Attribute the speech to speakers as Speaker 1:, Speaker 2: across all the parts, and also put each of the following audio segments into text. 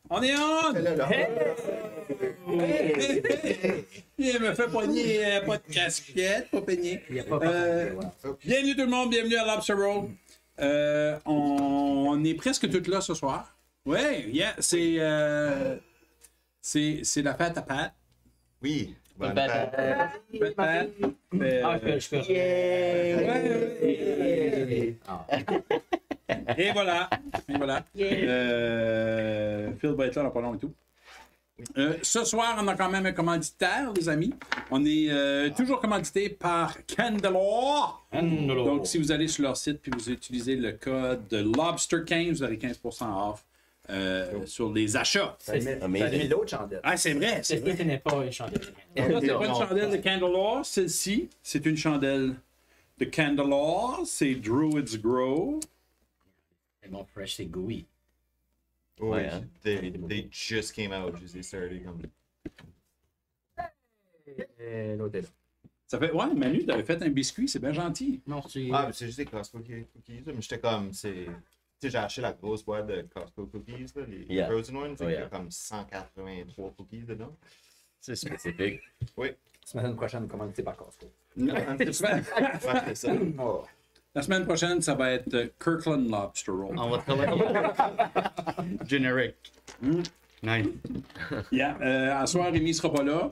Speaker 1: On est on! Il me fait poigner, pas de casquette, pas peigné. Bienvenue tout le monde, bienvenue à Lobster Roll. On est presque tous là ce soir. Ouais, yeah, c'est la fête à Pat.
Speaker 2: Oui. Bonne
Speaker 1: Pat.
Speaker 3: Je peux.
Speaker 1: Et voilà. Phil va être là dans pas long et tout. Ce soir, on a quand même un commanditaire, les amis. On est toujours commandité par Candelore. Donc, si vous allez sur leur site puis vous utilisez le code de Lobster15, vous avez 15% off sur les achats.
Speaker 3: Ça a mis l'autre chandelle.
Speaker 1: Ah, c'est vrai.
Speaker 4: C'est vrai que ce n'est pas une chandelle.
Speaker 1: Ça, c'est pas une chandelle de Candelore. Celle-ci, c'est une chandelle de Candelore. C'est Druid's Grove.
Speaker 4: C'est bon, fresh, c'est gooey.
Speaker 2: Oh,
Speaker 5: Ouais, hein.
Speaker 2: they just came out. They started comme.
Speaker 3: L'autre est là.
Speaker 1: Ça fait. Ouais, Manu, t'avais fait un biscuit, c'est bien gentil.
Speaker 4: Non, c'est.
Speaker 2: Ah, mais c'est juste des Costco cookies. Là, mais j'étais comme. Tu sais, j'ai acheté la grosse boîte de Costco cookies, là, les frozen ones. Il y a comme 183 cookies dedans.
Speaker 5: C'est spécifique.
Speaker 2: Oui.
Speaker 3: Semaine prochaine, commandité par Costco.
Speaker 2: Ouais, c'est ça.
Speaker 3: Oh.
Speaker 1: La semaine prochaine, ça va être Kirkland Lobster Roll.
Speaker 4: On va te coller.
Speaker 5: Generic. Nice.
Speaker 1: Yeah. À soir, Rémi sera pas là,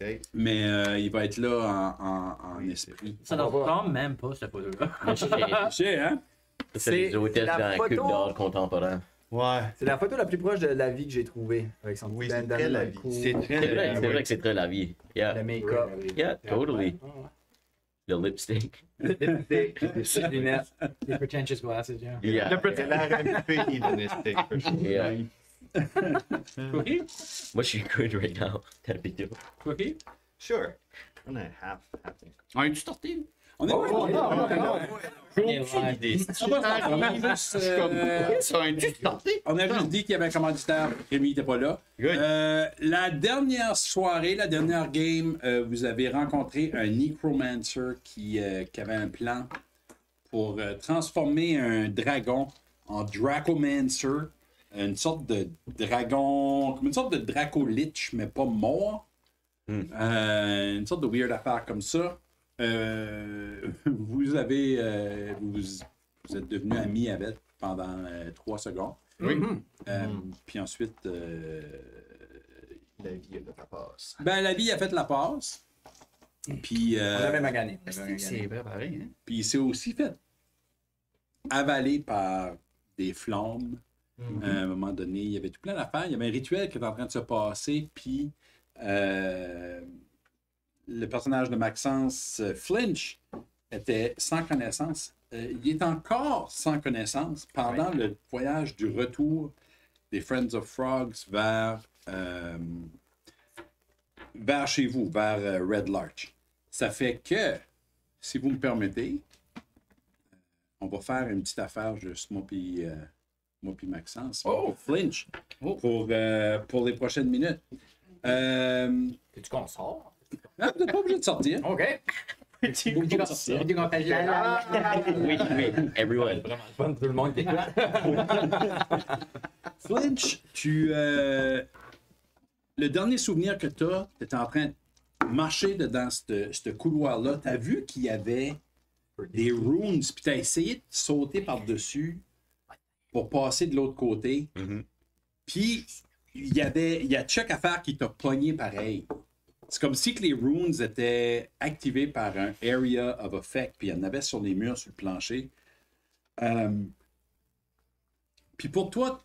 Speaker 2: OK.
Speaker 1: mais il va être là en esprit.
Speaker 4: Ça ne ressemble même pas, cette photo-là.
Speaker 1: Tu sais, hein?
Speaker 5: C'est les hôtesses
Speaker 3: la
Speaker 5: dans la
Speaker 3: photo.
Speaker 5: cuve d'or contemporain.
Speaker 2: Ouais.
Speaker 3: C'est la photo la plus proche de la vie que j'ai trouvée. Avec son
Speaker 2: Oui,
Speaker 3: petit
Speaker 2: c'est
Speaker 3: bandana
Speaker 2: très
Speaker 3: dans
Speaker 2: la
Speaker 3: le
Speaker 2: vie.
Speaker 3: cou,
Speaker 5: C'est vrai que c'est très la vie. Yeah.
Speaker 3: le make-up,
Speaker 5: Yeah, totally. Le lipstick.
Speaker 3: les lunettes.
Speaker 4: Les pretentious glasses, yeah.
Speaker 5: Yeah.
Speaker 2: Elle a l'air un peu hédonistique. for sure.
Speaker 5: Yeah.
Speaker 1: Cookie?
Speaker 5: Moi, je suis good right now. T'as vidéo.
Speaker 1: Cookie?
Speaker 2: Sure. On a half.
Speaker 1: On est-tu sorti? On est On a juste dit qu'il y avait un commanditaire, Rémi n'était pas là. La dernière soirée, la dernière game, vous avez rencontré un Necromancer qui avait un plan pour transformer un dragon en Dracomancer, une sorte de dragon, comme une sorte de Draco-Lich, mais pas mort. Une sorte de weird affaire comme ça. Vous êtes devenu amis avec pendant 3 secondes.
Speaker 2: Oui.
Speaker 1: Puis ensuite,
Speaker 2: La vie de ta passe.
Speaker 1: la vie a fait la passe. Puis,
Speaker 3: On avait magané.
Speaker 4: C'est vrai, pareil. Hein?
Speaker 1: puis il s'est aussi fait avaler par des flammes. À un moment donné, il y avait tout plein d'affaires. Il y avait un rituel qui était en train de se passer. Puis, le personnage de Maxence, Flinch, était sans connaissance. Il est encore sans connaissance pendant le voyage du retour des Friends of Frogs vers chez vous, vers Red Larch. Ça fait que, si vous me permettez, on va faire une petite affaire juste moi puis Maxence. Flinch. Pour les prochaines minutes.
Speaker 3: C'est-tu qu'on sort?
Speaker 1: Ah, vous n'êtes pas obligé de sortir.
Speaker 3: OK.
Speaker 4: On fait
Speaker 5: Oui, everyone.
Speaker 3: Fun, tout le monde est là.
Speaker 1: Flinch, le dernier souvenir que tu as, tu étais en train de marcher dans ce couloir-là. Tu as vu qu'il y avait des runes, puis tu as essayé de sauter par-dessus pour passer de l'autre côté. Puis, il y a Chuck à faire qui t'a pogné pareil. C'est comme si que les runes étaient activés par un area of effect, puis il y en avait sur les murs, sur le plancher. Puis pour toi,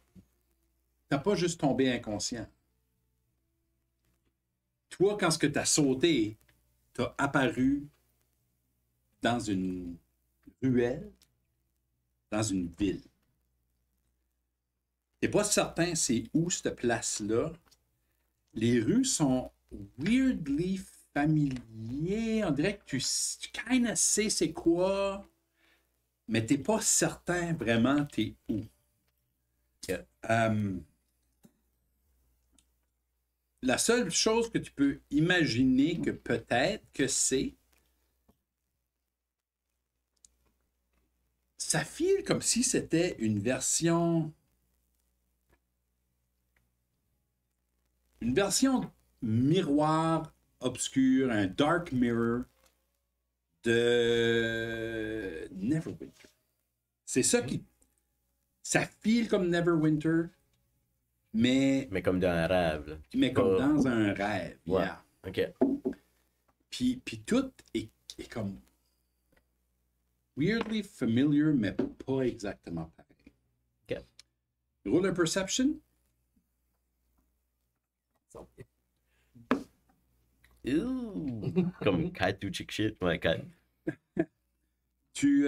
Speaker 1: t'as pas juste tombé inconscient. Toi, quand ce que t'as sauté, t'as apparu dans une ruelle, dans une ville. T'es pas certain c'est où cette place-là. Les rues sont weirdly familier. On dirait que tu kinda sais c'est quoi, mais t'es pas certain vraiment t'es où. La seule chose que tu peux imaginer que peut-être que c'est, ça file comme si c'était une version une version miroir obscur, un dark mirror de Neverwinter. C'est ça qui... Ça file comme Neverwinter, mais
Speaker 5: Mais comme dans un rêve. Là.
Speaker 1: comme
Speaker 5: Pas-
Speaker 1: dans un rêve.
Speaker 5: Ouais.
Speaker 1: Yeah.
Speaker 5: Ok.
Speaker 1: Puis tout est comme weirdly familiar, mais pas exactement pareil.
Speaker 5: Ok.
Speaker 1: Roll a perception.
Speaker 5: Ouh. Comme 4 ou chick shit. Ouais, 4.
Speaker 1: Tu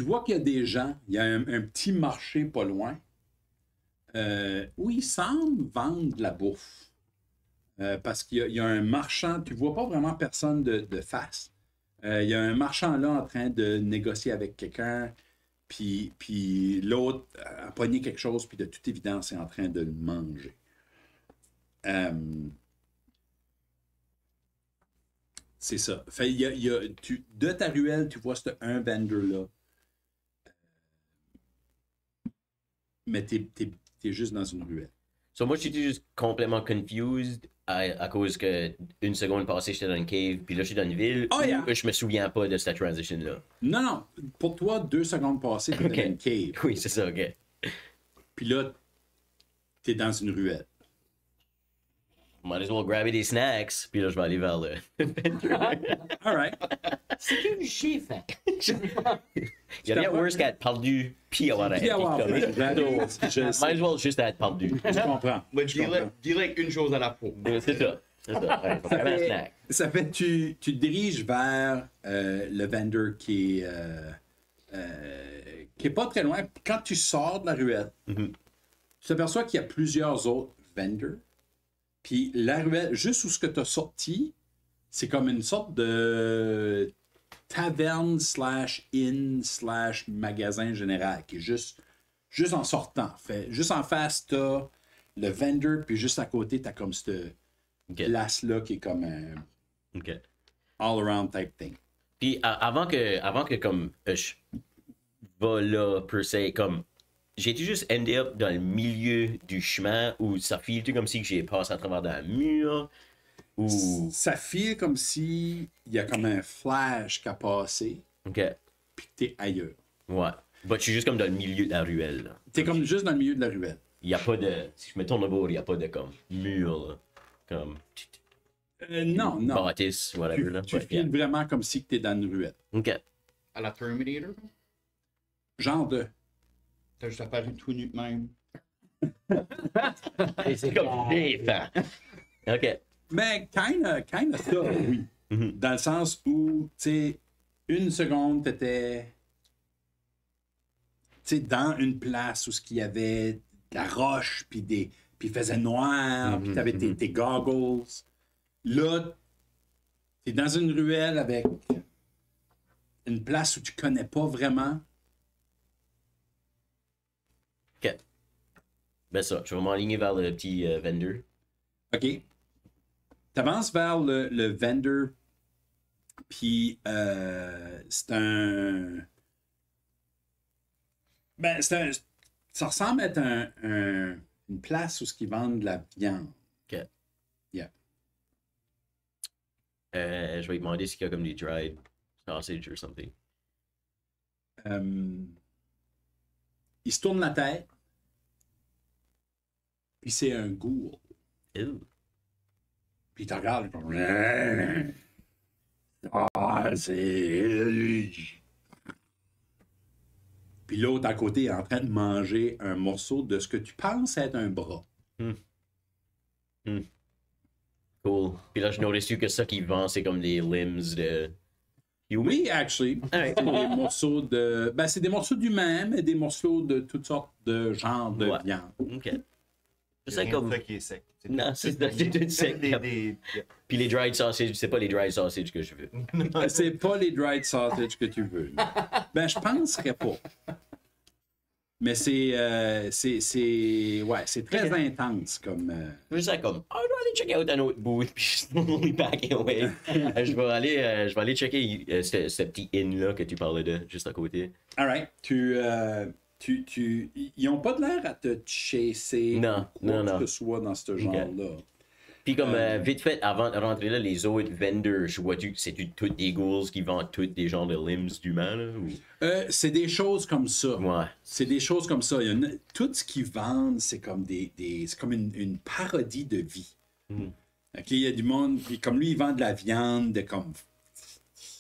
Speaker 1: vois qu'il y a des gens, il y a un petit marché pas loin, où ils semblent vendre de la bouffe. Parce qu'il y a un marchand, tu vois pas vraiment personne de face. Il y a un marchand là en train de négocier avec quelqu'un, puis l'autre a pogné quelque chose, puis de toute évidence est en train de le manger. C'est ça. Fait, de ta ruelle, tu vois un vendor-là. Mais t'es juste dans une ruelle.
Speaker 5: So, moi, j'étais juste complètement confused à cause que une seconde passée, j'étais dans une cave, puis là, je suis dans une ville.
Speaker 1: Oh, yeah.
Speaker 5: Où je me souviens pas de cette transition-là.
Speaker 1: Non. Pour toi, 2 secondes passées, t'es
Speaker 5: Ok.
Speaker 1: dans une cave.
Speaker 5: Oui, c'est ça, ok.
Speaker 1: Puis là, t'es dans une ruelle.
Speaker 5: Might as well grab des snacks, puis là, je vais aller vers le.
Speaker 1: All right.
Speaker 4: C'est que j'ai fait.
Speaker 5: Il y a rien worse qu'être perdu, puis avoir
Speaker 1: Puis avoir
Speaker 5: comme-
Speaker 1: je
Speaker 5: Might as well juste être perdu.
Speaker 1: je comprends.
Speaker 2: Mais
Speaker 1: Je comprends.
Speaker 2: dis-like une chose à la fois.
Speaker 5: C'est ça. C'est ça. Ouais, faut faire un snack.
Speaker 1: Ça fait tu te diriges vers le vendor qui est pas très loin. Quand tu sors de la ruelle,
Speaker 5: Mhm.
Speaker 1: tu t'aperçois qu'il y a plusieurs autres vendors. Puis la ruelle, juste où ce que tu as sorti, c'est comme une sorte de taverne / inn / magasin général qui est juste en sortant. Fait, juste en face, tu as le vendor, puis juste à côté, tu as comme cette
Speaker 5: Ok.
Speaker 1: place-là qui est comme un
Speaker 5: Ok.
Speaker 1: all-around type thing.
Speaker 5: Puis avant que comme je va là per se comme j'ai été juste endé up dans le milieu du chemin où ça file tout comme si j'ai passé à travers un mur ou
Speaker 1: Ça file comme si il y a comme un flash qui a passé,
Speaker 5: ok
Speaker 1: puis que t'es ailleurs.
Speaker 5: ouais but je suis juste comme dans le milieu de la ruelle là.
Speaker 1: T'es comme juste dans le milieu de la ruelle.
Speaker 5: Il y a pas de si je me tourne le bord il y a pas de comme mur là. Comme
Speaker 1: Non.
Speaker 5: bâtisse whatever là.
Speaker 1: Tu
Speaker 5: Ouais,
Speaker 1: files vraiment comme si t'es dans une ruelle.
Speaker 5: ok
Speaker 2: À la Terminator,
Speaker 1: Genre de...
Speaker 2: t'as juste apparu tout nu de même.
Speaker 5: c'est comme j'ai fait ok
Speaker 1: Mais kinda ça, oui.
Speaker 5: Mhm.
Speaker 1: Dans le sens où, tu sais, une seconde, t'étais... Tu sais, dans une place où il y avait de la roche, puis il faisait noir, puis t'avais tes goggles. Là, t'es dans une ruelle avec une place où tu connais pas vraiment.
Speaker 5: ok ben ça je vais m'aligner vers le petit vendor.
Speaker 1: OK. T'avances vers le vendor, puis c'est un... Ben, ça ressemble à être une place où ils vendent de la viande.
Speaker 5: Ok.
Speaker 1: Yeah.
Speaker 5: Je vais lui demander s'il y a comme des dried sausage or something.
Speaker 1: Il se tourne la tête, puis c'est un ghoul.
Speaker 5: Ew.
Speaker 1: Puis il te regarde comme... Ah, c'est... Puis l'autre à côté est en train de manger un morceau de ce que tu penses être un bras.
Speaker 5: Cool. Puis là, je notice que ça qu'il vend, c'est comme des limbs de human.
Speaker 1: Oui, actually.
Speaker 5: Alright.
Speaker 1: C'est des morceaux de... Ben, c'est des morceaux d'humains, mais des morceaux de toutes sortes de genres de
Speaker 5: Ouais.
Speaker 1: viande.
Speaker 5: Ok.
Speaker 2: C'est
Speaker 5: C'est comme.
Speaker 2: ça qui est sec.
Speaker 5: Non, c'est tout sec.
Speaker 2: Des...
Speaker 5: Puis les dried sausage, c'est pas les dried sausage que je veux.
Speaker 1: C'est pas les dried sausage que tu veux. Ben, je penserais pas. Mais c'est très intense comme...
Speaker 5: Je veux ça comme, oh, je vais aller checker out un autre booth, puis je suis back away. Je vais aller checker ce petit inn-là que tu parlais de, juste à côté.
Speaker 1: All right. Ils ont pas de l'air à te chasser
Speaker 5: Non,
Speaker 1: ou quoi
Speaker 5: non,
Speaker 1: que
Speaker 5: non.
Speaker 1: ce soit dans ce genre-là.
Speaker 5: Puis comme vite fait, avant de rentrer là, les autres vendors, je vois-tu que c'est toutes des ghouls qui vendent toutes des genres de limbs d'humains, là? Ou...
Speaker 1: C'est des choses comme ça.
Speaker 5: Ouais.
Speaker 1: C'est des choses comme ça. Tout ce qu'ils vendent, c'est comme c'est comme une parodie de vie. Ok, il y a du monde, puis comme lui, il vend de la viande, de comme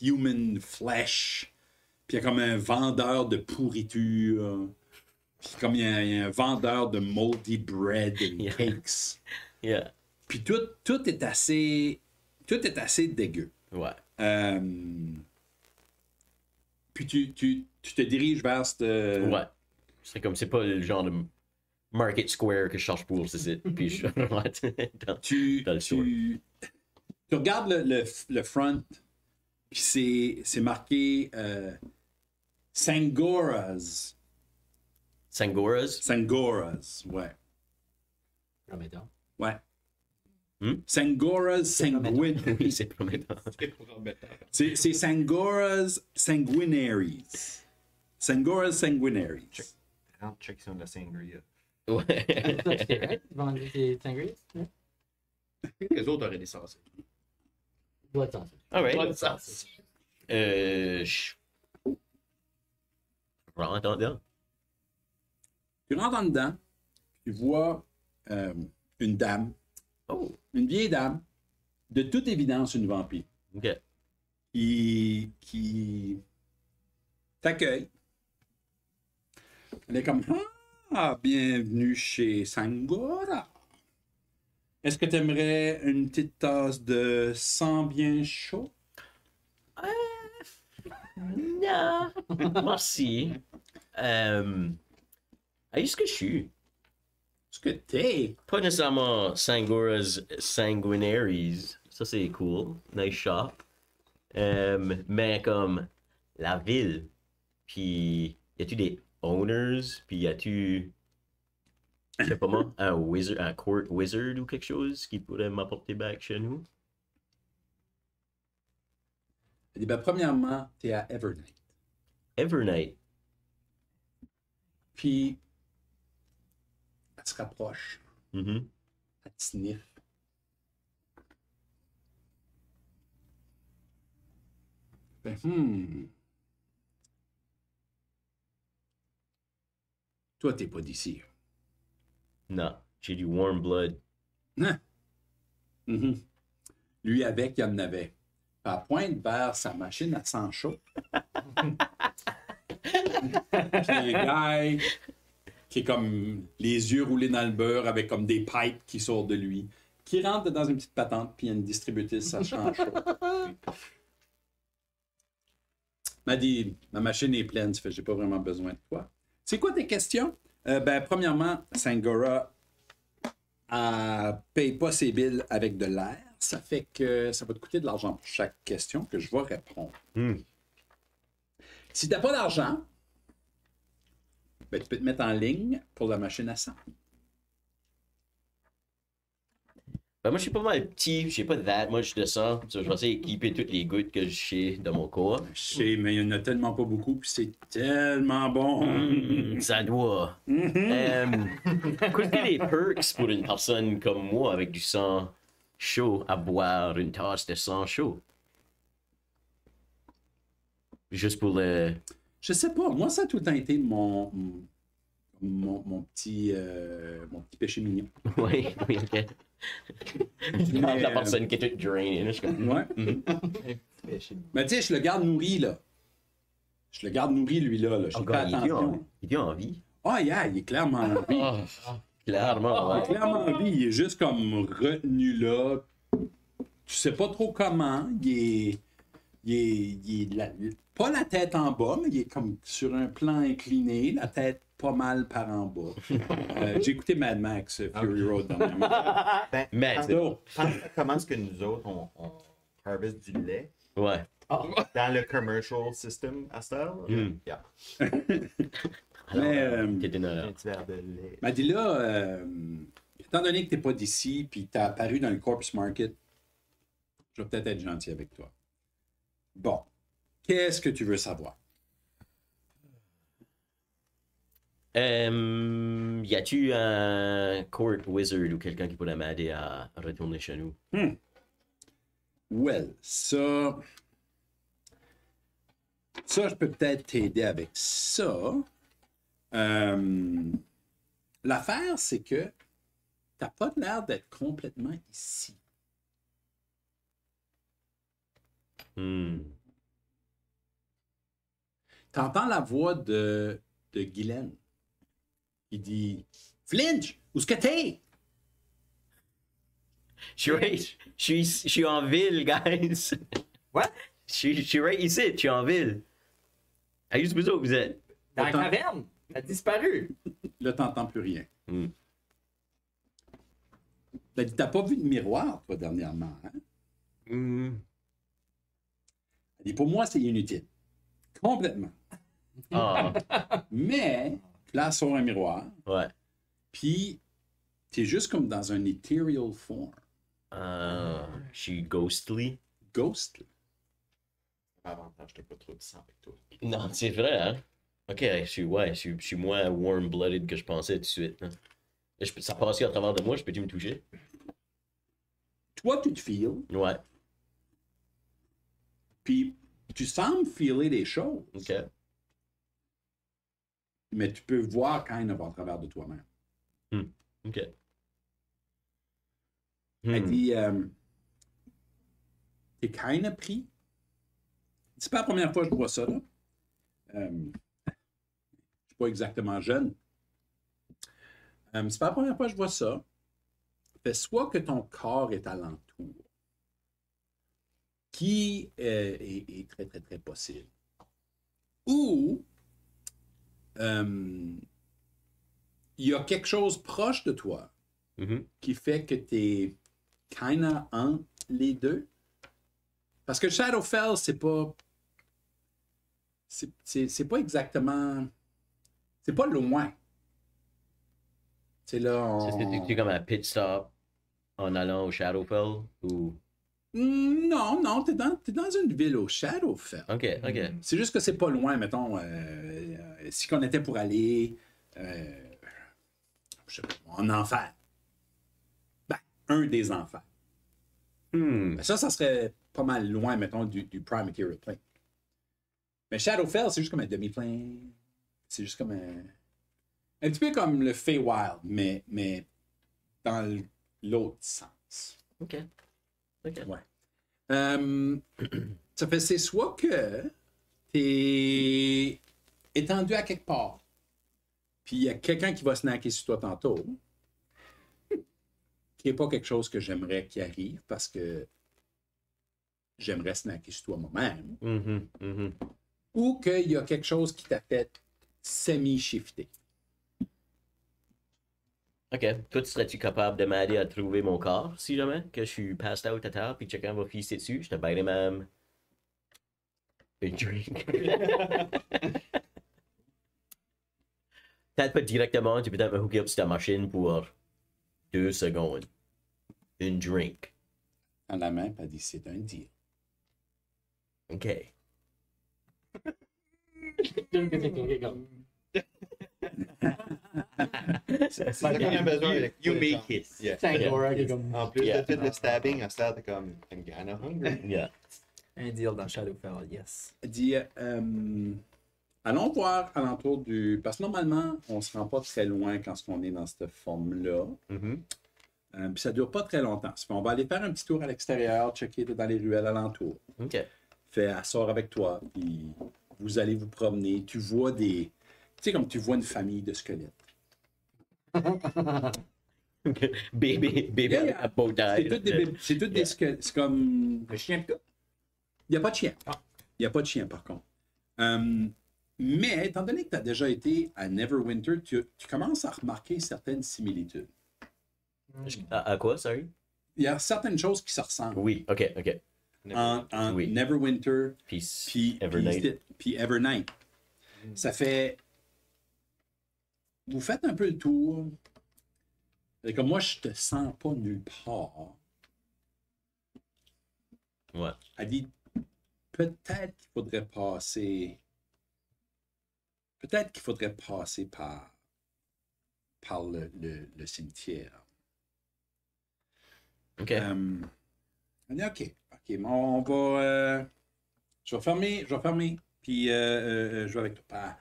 Speaker 1: human flesh. Puis il y a comme un vendeur de pourriture. Puis comme il y a un vendeur de moldy bread and cakes.
Speaker 5: Yeah.
Speaker 1: Puis tout est assez dégueu.
Speaker 5: Ouais.
Speaker 1: Puis tu te diriges vers cette...
Speaker 5: Ouais. C'est comme, c'est pas le genre de Market Square que je cherche pour, c'est ça. Puis je suis dans le store.
Speaker 1: Tu regardes le front, puis c'est marqué Sangoras.
Speaker 5: Sangoras?
Speaker 1: Sangoras, ouais.
Speaker 4: Prometteur.
Speaker 1: Ouais. Sangoras sanguine.
Speaker 5: Oui, c'est prometteur.
Speaker 1: C'est Sangoras sanguinaries. Sangoras sanguinaries.
Speaker 2: Check si on a la sangria.
Speaker 5: Ouais.
Speaker 4: C'est vrai? Ils vendent des sangries?
Speaker 3: Les autres auraient des sens.
Speaker 4: Blood sauce.
Speaker 5: Alright.
Speaker 3: Pas de sens.
Speaker 5: Je rentre en dedans.
Speaker 1: Tu rentres en dedans, tu vois une dame,
Speaker 5: Oh,
Speaker 1: une vieille dame, de toute évidence une vampire,
Speaker 5: ok.
Speaker 1: qui t'accueille. Elle est comme Ah, bienvenue chez Sangora. Est-ce que tu aimerais une petite tasse de sang bien chaud?
Speaker 5: Non. Merci. Est-ce que je suis?
Speaker 1: Est-ce que t'es?
Speaker 5: Pas nécessairement Sangoras Sanguinaries. Ça, c'est cool. Nice shop. Mais comme la ville. Puis, y a-tu des owners? Puis, y a-tu, je sais pas moi, un court wizard ou quelque chose qui pourrait m'apporter back chez nous?
Speaker 1: Elle dit, ben, premièrement, t'es à Evernight.
Speaker 5: Evernight.
Speaker 1: Puis, elle se rapproche.
Speaker 5: Mhm.
Speaker 1: Elle te sniffe. Ben, Toi, t'es pas d'ici.
Speaker 5: Non, j'ai du warm blood.
Speaker 1: Hein? Mhm. Lui, avec, il en avait. Elle pointe vers sa machine à sang chaud. Puis un gars qui est comme les yeux roulés dans le beurre avec comme des pipes qui sortent de lui, qui rentre dans une petite patente, puis il y a une distributrice à sang chaud. M'a dit, ma machine est pleine, ça fait que j'ai pas vraiment besoin de toi. C'est quoi tes questions? Ben, premièrement, Sangora paye pas ses billes avec de l'air. Ça fait que ça va te coûter de l'argent pour chaque question que je vais répondre. Si tu n'as pas d'argent, ben, tu peux te mettre en ligne pour la machine à sang.
Speaker 5: Ben, moi, je suis pas mal petit, j'ai pas that much de sang. Je vais essayer d'équiper toutes les gouttes que j'ai dans mon corps.
Speaker 1: Je sais, mais il n'y en a tellement pas beaucoup, puis c'est tellement bon.
Speaker 5: Ça doit. Qu'est-ce que les perks pour une personne comme moi avec du sang chaud à boire une tasse de sang chaud? Juste pour le...
Speaker 1: Je sais pas, moi, ça a tout le temps été mon petit péché mignon.
Speaker 5: Oui, oui, ok. La personne qui est toute drainée. Là, je suis comme...
Speaker 1: Ouais. Mais tu sais, je le garde nourri, là. Je le garde nourri, lui-là. Là. Je fais attention.
Speaker 5: Il est en vie.
Speaker 1: Ah, yeah, il est clairement en vie.
Speaker 5: Clairement,
Speaker 1: Il est
Speaker 5: ouais.
Speaker 1: clairement en vie. Il est juste comme retenu là. Tu sais pas trop comment. Il est pas la tête en bas, mais il est comme sur un plan incliné, la tête pas mal par en bas. J'ai écouté Mad Max, Fury Road dernièrement.
Speaker 2: Ben,
Speaker 5: Mais,
Speaker 2: comment est-ce que nous autres, on harvest du lait
Speaker 5: ouais.
Speaker 2: dans le commercial system à cette heure? Yeah.
Speaker 1: Mais,
Speaker 5: T'es une
Speaker 2: Un
Speaker 5: heure.
Speaker 2: petit verre de lait.
Speaker 1: m'a dit là, étant donné que t'es pas d'ici puis t'as apparu dans le Corpse Market, je vais peut-être être gentil avec toi. Bon, qu'est-ce que tu veux savoir?
Speaker 5: Y a-tu un court wizard ou quelqu'un qui pourrait m'aider à retourner chez nous?
Speaker 1: Well, ça, je peux peut-être t'aider avec ça. L'affaire, c'est que t'as pas l'air d'être complètement ici. T'entends la voix de Guylaine. Il dit Flinch, où est-ce que t'es?
Speaker 5: Je suis en ville, guys.
Speaker 4: What?
Speaker 5: Je suis right ici, je suis en ville. À juste vous autres, vous êtes.
Speaker 4: Dans la caverne! Elle a disparu!
Speaker 1: Là, t'entends plus rien. T'as pas vu de miroir, toi, dernièrement, hein? Elle dit, pour moi, c'est inutile. Complètement.
Speaker 5: Ah,
Speaker 1: Mais, là, elle sort un miroir,
Speaker 5: ouais.
Speaker 1: puis t'es juste comme dans un ethereal form.
Speaker 5: Je suis ghostly.
Speaker 1: Ghost.
Speaker 2: Avantage, t'as pas trop de sang avec toi.
Speaker 5: Non, c'est vrai, hein? Ok, je suis moins warm-blooded que je pensais tout de suite. Hein. Ça passe à travers de moi, je peux-tu me toucher?
Speaker 1: Toi, tu te feels,
Speaker 5: Ouais,
Speaker 1: puis tu sembles feeler des choses,
Speaker 5: ok.
Speaker 1: mais tu peux voir kind of à travers de toi-même.
Speaker 5: Ok.
Speaker 1: Elle dit, t'es kind of pris. C'est pas la première fois que je vois ça, là. Je suis pas exactement jeune. C'est pas la première fois que je vois ça. Fait soit que ton corps est alentour, qui est très, très, très possible. Ou il y a quelque chose proche de toi qui fait que tu es kind of entre les deux. Parce que Shadowfell, c'est pas. C'est pas exactement. C'est pas loin. C'est là.
Speaker 5: C'est comme un pit stop en allant au Shadowfell ou.
Speaker 1: Non, t'es dans une ville au Shadowfell.
Speaker 5: Ok.
Speaker 1: C'est juste que c'est pas loin, mettons. Si on était pour aller. Je sais pas, en enfer. Ben, un des enfers. Mais ça serait pas mal loin, mettons, du Prime Material Plane. Mais Shadowfell, c'est juste comme un demi-plane. C'est juste comme un petit peu comme le Feywild, mais dans l'autre sens.
Speaker 5: Ok.
Speaker 1: Ouais. Ça fait, c'est soit que t'es étendu à quelque part, puis il y a quelqu'un qui va snacker sur toi tantôt, qui n'est pas quelque chose que j'aimerais qu'il arrive, parce que j'aimerais snacker sur toi moi-même, ou qu'il y a quelque chose qui t'a fait semi-shifter.
Speaker 5: Ok. Toi, serais-tu capable de m'aider à trouver mon corps, si jamais, que je suis passed out à terre, puis quelqu'un va fisser dessus? Je te baillerai même un drink. Peut-être pas directement, tu peux peut-être me hooker up sur ta machine pour 2 secondes. Une drink.
Speaker 1: En la main, elle dit c'est un deal.
Speaker 5: Ok.
Speaker 2: C'est ça qu'on a besoin avec
Speaker 3: You
Speaker 2: toi,
Speaker 3: make
Speaker 2: genre.
Speaker 3: it.
Speaker 2: Yeah.
Speaker 4: Angora qui est comme
Speaker 2: En plus,
Speaker 5: Yeah.
Speaker 2: le fait de stabbing, à ça, t'es comme I'm kinda hungry.
Speaker 5: Yeah.
Speaker 4: un deal dans Shadowfell, yes.
Speaker 1: Elle dit allons voir alentour du. Parce que normalement, on ne se rend pas très loin quand on est dans cette forme-là. Puis ça ne dure pas très longtemps. Ça fait, on va aller faire un petit tour à l'extérieur, checker dans les ruelles alentour.
Speaker 5: Ok.
Speaker 1: Fait, elle sort avec toi, puis vous allez vous promener. Tu vois des. Tu sais, comme tu vois une famille de squelettes.
Speaker 5: Baby
Speaker 1: Yeah.
Speaker 5: à bow tie.
Speaker 1: C'est toutes des squelettes. C'est comme.
Speaker 4: Le chien pis tout.
Speaker 1: Il n'y a pas de chien. Il n'y a pas de chien, par contre. Mais, étant donné que tu as déjà été à Neverwinter, tu commences à remarquer certaines similitudes.
Speaker 5: À quoi, sorry?
Speaker 1: Il y a certaines choses qui se ressemblent.
Speaker 5: Oui, ok.
Speaker 1: En
Speaker 5: Oui.
Speaker 1: Neverwinter
Speaker 5: Peace.
Speaker 1: puis
Speaker 5: Evernight.
Speaker 1: puis Evernight. Ça fait... Vous faites un peu le tour. Et comme moi, je te sens pas nulle part.
Speaker 5: Ouais.
Speaker 1: Elle dit, peut-être qu'il faudrait passer par par le cimetière.
Speaker 5: Ok.
Speaker 1: On dit OK, on va. Je vais fermer, puis je vais avec toi.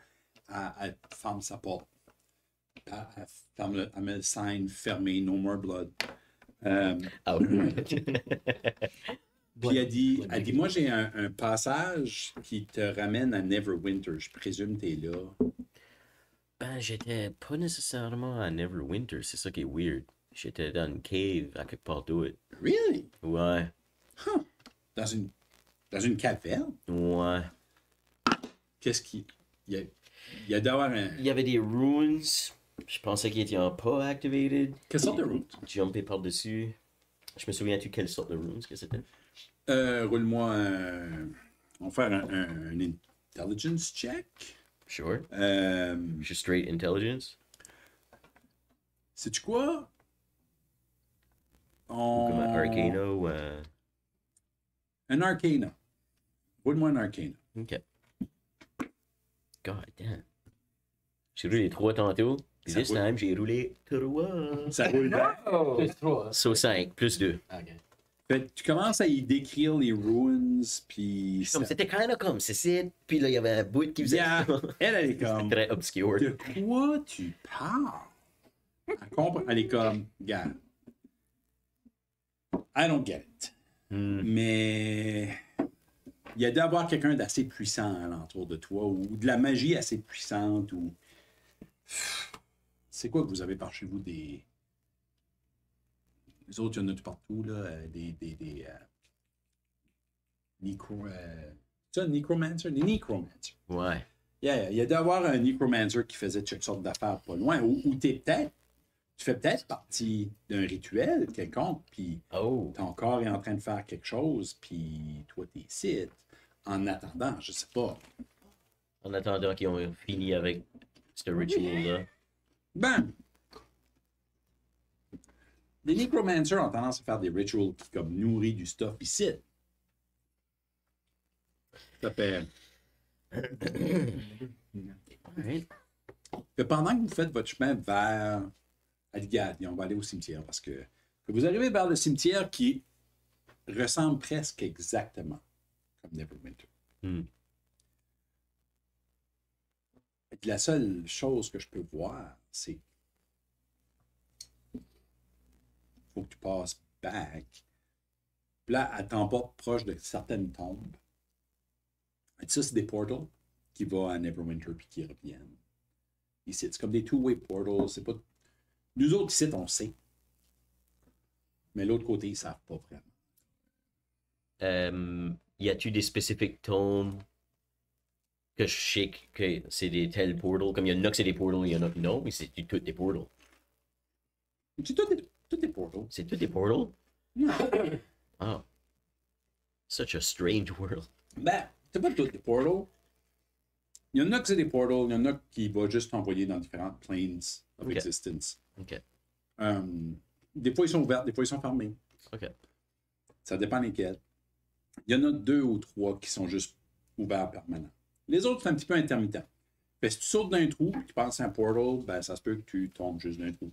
Speaker 1: Elle ferme sa porte. Elle met le sign fermé, no more blood.
Speaker 5: Ah
Speaker 1: Puis elle dit, moi j'ai un passage qui te ramène à Neverwinter. Je présume que t'es là.
Speaker 5: Ben, j'étais pas nécessairement à Neverwinter, c'est ça qui est weird. J'étais dans une cave à quelque part d'autre.
Speaker 1: Really?
Speaker 5: Ouais.
Speaker 1: Huh. Dans une caverne?
Speaker 5: Ouais.
Speaker 1: Qu'est-ce qui. Il y a d'avoir un.
Speaker 5: Il y avait des runes. Je pensais qu'ils étaient pas activated.
Speaker 1: Quelle sorte de route?
Speaker 5: Jumper par-dessus. Je me souviens-tu quelle sorte de runes que c'était?
Speaker 1: Roule-moi un. On va faire un intelligence check.
Speaker 5: Sure. Just straight intelligence.
Speaker 1: Sais-tu quoi?
Speaker 5: Comme un arcana ou
Speaker 1: Un arcana. Roule-moi un arcana.
Speaker 5: Ok. God damn. J'ai roulé 3 tantôt. Puis this time, j'ai roulé 3.
Speaker 1: Ça roule bien.
Speaker 4: Oh!
Speaker 3: Plus 3.
Speaker 5: So 5, plus 2.
Speaker 4: Ok.
Speaker 1: Fait que tu commences à y décrire les runes, puis.
Speaker 5: Comme c'était kind of comme c'est. Puis là, il y avait un bout qui faisait.
Speaker 1: Yeah. Elle est comme.
Speaker 5: Très obscure.
Speaker 1: De quoi tu parles? Elle est comme. Regarde. I don't get it. Mais. Il y a d'avoir quelqu'un d'assez puissant alentour de toi, ou de la magie assez puissante, ou. C'est quoi que vous avez par chez vous des. Les autres, il y en a tout partout, là. Des c'est un necromancer? Des necromancers.
Speaker 5: Ouais.
Speaker 1: Yeah, il y a d'avoir un necromancer qui faisait toutes sortes d'affaires pas loin, ou tu fais peut-être partie d'un rituel quelconque, puis
Speaker 5: Oh.
Speaker 1: ton corps est en train de faire quelque chose, puis toi, t'es ici, en attendant, je sais pas.
Speaker 5: En attendant qu'ils ont fini avec ce ritual-là.
Speaker 1: Ben, les necromancers ont tendance à faire des rituals qui comme nourrissent du stuff ici. Ça fait...
Speaker 5: Alright.
Speaker 1: que pendant que vous faites votre chemin vers Algad, et on va aller au cimetière, parce que vous arrivez vers le cimetière qui ressemble presque exactement comme Neverwinter. La seule chose que je peux voir, c'est faut que tu passes back. Puis là, elle t'emporte proche de certaines tombes. Et ça, c'est des portals qui vont à Neverwinter puis qui reviennent. Ici, c'est comme des two-way portals. C'est pas... Nous autres, ici, on sait. Mais l'autre côté, ils savent pas vraiment.
Speaker 5: Y a-tu des spécifiques tomes que je sais que c'est des tels portals? Comme il y en a que c'est des portals, il y en a que non, mais c'est tous des portals.
Speaker 1: C'est tout des portals.
Speaker 5: C'est tous des portals?
Speaker 1: Ouais.
Speaker 5: Oh. Such a strange world.
Speaker 1: Ben, c'est pas tout des portals. Il y en a que c'est des portals, il y en a qui vont juste t'envoyer dans différentes planes of
Speaker 5: Ok.
Speaker 1: existence.
Speaker 5: Ok.
Speaker 1: Des fois, ils sont ouverts, des fois, ils sont fermés.
Speaker 5: Ok.
Speaker 1: Ça dépend lesquels. Il y en a 2 ou 3 qui sont juste ouverts permanents. Les autres, c'est un petit peu intermittent. Fait que si tu sautes d'un trou et tu penses à un portal, ben, ça se peut que tu tombes juste d'un trou.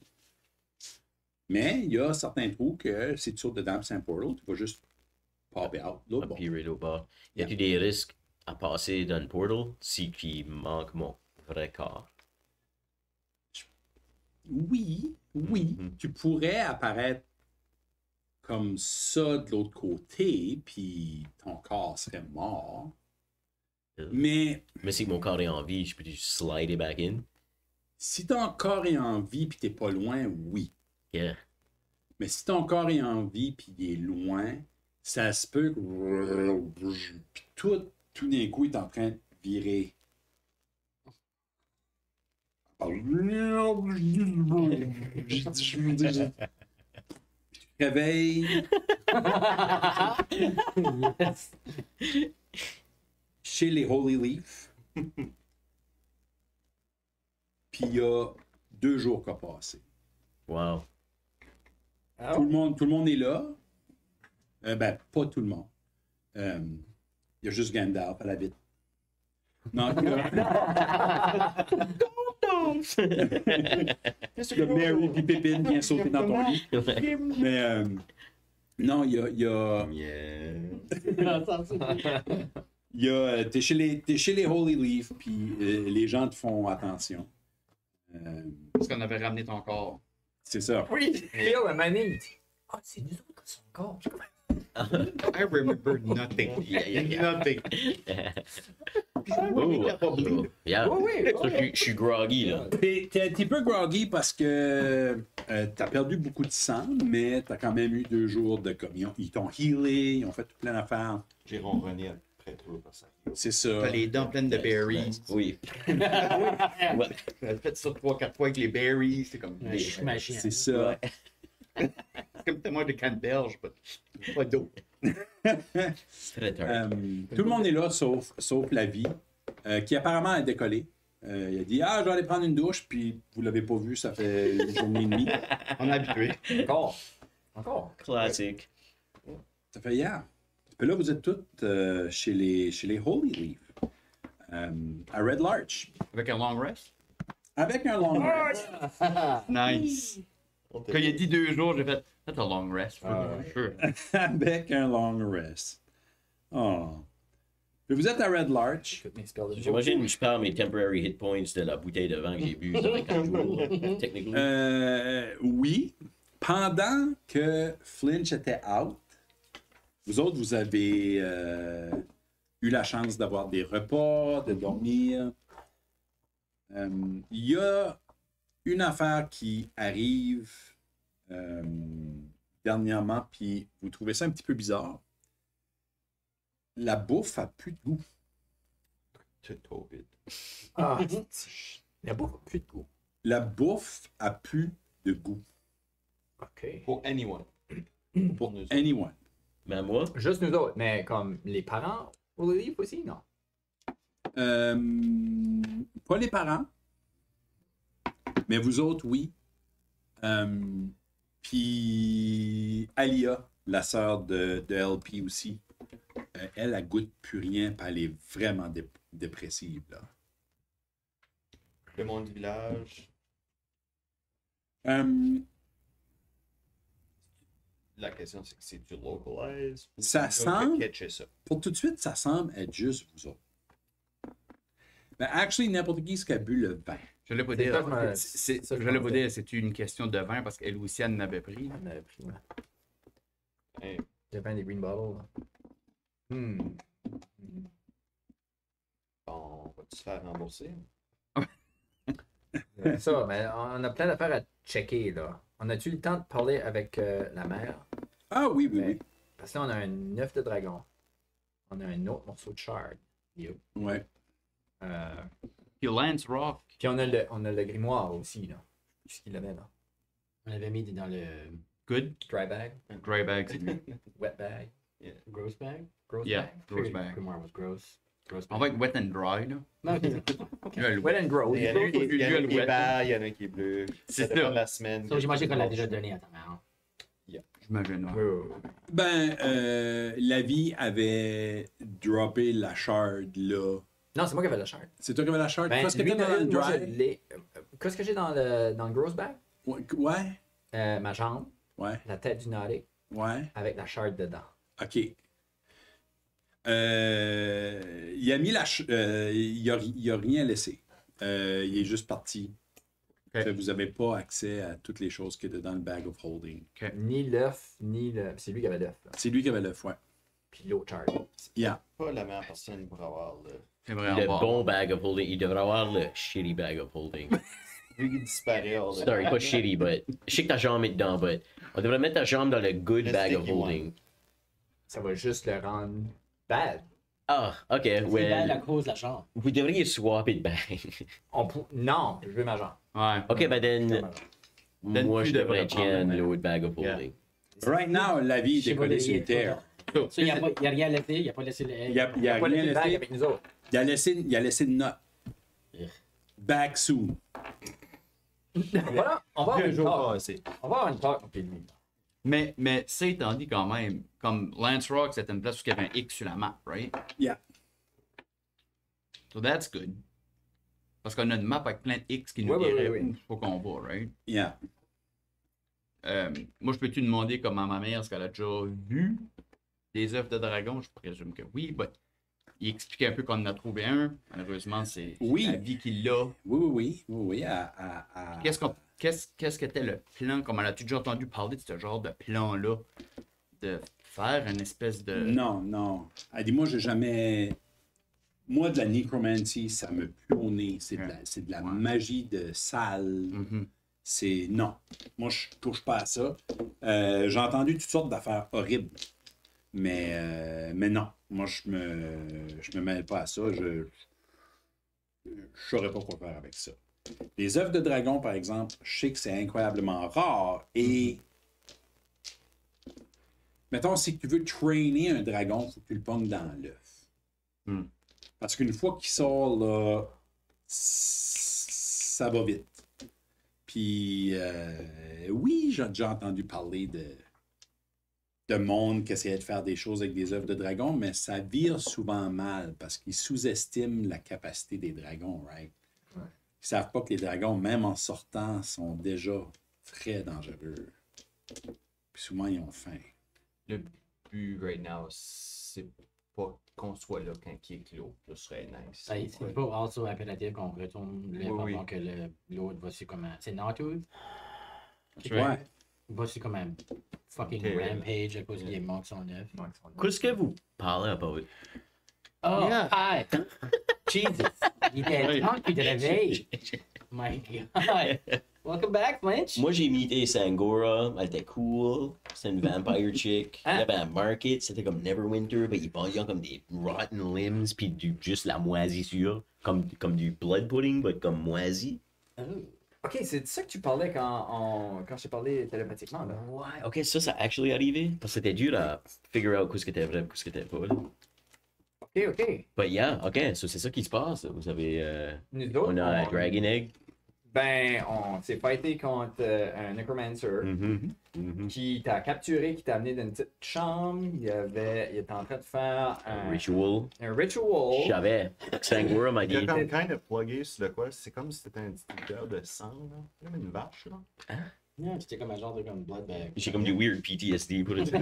Speaker 1: Mais il y a certains trous que si tu sautes dedans, c'est un portal, tu vas juste pop out. L'autre, bon.
Speaker 5: Appear au bas. Y a-tu des risques à passer dans le portal si qui manque mon vrai corps?
Speaker 1: Oui, tu pourrais apparaître comme ça de l'autre côté, puis ton corps serait mort. Mais
Speaker 5: Mais si mon corps est en vie, je peux juste slider back in?
Speaker 1: si ton corps est en vie puis t'es pas loin, oui.
Speaker 5: Yeah.
Speaker 1: Mais si ton corps est en vie puis il est loin, ça se peut que puis tout d'un coup il est en train de virer. Tu te réveilles.
Speaker 4: Yes.
Speaker 1: Chez les Holy Leaf. Puis il y a 2 jours qu'a passé.
Speaker 5: Wow.
Speaker 1: Tout le monde est là. Ben, pas tout le monde. Il y a juste Gandalf à la vite. Non,
Speaker 5: Chance!
Speaker 1: Le Mary puis Pépine vient sauter dans ton lit. Mais non, il y a t'es chez les Holy Leaf, puis les gens te font attention.
Speaker 3: Parce qu'on avait ramené ton corps.
Speaker 1: C'est ça.
Speaker 4: Oui, Phil, un manette. Ah, c'est nous autres qui sont encore.
Speaker 3: I remember nothing. Nothing.
Speaker 5: Oh, yeah.
Speaker 4: Oui, oui.
Speaker 5: Ça, je suis groggy, là.
Speaker 1: T'es un petit peu groggy parce que t'as perdu beaucoup de sang, mais t'as quand même eu 2 jours de comme. Ils t'ont healé, ils ont fait tout plein d'affaires.
Speaker 2: J'ai ronronné après toi pour ça.
Speaker 1: C'est ça.
Speaker 3: T'as les dents pleines de berries.
Speaker 5: Oui.
Speaker 3: Ouais. T'as fait ça 3-4 fois avec les berries. C'est comme.
Speaker 4: Je suis machin.
Speaker 1: C'est ça.
Speaker 3: C'est comme tellement de canneberge, pas d'eau.
Speaker 5: Très tard.
Speaker 1: Tout le monde est là, sauf la vie, qui apparemment a décollé. Il a dit je vais aller prendre une douche, puis vous l'avez pas vu, ça fait une journée et demie.
Speaker 3: On est habitué.
Speaker 4: Encore.
Speaker 5: Classique.
Speaker 1: Ça fait hier. Puis là, vous êtes toutes chez les Holy Leaf, à Red Larch,
Speaker 3: Avec un long rest.
Speaker 1: avec un long rest.
Speaker 3: Nice. Quand il a dit 2 jours, j'ai fait that's a long rest. Sure.
Speaker 1: Avec un long rest. Oh. Puis vous êtes à Red Larch.
Speaker 4: Toutes mes spells de jour.
Speaker 5: J'imagine que je perds mes temporary hit points de la bouteille de vin que j'ai bu ça fait 4 jours. Technically.
Speaker 1: Oui. Pendant que Flinch était out, vous autres, vous avez eu la chance d'avoir des repas, de dormir. Il y a une affaire qui arrive dernièrement, puis vous trouvez ça un petit peu bizarre. La bouffe a plus de goût.
Speaker 2: C'est trop vite.
Speaker 4: Ah, il y a beaucoup plus de goût.
Speaker 1: La bouffe a plus de goût.
Speaker 4: OK.
Speaker 2: Pour anyone.
Speaker 1: Pour
Speaker 2: nous.
Speaker 1: anyone.
Speaker 5: Mais moi,
Speaker 4: Juste nous autres, mais comme les parents pour le livre aussi, non?
Speaker 1: Pas les parents, mais vous autres, oui. Puis Alia, la sœur de LP aussi, elle goûte plus rien, puis elle est vraiment dépressive, là.
Speaker 2: Le monde du village. La question, c'est que c'est du localize.
Speaker 1: Ça semble-
Speaker 2: Catcher ça.
Speaker 1: Pour tout de suite, ça semble être juste vous autres. Mais actually, n'importe qui qui a bu le vin.
Speaker 3: Je l'ai pas
Speaker 4: C'est
Speaker 3: dit.
Speaker 4: ça, je me-
Speaker 3: C'est-
Speaker 4: ça, je
Speaker 3: Je l'ai pas
Speaker 4: pensais.
Speaker 3: dit, c'est une question de vin parce qu'elle aussi, elle en avait pris.
Speaker 4: On avait pris, ouais.
Speaker 2: Hey,
Speaker 4: J'ai plein des green bottles. Là.
Speaker 2: on va-tu se faire rembourser?
Speaker 4: C'est ça, mais on a plein d'affaires à checker, là. On a-tu le temps de parler avec la mère?
Speaker 1: Ah oui, oui,
Speaker 4: Mais-
Speaker 1: oui.
Speaker 4: Parce que là, on a un œuf de dragon. On a un autre morceau de shard.
Speaker 1: Ouais.
Speaker 3: Puis Lance Rock.
Speaker 4: Puis on a le grimoire aussi, là. Qu'est-ce qu'il avait, là?
Speaker 6: On l'avait mis dans le
Speaker 3: Good.
Speaker 4: Dry bag?
Speaker 3: Dry bag, c'est lui.
Speaker 4: Wet bag?
Speaker 6: gross bag.
Speaker 4: Gross
Speaker 3: Yeah,
Speaker 4: bag?
Speaker 3: gross bag.
Speaker 6: Grimoire was gross. Gross
Speaker 3: On
Speaker 6: bag.
Speaker 3: va être wet and dry, là.
Speaker 6: Non, ok.
Speaker 3: Le
Speaker 4: Wet and gross.
Speaker 2: Il y en a un qui
Speaker 3: Il y a
Speaker 2: il y en a un
Speaker 3: le
Speaker 2: qui est
Speaker 3: wet.
Speaker 2: vert, il y en a un qui est bleu.
Speaker 3: C'est
Speaker 2: Ça dépend
Speaker 3: ça.
Speaker 2: de la semaine.
Speaker 6: Ça, j'imagine qu'on l'a déjà donné à ta mère.
Speaker 3: J'imagine, ouais.
Speaker 4: Oui, oui, oui.
Speaker 1: Ben, la vie avait droppé la shard là.
Speaker 4: Non, c'est moi qui avais la shard.
Speaker 1: C'est toi qui avais la shard?
Speaker 4: Ben,
Speaker 1: Qu'est-ce que
Speaker 4: lui,
Speaker 1: t'as dans le
Speaker 4: moi, je
Speaker 1: dry?
Speaker 4: l'ai. Qu'est-ce que j'ai dans le gross bag?
Speaker 1: Ouais,
Speaker 4: Ma jambe,
Speaker 1: ouais,
Speaker 4: la tête du Nautic,
Speaker 1: ouais.
Speaker 4: avec la shard dedans.
Speaker 1: OK. Il a mis il a rien laissé. Il est juste parti.
Speaker 3: Ok.
Speaker 1: Fait que vous n'avez pas accès à toutes les choses qui étaient dans le bag of holding.
Speaker 4: Ni l'œuf, ni le. C'est lui qui avait l'œuf, là.
Speaker 1: C'est lui qui avait le foin.
Speaker 4: Puis l'autre shard.
Speaker 1: Yeah.
Speaker 2: Pas la meilleure personne pour avoir le.
Speaker 3: C'est vrai,
Speaker 5: le
Speaker 3: on
Speaker 5: bon bag of holding, il devrait avoir le shitty bag of holding.
Speaker 2: Vu qu'il disparaît hors de
Speaker 5: Sorry, pas shitty, but je sais que ta jambe est dedans, but on devrait mettre ta jambe dans le good
Speaker 2: Le
Speaker 5: bag of
Speaker 2: sticky one.
Speaker 5: holding.
Speaker 4: Ça va juste le rendre bad.
Speaker 5: Ah, ok,
Speaker 6: C'est belle à
Speaker 5: well,
Speaker 6: cause de la chambre.
Speaker 5: vous devriez swap it back.
Speaker 4: Non, je veux ma jambe.
Speaker 3: Ouais.
Speaker 5: Ok, ben
Speaker 4: Je veux
Speaker 5: then,
Speaker 4: ma jambe.
Speaker 5: moi je
Speaker 3: tu devrais
Speaker 5: devrais
Speaker 3: prendre
Speaker 5: tiendre
Speaker 3: le
Speaker 5: l'autre bag of
Speaker 3: Yeah.
Speaker 5: holding.
Speaker 1: Right now, la vie est décollée sur une terre.
Speaker 6: Ça, il n'y a rien laissé, il n'a pas laissé le.
Speaker 1: Il a
Speaker 4: Pas
Speaker 1: rien
Speaker 4: le bag
Speaker 1: laissé.
Speaker 4: avec nous autres.
Speaker 1: Il a laissé une note. Back soon.
Speaker 4: Voilà, on va avoir une talk.
Speaker 2: passé.
Speaker 4: On va avoir une talk contre lui.
Speaker 3: Mais ça étant dit quand même, comme Lance Rock, c'était une place où il y avait un X sur la map, right?
Speaker 1: Yeah.
Speaker 3: So that's good. Parce qu'on a une map avec plein de X qui nous
Speaker 4: Ouais,
Speaker 3: dirait
Speaker 4: ouais.
Speaker 3: où il faut qu'on va, right?
Speaker 1: Yeah.
Speaker 3: Moi, je peux-tu demander comment ma mère, est-ce qu'elle a déjà vu des œufs de dragon? Je présume que oui, mais il expliquait un peu qu'on en a trouvé un. Malheureusement, c'est
Speaker 1: Oui.
Speaker 3: la vie qu'il a.
Speaker 1: Oui.
Speaker 3: Qu'est-ce qu'était le plan? Comme on a déjà entendu parler de ce genre de plan-là? De faire une espèce de...
Speaker 1: Non. Elle dit, moi, j'ai jamais... Moi, de la necromancy, ça me pue au nez. C'est de la magie de sale.
Speaker 3: Mhm.
Speaker 1: C'est... Non. Moi, je touche pas à ça. J'ai entendu toutes sortes d'affaires horribles. Mais non. Moi, je me mêle pas à ça. Je saurais pas quoi faire avec ça. Les œufs de dragon, par exemple, je sais que c'est incroyablement rare. Et... Mettons, si tu veux trainer un dragon, il faut que tu le ponges dans l'œuf.
Speaker 3: Mm.
Speaker 1: Parce qu'une fois qu'il sort, là, ça va vite. Puis, oui, j'ai déjà entendu parler de monde qui essayait de faire des choses avec des œufs de dragon, mais ça vire souvent mal parce qu'ils sous-estiment la capacité des dragons, right?
Speaker 4: Ouais.
Speaker 1: Ils savent pas que les dragons, même en sortant, sont déjà très dangereux. Puis souvent, ils ont faim.
Speaker 7: Le but right now, c'est pas qu'on soit là quand il est clos. Ce serait nice.
Speaker 6: C'est pas also impératif qu'on retourne là
Speaker 7: Oui,
Speaker 6: pendant que l'autre va sur comme un... C'est Naughty?
Speaker 1: Ouais.
Speaker 6: Va sur comme un fucking
Speaker 7: Ok.
Speaker 6: rampage à cause qu'il manque son œuf.
Speaker 5: Qu'est-ce que vous parlez about?
Speaker 6: Oh,
Speaker 3: Yeah.
Speaker 6: hi! Jesus! Il était temps qu'il te réveille! My God! Welcome back, Flinch!
Speaker 5: Moi, j'ai mité Sangora, elle était cool. C'est une vampire chick. Il y avait un market, c'était comme Neverwinter, mais ils vendaient comme des rotten limbs, puis juste la moisissure. Comme du blood pudding, mais comme moisi.
Speaker 6: Oh.
Speaker 4: Ok, c'est de ça que tu parlais quand je t'ai parlé télépathiquement, là.
Speaker 5: Ouais, ok, ça a actually arrivé. Parce que c'était dur à figure out qu'est-ce qui était vrai et qu'est-ce qui était pas. Là.
Speaker 4: Ok.
Speaker 5: But yeah, ok, so c'est ça qui se passe. Vous avez.
Speaker 4: Nous autres,
Speaker 5: On a un Dragon Egg.
Speaker 4: Ben, on s'est fighté contre un necromancer qui t'a capturé, qui t'a amené dans une petite chambre. Il était en train de faire un
Speaker 5: Ritual.
Speaker 4: ritual.
Speaker 5: Je savais. Sangora m'a
Speaker 2: Il a
Speaker 5: dit.
Speaker 2: comme kind of plugué sur le quoi. C'est comme si c'était un distributeur de sang, là. Comme une vache, là.
Speaker 6: Yeah, c'était comme un genre de comme blood bag.
Speaker 5: J'ai comme du weird PTSD pour le dire.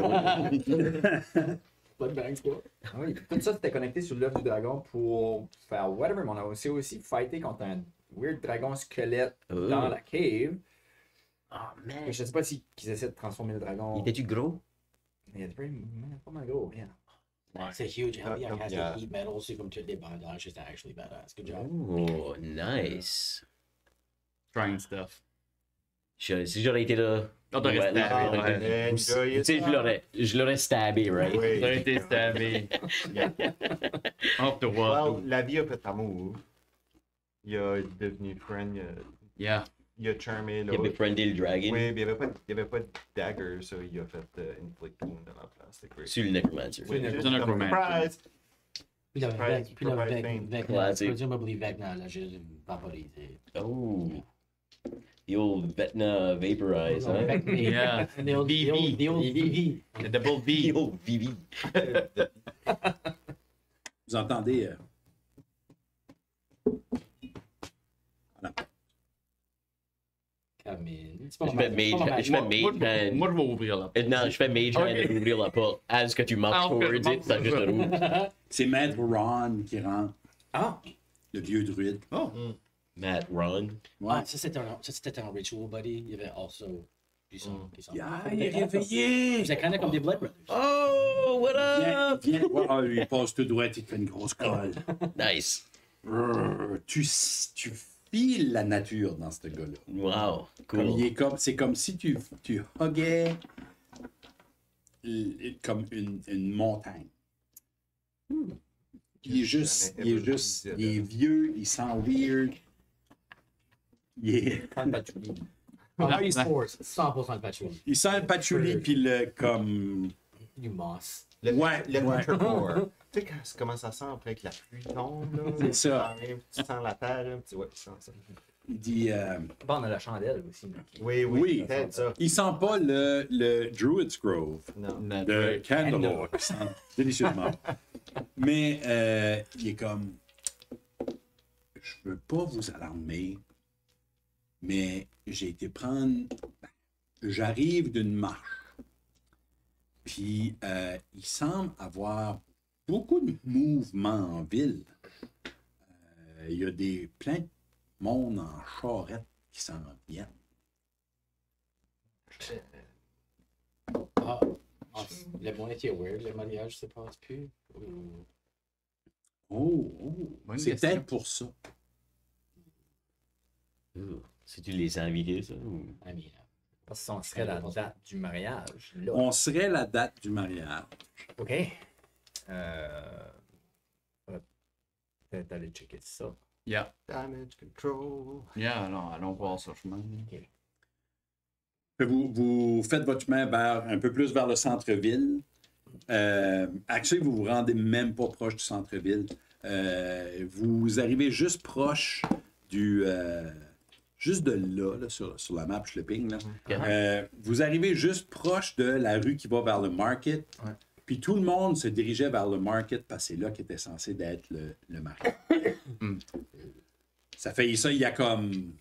Speaker 6: Blood bag, quoi.
Speaker 4: Oui, tout ça, c'était connecté sur l'œuf du dragon pour faire whatever. Mais on a aussi fighté contre un weird dragon squelette
Speaker 5: Oh.
Speaker 4: dans la cave.
Speaker 5: Oh man.
Speaker 4: Je sais pas si qu'ils essaient de transformer le dragon.
Speaker 5: Il était-tu gros?
Speaker 4: Il était pas mal gros, bien.
Speaker 6: C'est huge. Heavy
Speaker 2: Comme-
Speaker 6: has
Speaker 2: yeah.
Speaker 6: the heat metal, c'est comme tu as des bandages, c'est actually badass. Good job.
Speaker 5: Oh, nice.
Speaker 3: Trying stuff.
Speaker 5: Si j'aurais été là.
Speaker 3: On t'aurait
Speaker 5: ouais,
Speaker 3: stabé,
Speaker 5: là,
Speaker 3: t'aurais
Speaker 5: ouais.
Speaker 2: été-
Speaker 5: Tu sais, je l'aurais stabé, right?
Speaker 2: Oui.
Speaker 3: T'aurais été stabé. Off the wall.
Speaker 2: Well, la vie a fait amour. Il a devenu friend.
Speaker 3: Yeah.
Speaker 2: Il a charmé
Speaker 5: Il a
Speaker 2: l'autre.
Speaker 5: befriendé le dragon
Speaker 2: Oui, mais il n'y avait pas de dagger, so il a fait inflict wound à la place. C'est great.
Speaker 5: sur le necromancer.
Speaker 2: Oui,
Speaker 4: le
Speaker 2: juste
Speaker 3: necromancer.
Speaker 2: comme surprise!
Speaker 6: Puis là,
Speaker 2: Surprise,
Speaker 6: Vec, Vec,
Speaker 5: Classic.
Speaker 6: presumably Vecna l'a juste vaporisé.
Speaker 5: Oh. The old Vetna vaporize, hein?
Speaker 3: Yeah.
Speaker 6: The old
Speaker 3: VV.
Speaker 6: the old VV.
Speaker 3: The double
Speaker 5: The
Speaker 3: V.
Speaker 5: old VV.
Speaker 1: Vous entendez...
Speaker 6: Come in. C'est
Speaker 5: Je
Speaker 6: pas
Speaker 5: fais
Speaker 6: mal.
Speaker 5: mage hand.
Speaker 3: Moi, je vais ouvrir là.
Speaker 5: Non, je fais mage hand
Speaker 3: Ok.
Speaker 5: pour ouvrir la porte. As que tu marches
Speaker 3: Ah, ok,
Speaker 5: forward,
Speaker 3: je
Speaker 5: ça juste
Speaker 3: marche.
Speaker 5: roule.
Speaker 1: C'est Maître Ron qui rentre,
Speaker 4: Ah!
Speaker 1: le vieux druide.
Speaker 3: Oh.
Speaker 5: Matt Ron.
Speaker 1: Ouais.
Speaker 6: Ah, ça c'était un ritual, buddy. Il y avait also du sang. Des sangs.
Speaker 1: Ah, il est réveillé!
Speaker 6: C'était kind of comme des Blood Brothers.
Speaker 5: Oh, what
Speaker 1: Viens,
Speaker 5: up?
Speaker 1: viens. Ouais, ah, lui, il passe tout droit, il te fait une grosse colle.
Speaker 5: Nice.
Speaker 1: Tu files la nature dans ce gars-là.
Speaker 5: Wow,
Speaker 1: Comme
Speaker 5: cool.
Speaker 1: c'est comme si tu huguais comme une montagne. Il est juste, il est vieux, il sent weird. Il est,
Speaker 4: Fan patchouli.
Speaker 6: Ah, il force 100% de patchouli.
Speaker 1: il sent le patchouli puis le comme.
Speaker 6: Du moss.
Speaker 2: Le
Speaker 1: Ouais.
Speaker 2: winter core. Tu sais comment ça sent après que la pluie tombe, là?
Speaker 1: C'est ça.
Speaker 2: Tu sens la terre, un petit... Ouais, tu sens ça.
Speaker 1: Il dit.
Speaker 4: Bon, on a la chandelle aussi.
Speaker 2: Oui,
Speaker 1: Oui.
Speaker 2: peut-être ça.
Speaker 1: Il sent pas le Druid's Grove
Speaker 2: Non.
Speaker 1: de Candleore qui sent délicieusement. Mais il est comme. Je je veux pas vous alarmer, mais j'ai été prendre... J'arrive d'une marche. Puis, il semble avoir beaucoup de mouvements en ville. Il y a plein de monde en charrette qui s'en viennent.
Speaker 6: Le monde était weird, le mariage se passe plus.
Speaker 1: Oh, c'est peut-être pour ça.
Speaker 5: C'est-tu les invités, ça? Ou...
Speaker 4: Parce qu'on serait la date du mariage. Là.
Speaker 1: On serait la date du mariage.
Speaker 4: OK. Peut-être aller checker ça.
Speaker 3: Yeah.
Speaker 2: Damage control.
Speaker 3: Yeah, allons voir ça, chemin.
Speaker 4: Okay.
Speaker 1: Vous faites votre chemin un peu plus vers le centre-ville. Actually, vous vous rendez même pas proche du centre-ville. Vous arrivez juste proche juste de là sur la map, je le ping. Là. Vous arrivez juste proche de la rue qui va vers le market.
Speaker 4: Ouais.
Speaker 1: Puis tout le monde se dirigeait vers le market parce que c'est là qu'était censé d'être le market. Ça fait ça, il y a comme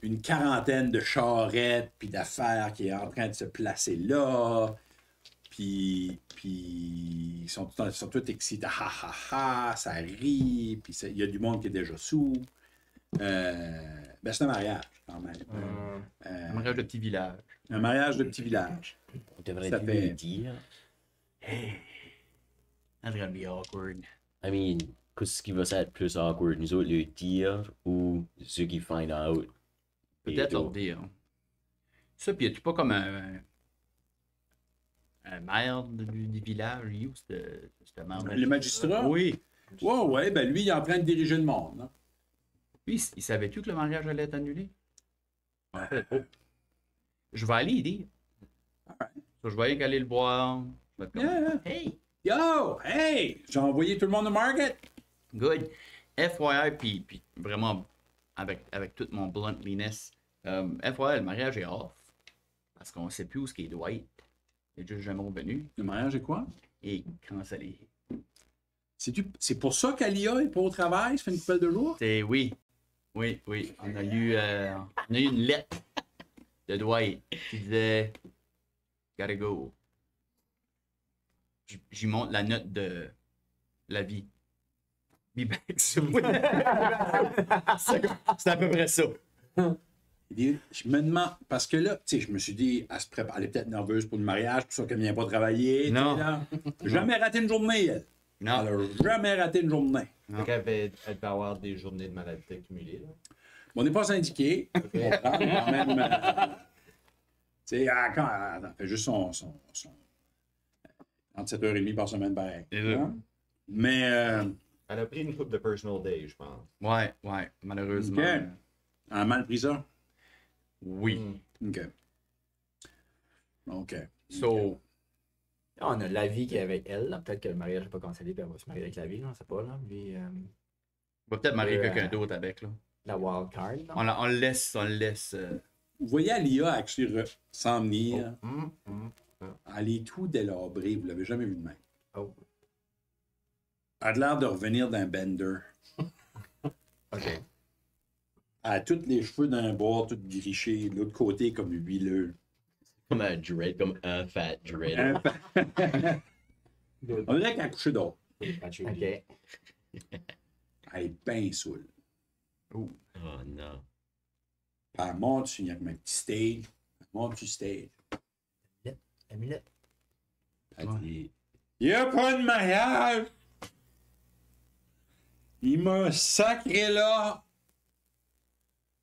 Speaker 1: une quarantaine de charrettes puis d'affaires qui est en train de se placer là. Puis ils sont tous excités. Ha ha ha, ça rit. Puis il y a du monde qui est déjà sous. C'est un mariage, quand même.
Speaker 3: Un mariage de petit village.
Speaker 1: Un mariage de petit village.
Speaker 5: On devrait
Speaker 1: Ça fait-
Speaker 5: le dire.
Speaker 3: Hey, that's gonna be awkward.
Speaker 5: I mean, qu'est-ce qui va être plus awkward? Nous autres le dire ou ceux qui find out?
Speaker 3: Peut-être leur dire. Ça, puis y a-tu pas comme un maire du village, où c'était maire?
Speaker 1: Le magistrat?
Speaker 3: Oui.
Speaker 1: Ouais, ben lui, il est en train de diriger le monde. Hein.
Speaker 3: Lui, il savait-tu que le mariage allait être annulé? Je vais aller y dire.
Speaker 1: Alright.
Speaker 3: So, je vais aller le voir. Je vais être comme,
Speaker 1: Yeah.
Speaker 3: hey,
Speaker 1: Yo, hey! J'ai envoyé tout le monde au market.
Speaker 3: good. FYI, puis vraiment, avec toute mon bluntliness, FYI, le mariage est off. Parce qu'on ne sait plus où ce qui est Dwight. Il est juste jamais revenu.
Speaker 1: Le mariage est quoi?
Speaker 3: Et quand ça l'est.
Speaker 1: C'est pour ça qu'Alia est pas au travail, ça fait une couple de jours?
Speaker 3: C'est oui. Oui. On a lu une lettre de Dwight qui disait Gotta go. J'y montre la note de la vie. Be back soon. C'est à peu près ça.
Speaker 1: Je me demande, parce que là, tu sais, je me suis dit, elle se prépare, elle est peut-être nerveuse pour le mariage, pour ça qu'elle ne vient pas travailler.
Speaker 3: Non.
Speaker 1: tu sais, là. Jamais raté une journée, elle.
Speaker 3: Non.
Speaker 1: Elle a jamais raté une journée.
Speaker 2: Fait qu'elle va avoir des journées de maladie accumulées. Là.
Speaker 1: On n'est pas syndiqué. On prend quand même. Tu sais, elle fait juste son 37h30 par semaine, pareil. Hein? Mais.
Speaker 2: Elle a pris une coupe de personal day, je pense.
Speaker 3: Ouais, malheureusement.
Speaker 1: OK. Elle a mal pris ça?
Speaker 3: Oui.
Speaker 1: OK.
Speaker 3: So,
Speaker 4: On a la vie qui est avec elle. là. Peut-être que le mariage n'est pas cancellé, puis elle va se marier avec la vie, là, on ne sait pas. Là. Puis,
Speaker 3: on va peut-être marier quelqu'un d'autre avec. Là.
Speaker 4: la wild card. Là.
Speaker 3: On le laisse.
Speaker 1: Vous voyez Alia actually s'en venir.
Speaker 2: Oh.
Speaker 1: Elle est tout délabrée. Vous ne l'avez jamais vu de même.
Speaker 4: Oh.
Speaker 1: Elle a l'air de revenir d'un bender.
Speaker 4: OK.
Speaker 1: Elle a tous les cheveux d'un bord, tout grichés. De l'autre côté, comme huileux.
Speaker 5: Comme un dread, comme un fat dread.
Speaker 1: On dirait qu'elle a couché d'autre.
Speaker 4: OK.
Speaker 1: Elle est bien saoule.
Speaker 5: Oh non.
Speaker 1: Puis elle monte, il y a comme un petit stage. Elle monte sur le stage.
Speaker 4: Amulette.
Speaker 1: Elle dit, il n'y a pas de mariage. Il m'a sacré là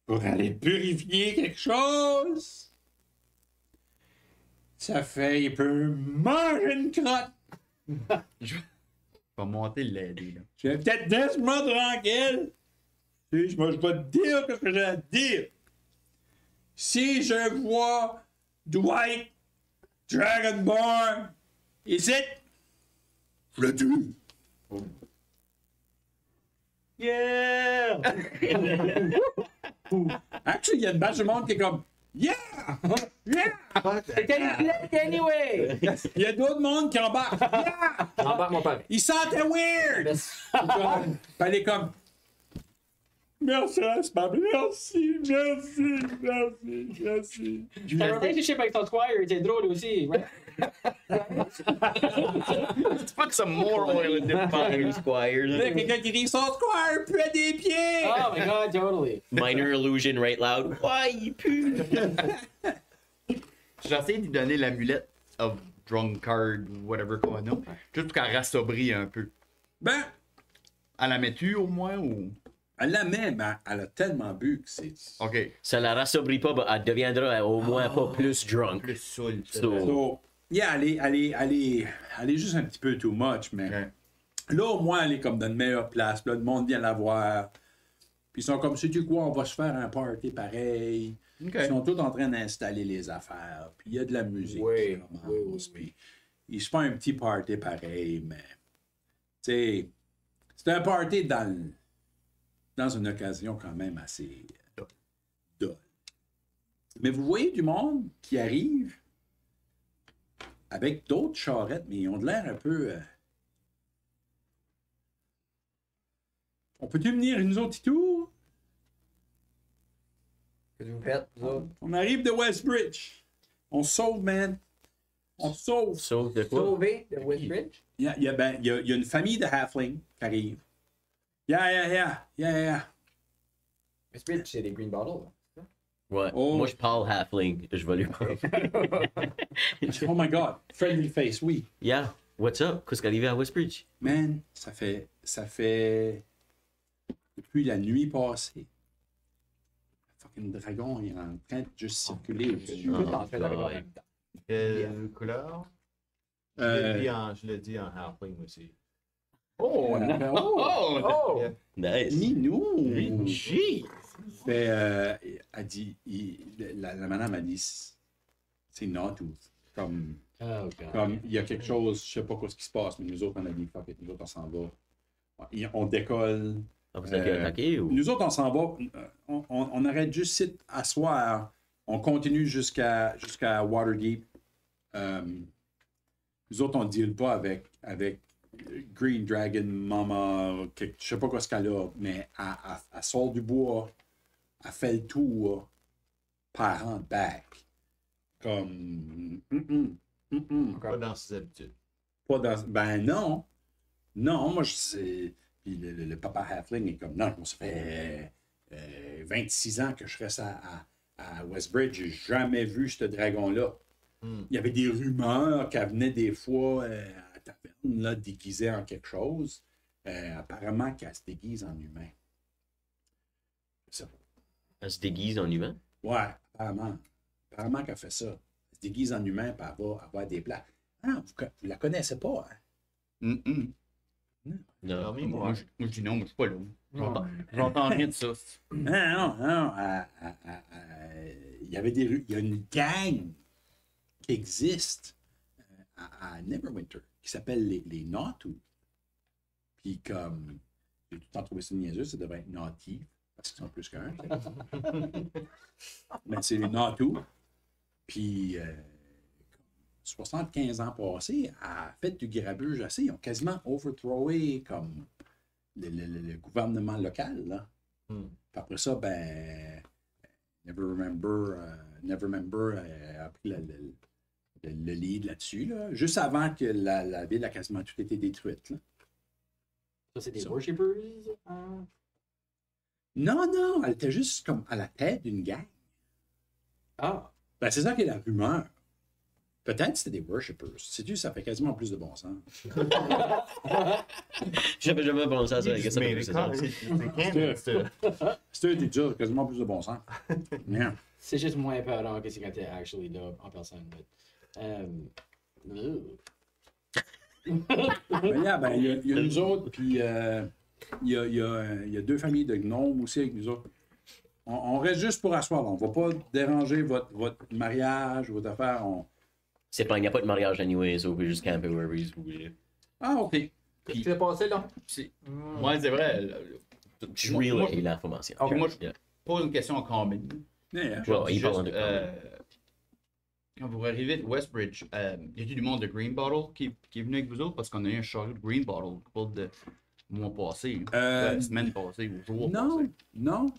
Speaker 1: pour aller purifier quelque chose. Ça fait, il peut manger une crotte.
Speaker 3: Je vais monter l'aider. Là.
Speaker 1: Je vais peut-être laisse-moi tranquille. Puis, moi, je vais te dire ce que j'ai à te dire. Si je vois Dwight Dragonborn ici, je le tue.
Speaker 3: Yeah!
Speaker 1: Actually, il y a une bâche de monde qui est comme yeah! Yeah!
Speaker 6: Anyway!
Speaker 1: Il y a d'autres mondes qui embarquent. Yeah!
Speaker 4: Embarque mon père.
Speaker 1: Ils sentaient weird! Elle est comme Merci, merci.
Speaker 6: Ta relationship avec ton squire était drôle aussi. Ouais.
Speaker 3: Put some more oil in the fire.
Speaker 5: Squire.
Speaker 1: Là, quelqu'un qui dit son squire pue à des pieds!
Speaker 6: Oh my god, totally.
Speaker 5: Minor illusion right loud. Ouais, il pue.
Speaker 3: J'ai essayé de lui donner l'amulette of drunkard, whatever qu'on a, juste pour qu'elle rassobrie un peu.
Speaker 1: Ben,
Speaker 3: Elle la met-tu au moins ou.
Speaker 1: elle la met, mais elle a tellement bu que c'est.
Speaker 3: Ok.
Speaker 5: Ça la rassobrit pas, mais elle deviendra au moins pas plus drunk.
Speaker 3: Plus saoul.
Speaker 5: So,
Speaker 1: So, yeah, elle est juste un petit peu too much, mais
Speaker 3: Ouais.
Speaker 1: là, au moins, elle est comme dans une meilleure place. Là, le monde vient la voir. Puis ils sont comme, sais-tu quoi, on va se faire un party pareil.
Speaker 3: Ok.
Speaker 1: Ils sont tous en train d'installer les affaires. Puis il y a de la musique.
Speaker 6: Oui,
Speaker 1: qui commence,
Speaker 6: oui.
Speaker 1: puis ils se font un petit party pareil, mais. Tu sais, c'est un party dans une occasion quand même assez dull. Mais vous voyez du monde qui arrive avec d'autres charrettes, mais ils ont de l'air un peu. On peut-tu venir nous autres tours?
Speaker 4: Qu'est-ce que vous faites, vous autres?
Speaker 1: On arrive de Westbridge. On se sauve, man. On se sauve.
Speaker 5: sauf de quoi?
Speaker 4: Sauvé de Westbridge?
Speaker 1: Il y a une famille de halflings qui arrive. Yeah.
Speaker 4: Westbridge, c'est des green bottles. là.
Speaker 5: Ouais.
Speaker 1: Oh.
Speaker 5: Moi, je parle halfling. Je vais lui parler.
Speaker 1: Oh my God. Friendly face, oui.
Speaker 5: Yeah. What's up? Qu'est-ce qui est arrivé à Westbridge?
Speaker 1: Man, ça fait depuis la nuit passée. Le fucking dragon, il est en train de juste circuler au-dessus.
Speaker 4: Tout en train d'arriver en
Speaker 5: ouais.
Speaker 4: même temps.
Speaker 2: Quelle couleur? Je l'ai dit en halfling aussi.
Speaker 3: Oh!
Speaker 1: Oh!
Speaker 3: Oh!
Speaker 5: Nice.
Speaker 1: Minou!
Speaker 3: Jeez!
Speaker 1: Fait, elle dit, la madame a dit, c'est Naughty. Comme,
Speaker 6: Oh god.
Speaker 1: comme il y a quelque chose, je sais pas quoi ce qui se passe, mais nous autres, on a dit, fuck it, nous autres, on s'en va. On décolle.
Speaker 5: Ah, vous avez attaqué ou?
Speaker 1: Nous autres, on s'en va. On arrête juste ici à soir. On continue jusqu'à Waterdeep. Nous autres, on ne deal pas avec Green Dragon, Mama, je sais pas quoi ce qu'elle a, mais elle sort du bois, elle fait le tour, par en back. Comme.
Speaker 2: Pas dans ses habitudes.
Speaker 1: Pas dans. Ben non. Non, moi, je sais. Puis le papa Halfling est comme, non, ça fait 26 ans que je reste à Westbridge, j'ai jamais vu ce dragon-là. Il y avait des rumeurs qu'elle venait des fois à la taverne, là, déguisée en quelque chose. Apparemment qu'elle se déguise en humain. C'est ça.
Speaker 5: Elle se déguise en humain?
Speaker 1: Ouais, apparemment. Apparemment qu'elle fait ça. Elle se déguise en humain, puis elle va avoir des plats. Ah, vous la connaissez pas, hein?
Speaker 5: Non.
Speaker 3: Moi, je dis non, moi, je suis pas là. J'entends rien de ça.
Speaker 1: Non. Il y avait il y a une gang qui existe à Neverwinter qui s'appelle les Naughty. Puis comme j'ai tout le temps trouvé ça niaiseux, ça devrait être Naughty parce qu'ils sont plus qu'un. Mais c'est les Naughty. Puis 75 ans passés, à fait du grabuge assez, ils ont quasiment overthrowé comme le gouvernement local. Là. Puis après ça, ben, Nevermember a pris le lead là-dessus, là, juste avant que la ville a quasiment tout été détruite. Là.
Speaker 6: Ça, c'est des worshippers?
Speaker 1: Non, elle était juste comme à la tête d'une gang.
Speaker 6: Ah.
Speaker 1: Ben, c'est ça qui est la rumeur. Peut-être que c'était des worshippers. Sais-tu, ça fait quasiment plus de bon sens.
Speaker 5: J'avais jamais pensé à ça. I guess ça fait plus de sens.
Speaker 1: C'était déjà quasiment plus de bon sens. Yeah.
Speaker 6: C'est juste moins épeurant que c'est quand t'es actually là en personne.
Speaker 1: Ben, il y a nous autres, puis il y a deux familles de gnomes aussi avec nous autres. On reste juste pour asseoir. On ne va pas déranger votre mariage, votre affaire.
Speaker 5: C'est pas, il n'y a pas de mariage anyway, so vous pouvez juste camper wherever vous voulez.
Speaker 1: Ah, OK.
Speaker 4: Qu'est-ce qui s'est passé, là?
Speaker 3: Ouais, c'est vrai.
Speaker 5: Je relay l'information.
Speaker 3: Puis moi, je
Speaker 5: Yeah.
Speaker 3: pose une question à Corbin.
Speaker 1: Yeah.
Speaker 5: Ouais, il parle en
Speaker 3: Juste,
Speaker 5: deux.
Speaker 3: quand vous arrivez de Westbridge, y a-t-il du monde de Green Bottle qui est venu avec vous autres? Parce qu'on a eu un chariot de Green Bottle, couple mois passé.
Speaker 1: Euh,
Speaker 3: Semaine passée ou jour
Speaker 1: Non,
Speaker 3: passé.
Speaker 1: non.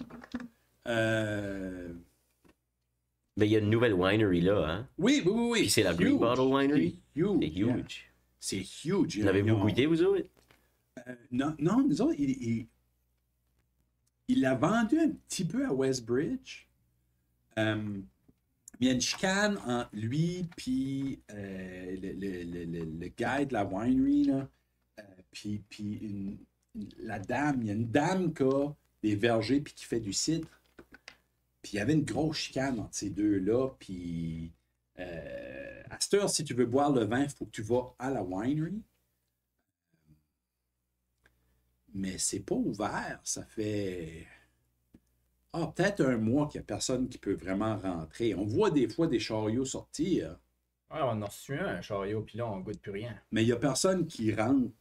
Speaker 5: Mais il y a une nouvelle winery là, hein?
Speaker 1: Oui, oui, oui, oui.
Speaker 5: Puis c'est la Green
Speaker 1: Huge.
Speaker 5: Bottle Winery.
Speaker 1: C'est huge.
Speaker 5: C'est
Speaker 1: yeah.
Speaker 5: huge.
Speaker 1: C'est huge.
Speaker 5: Vous l'avez-vous goûté, vous autres?
Speaker 1: Non, non, nous autres, il l'a vendu un petit peu à Westbridge. Il y a une chicane entre lui puis le guy de la winery, là. Puis la dame, il y a une dame qui a des vergers puis qui fait du cidre. Puis il y avait une grosse chicane entre ces deux-là. Puis à cette heure, si tu veux boire le vin, il faut que tu vas à la winery. Mais c'est pas ouvert. Ça fait peut-être un mois qu'il n'y a personne qui peut vraiment rentrer. On voit des fois des chariots sortir,
Speaker 4: Ouais, on a reçu un chariot, puis là, on goûte plus rien.
Speaker 1: mais il n'y a personne qui rentre.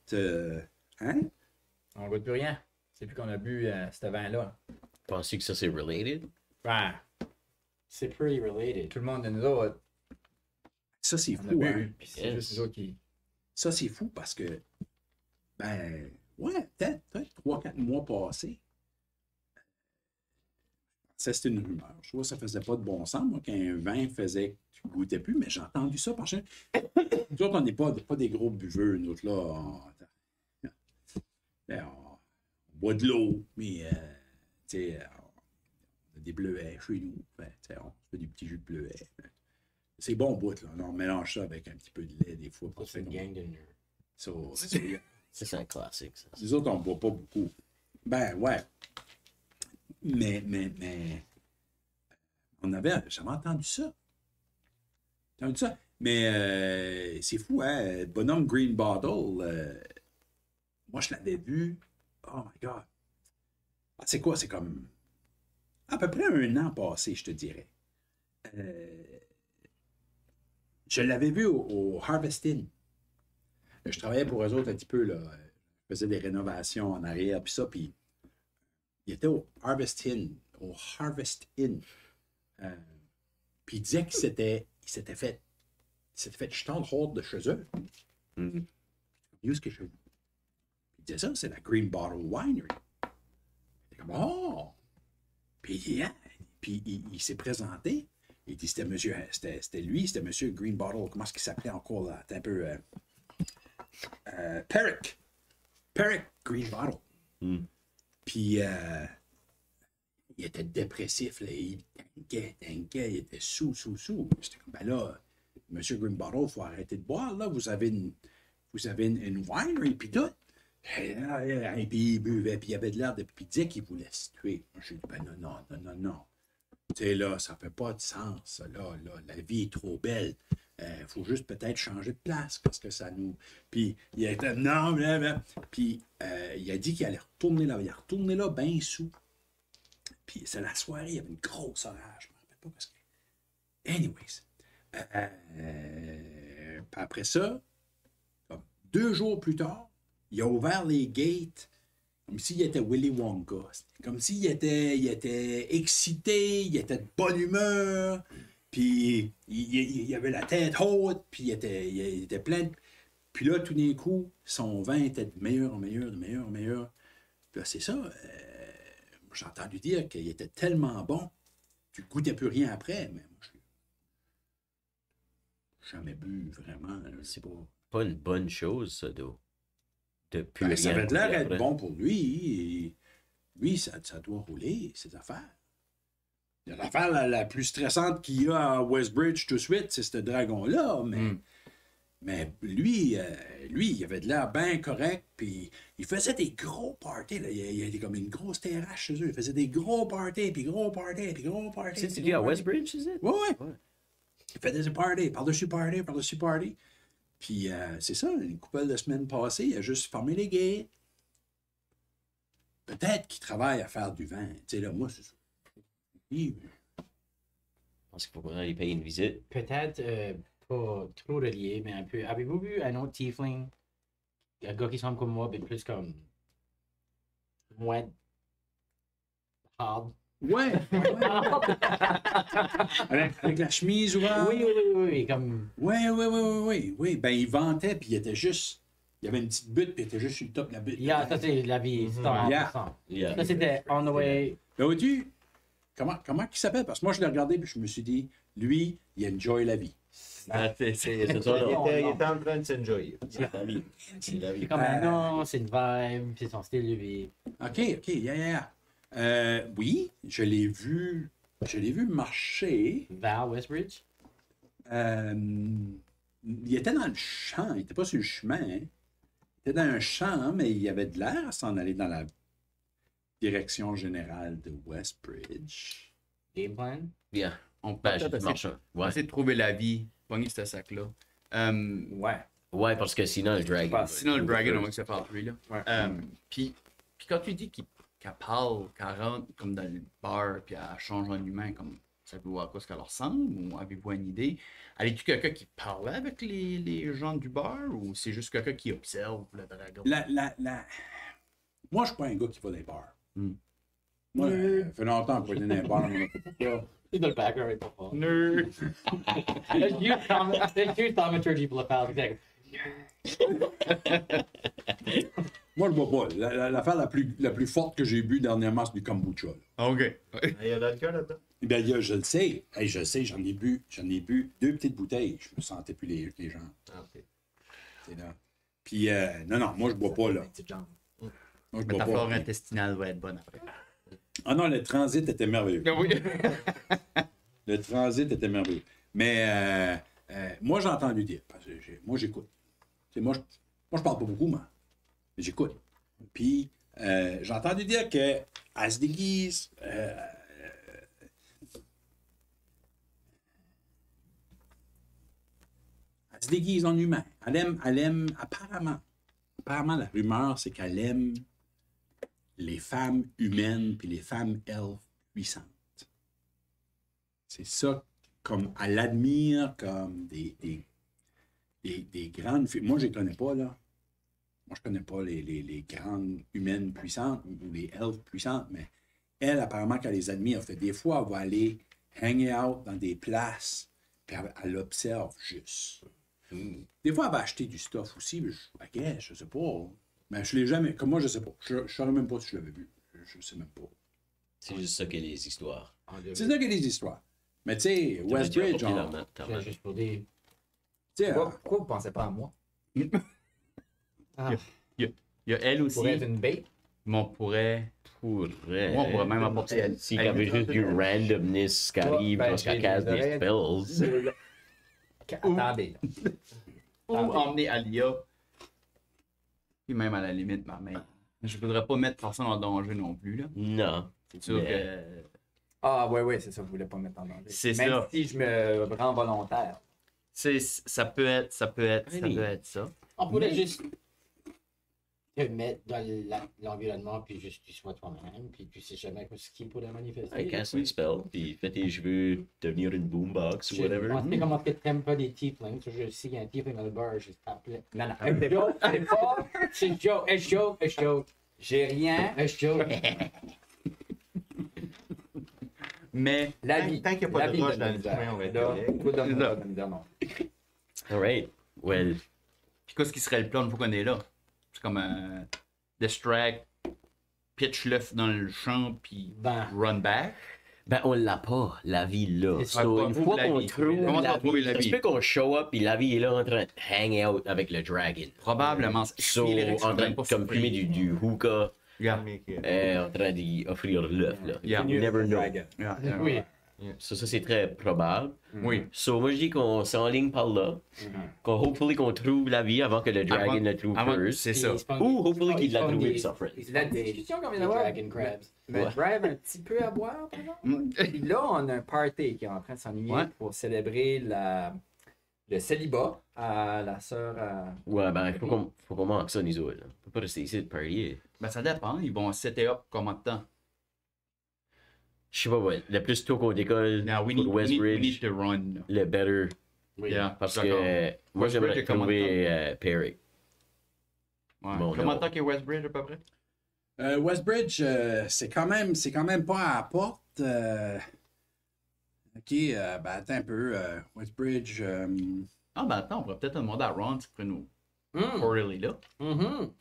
Speaker 1: Hein?
Speaker 4: On goûte plus rien. C'est plus qu'on a bu ce vin-là.
Speaker 5: Pensez que ça c'est related?
Speaker 4: Ben,
Speaker 6: C'est pretty related.
Speaker 4: tout le monde de nous autres,
Speaker 1: Ça, c'est
Speaker 4: on a
Speaker 1: fou,
Speaker 4: bu.
Speaker 1: hein?
Speaker 4: Puis c'est juste nous autres qui.
Speaker 1: Ça, c'est fou parce que, peut-être 3-4 mois passés. Ça, c'était une rumeur. Je trouve que ça faisait pas de bon sens, moi, qu'un vin faisait que tu goûtais plus, mais j'ai entendu ça parce que nous autres, on n'est pas des gros buveux, nous autres, là. On boit de l'eau, mais, tu sais, on a des bleuets chez nous. Fait, on fait des petits jus de bleuets. C'est bon bout, là. On mélange ça avec un petit peu de lait, des fois. Pour
Speaker 6: C'est une gang de nerds.
Speaker 1: ça,
Speaker 5: Ça, c'est un classique, ça.
Speaker 1: les autres, on ne boit pas beaucoup. Ben, ouais. Mais, j'avais entendu ça. Mais c'est fou, hein? Le bonhomme Green Bottle, moi, je l'avais vu. Oh my God. C'est quoi? C'est comme à peu près un an passé, je te dirais. Je l'avais vu au Harvest Inn. Je travaillais pour eux autres un petit peu, là. Je faisais des rénovations en arrière, puis ça, puis il était au Harvest Inn. Puis il disait qu'il s'était fait jeter hors de chez eux. Où est-ce que je... Il disait ça, c'est la Green Bottle Winery. Il était comme, oh! Puis, il s'est présenté. Il dit, c'était monsieur Green Bottle. Comment est-ce qu'il s'appelait encore, là? C'était un peu... Perrick Green Bottle. Puis, il était dépressif, là. Il tanguait, il était sous. J'étais comme, ben là, monsieur Green Bottle, il faut arrêter de boire, là. Vous avez une winery, puis tout. Et puis, il buvait, puis il avait de l'air de... Puis il disait qu'il voulait se tuer. J'ai dit, ben non. Tu sais, là, ça fait pas de sens, là, la vie est trop belle. Faut juste peut-être changer de place parce que ça nous. Puis il a été non, puis il a dit qu'il allait retourner là. Il est retourné là bien sous. Puis c'est la soirée, il y avait une grosse orage. Je me rappelle pas parce que. Anyways. Puis après ça, comme 2 jours plus tard, il a ouvert les gates comme s'il était Willy Wonka. Comme s'il était excité, il était de bonne humeur. Puis il avait la tête haute, puis il était plein de... Puis là, tout d'un coup, son vin était de meilleur en meilleur. Puis là, c'est ça. J'ai entendu dire qu'il était tellement bon, tu ne goûtais plus rien après. Mais moi, je n'ai jamais bu, vraiment.
Speaker 5: C'est pas une bonne chose, ça, de plus rien
Speaker 1: ça avait l'air
Speaker 5: goûter
Speaker 1: d'être
Speaker 5: après.
Speaker 1: bon pour lui. Lui, ça doit rouler, ses affaires. L'affaire la plus stressante qu'il y a à Westbridge tout de suite, c'est ce dragon-là. Mais lui, il avait de l'air bien correct. Puis il faisait des gros parties. Là. Il y avait comme une grosse terrasse chez eux. Il faisait des gros parties, puis gros parties, puis gros parties.
Speaker 5: C'est lui à Westbridge, c'est ça?
Speaker 1: Oui. Il faisait des parties, par-dessus parties. Puis c'est ça, une couple de semaines passées, il a juste fermé les gates. Peut-être qu'il travaille à faire du vin. Tu sais, là, moi, c'est ça.
Speaker 5: Je pense qu'il faut qu'on aille payer une visite.
Speaker 6: Peut-être pas trop relié, mais un peu. Avez-vous vu un autre tiefling? Un gars qui semble comme moi, mais plus comme. Moins. Hard.
Speaker 1: Ouais. avec la chemise ouverte.
Speaker 6: Oui, comme.
Speaker 1: Oui. Ben, il vantait, puis il était juste Il y avait une petite butte, puis il était juste sur le top de la butte.
Speaker 6: Yeah, ça c'est la vie. C'est en
Speaker 1: Yeah.
Speaker 5: Yeah.
Speaker 6: Ça c'était on the way.
Speaker 1: Mais vois-tu, comment il s'appelle? Parce que moi, je l'ai regardé, puis je me suis dit, lui, il enjoy la vie.
Speaker 5: C'est ça,
Speaker 2: Il
Speaker 5: non.
Speaker 2: était en train de s'enjoyer.
Speaker 5: C'est la vie. C'est la vie.
Speaker 6: C'est comme non, c'est une vibe, c'est son style de vie.
Speaker 1: OK, yeah. Oui, je l'ai vu marcher.
Speaker 6: Val Westbridge.
Speaker 1: Il était dans le champ, il était pas sur le chemin. Hein. Il était dans un champ, mais il avait de l'air à s'en aller dans la direction générale de Westbridge.
Speaker 6: Game plan.
Speaker 5: Bien.
Speaker 3: On peut
Speaker 5: Ben,
Speaker 3: peut-être
Speaker 5: je marche.
Speaker 3: essayer, essayer de trouver la vie, pogner ce sac-là.
Speaker 4: Ouais.
Speaker 5: Ouais, parce que sinon, le dragon.
Speaker 3: Sinon, le dragon, on va que ça parte lui, là.
Speaker 4: Ouais.
Speaker 3: Puis quand tu dis qu'elle parle, qu'elle rentre comme dans le bar, puis elle change en humain, comme savez-vous à quoi ce qu'elle ressemble, ou avez-vous une idée? Est-tu quelqu'un qui parlait avec les gens du bar, ou c'est juste quelqu'un qui observe le dragon?
Speaker 1: Moi, je suis pas un gars qui va dans les bars.
Speaker 3: Hmm.
Speaker 1: Moi, ça fait longtemps que je vais dans les bars.
Speaker 6: C'est dans le background, il pas fort.
Speaker 3: Nerd!
Speaker 6: C'est juste thaumaturgy pour le faire.
Speaker 1: Moi, je bois pas. L'affaire la plus forte que j'ai bu dernièrement, c'est du kombucha. Là.
Speaker 3: OK.
Speaker 2: Il y a de l'alcool là-dedans?
Speaker 1: Eh bien, je le sais. Hey, je le sais, j'en ai bu 2 petites bouteilles. Je me sentais plus les gens.
Speaker 2: Ah, ok.
Speaker 1: C'est là. Puis, non, moi, je bois pas, là. Moi, je
Speaker 3: Mais
Speaker 1: bois
Speaker 3: ta flore
Speaker 1: pas.
Speaker 3: intestinale va être bonne après.
Speaker 1: Ah non, le transit était merveilleux.
Speaker 3: Oui.
Speaker 1: Le transit était merveilleux. Mais moi, j'ai entendu dire. Parce que moi, j'écoute. Tu sais, moi, je parle pas beaucoup, mais j'écoute. Puis, j'ai entendu dire qu'elle se déguise. Elle se déguise en humain. Elle aime apparemment, la rumeur, c'est qu'elle aime les femmes humaines puis les femmes elfes puissantes. C'est ça, comme elle admire comme des grandes filles. Moi, je les connais pas, là. Moi, je connais pas les grandes humaines puissantes ou les elfes puissantes, mais elle, apparemment, qu'elle les admire. Fait des fois, elle va aller hang out dans des places, puis elle observe juste. Des fois, elle va acheter du stuff aussi, mais je sais pas. Mais je l'ai jamais. Comme moi, je sais pas. Je saurais même pas si je l'avais vu. Je sais même pas.
Speaker 5: C'est juste ça que les histoires.
Speaker 1: C'est ça qu'il y a des histoires. Mais tu sais, Westbridge,
Speaker 6: C'est juste pour dire.
Speaker 1: tu sais,
Speaker 4: Pourquoi vous pensez pas à moi?
Speaker 6: Ah.
Speaker 3: Il y a elle aussi.
Speaker 4: Pour être une bait?
Speaker 3: Mais on pourrait. Moi, on pourrait même apporter elle.
Speaker 5: S'il y avait juste du randomness qui arrive
Speaker 4: Ben,
Speaker 5: lorsqu'elle
Speaker 4: j'ai
Speaker 5: casse
Speaker 4: des
Speaker 5: des
Speaker 4: oreilles.
Speaker 5: spells.
Speaker 4: Attendez.
Speaker 3: Ou emmener Alia. Puis même à la limite, ma mère. Je voudrais pas mettre personne en danger non plus, là.
Speaker 5: Non.
Speaker 3: C'est sûr
Speaker 5: Mais-
Speaker 3: que.
Speaker 4: Ah, ouais, c'est ça, vous voulez pas me mettre en danger.
Speaker 3: C'est
Speaker 4: Même
Speaker 3: ça.
Speaker 4: si je me rends volontaire.
Speaker 3: Ça peut être ça.
Speaker 6: On pourrait juste te mettre dans l'environnement, puis juste tu sois toi-même, puis tu sais jamais ce qui pourrait manifester.
Speaker 5: Elle casse un spell, puis fais tes cheveux devenir une boombox ou whatever.
Speaker 6: Je sais comment que t'aimes pas des tieflings. Je sais qu'il y a un tiefling dans le bar, je t'appelais.
Speaker 4: Non, c'est pas. C'est pas.
Speaker 6: C'est joke, it's joke, it's joke,
Speaker 4: J'ai rien.
Speaker 6: it's joke.
Speaker 3: Mais.
Speaker 4: La vie.
Speaker 2: Tant qu'il n'y a pas
Speaker 4: La
Speaker 2: de
Speaker 4: vie
Speaker 2: roche
Speaker 4: de
Speaker 2: dans le
Speaker 4: misère.
Speaker 2: chemin, on va être
Speaker 4: Là,
Speaker 2: correct.
Speaker 4: toi, donne-moi
Speaker 3: C'est ça.
Speaker 4: pas de misère, non.
Speaker 5: Alright. Well,
Speaker 3: Puis qu'est-ce qui serait le plan une fois qu'on est là? C'est comme un distract, pitch left dans le champ, puis
Speaker 6: Ben.
Speaker 3: run back.
Speaker 5: ben on l'a pas, la vie là.
Speaker 6: C'est
Speaker 3: ça,
Speaker 5: So,
Speaker 3: pas
Speaker 5: une
Speaker 3: trouver
Speaker 5: fois
Speaker 3: la
Speaker 5: qu'on
Speaker 3: vie.
Speaker 5: trouve
Speaker 3: Comment
Speaker 5: la
Speaker 3: t'as trouvé
Speaker 5: vie,
Speaker 3: la
Speaker 5: ça se
Speaker 3: vie?
Speaker 5: peut qu'on show up et la vie est là en train de hang out avec le dragon.
Speaker 3: Probablement.
Speaker 5: So, en train de comme fumer du hookah,
Speaker 3: Yeah.
Speaker 5: en train d'y offrir l'œuf là.
Speaker 3: Yeah.
Speaker 5: You never know.
Speaker 4: Dragon.
Speaker 3: Yeah.
Speaker 6: Oui.
Speaker 5: Ça c'est très probable.
Speaker 3: Oui.
Speaker 5: So, moi je dis qu'on s'enligne par là, qu'on hopefully qu'on trouve la vie avant que le dragon
Speaker 3: Avant-
Speaker 5: la trouve
Speaker 3: avant-
Speaker 5: first.
Speaker 3: c'est ça.
Speaker 5: Ou hopefully qu'il l'a trouvé et s'offre.
Speaker 4: La discussion qu'on vient
Speaker 6: Les
Speaker 4: d'avoir
Speaker 6: dragon crabs.
Speaker 4: me drive un petit peu à boire, par exemple. Puis là, on a un party qui est en train de s'ennuyer
Speaker 3: Ouais.
Speaker 4: pour célébrer le célibat à la sœur.
Speaker 5: Ouais, ben faut qu'on manque ça, nous autres. là. On peut pas rester ici de parier.
Speaker 3: Ben, ça dépend. Ils vont setter up combien de temps?
Speaker 5: Je sais pas, ouais. Le plus tôt qu'on décolle
Speaker 3: Now, we
Speaker 5: pour
Speaker 3: need
Speaker 5: Westbridge,
Speaker 3: to run. là.
Speaker 5: le better.
Speaker 6: Oui.
Speaker 3: Yeah,
Speaker 5: Parce
Speaker 3: d'accord.
Speaker 5: que moi,
Speaker 3: Westbridge
Speaker 5: j'aimerais
Speaker 3: est combien de
Speaker 5: trouver Perry.
Speaker 3: Ouais.
Speaker 5: Bon,
Speaker 3: Combien
Speaker 5: non.
Speaker 3: de temps qu'est Westbridge à peu près?
Speaker 1: Westbridge, c'est quand même pas à la porte. OK, ben attends un peu. Westbridge,
Speaker 3: Ah, ben attends, on pourrait peut-être demander à Ron s'il pourrait nous portal est là.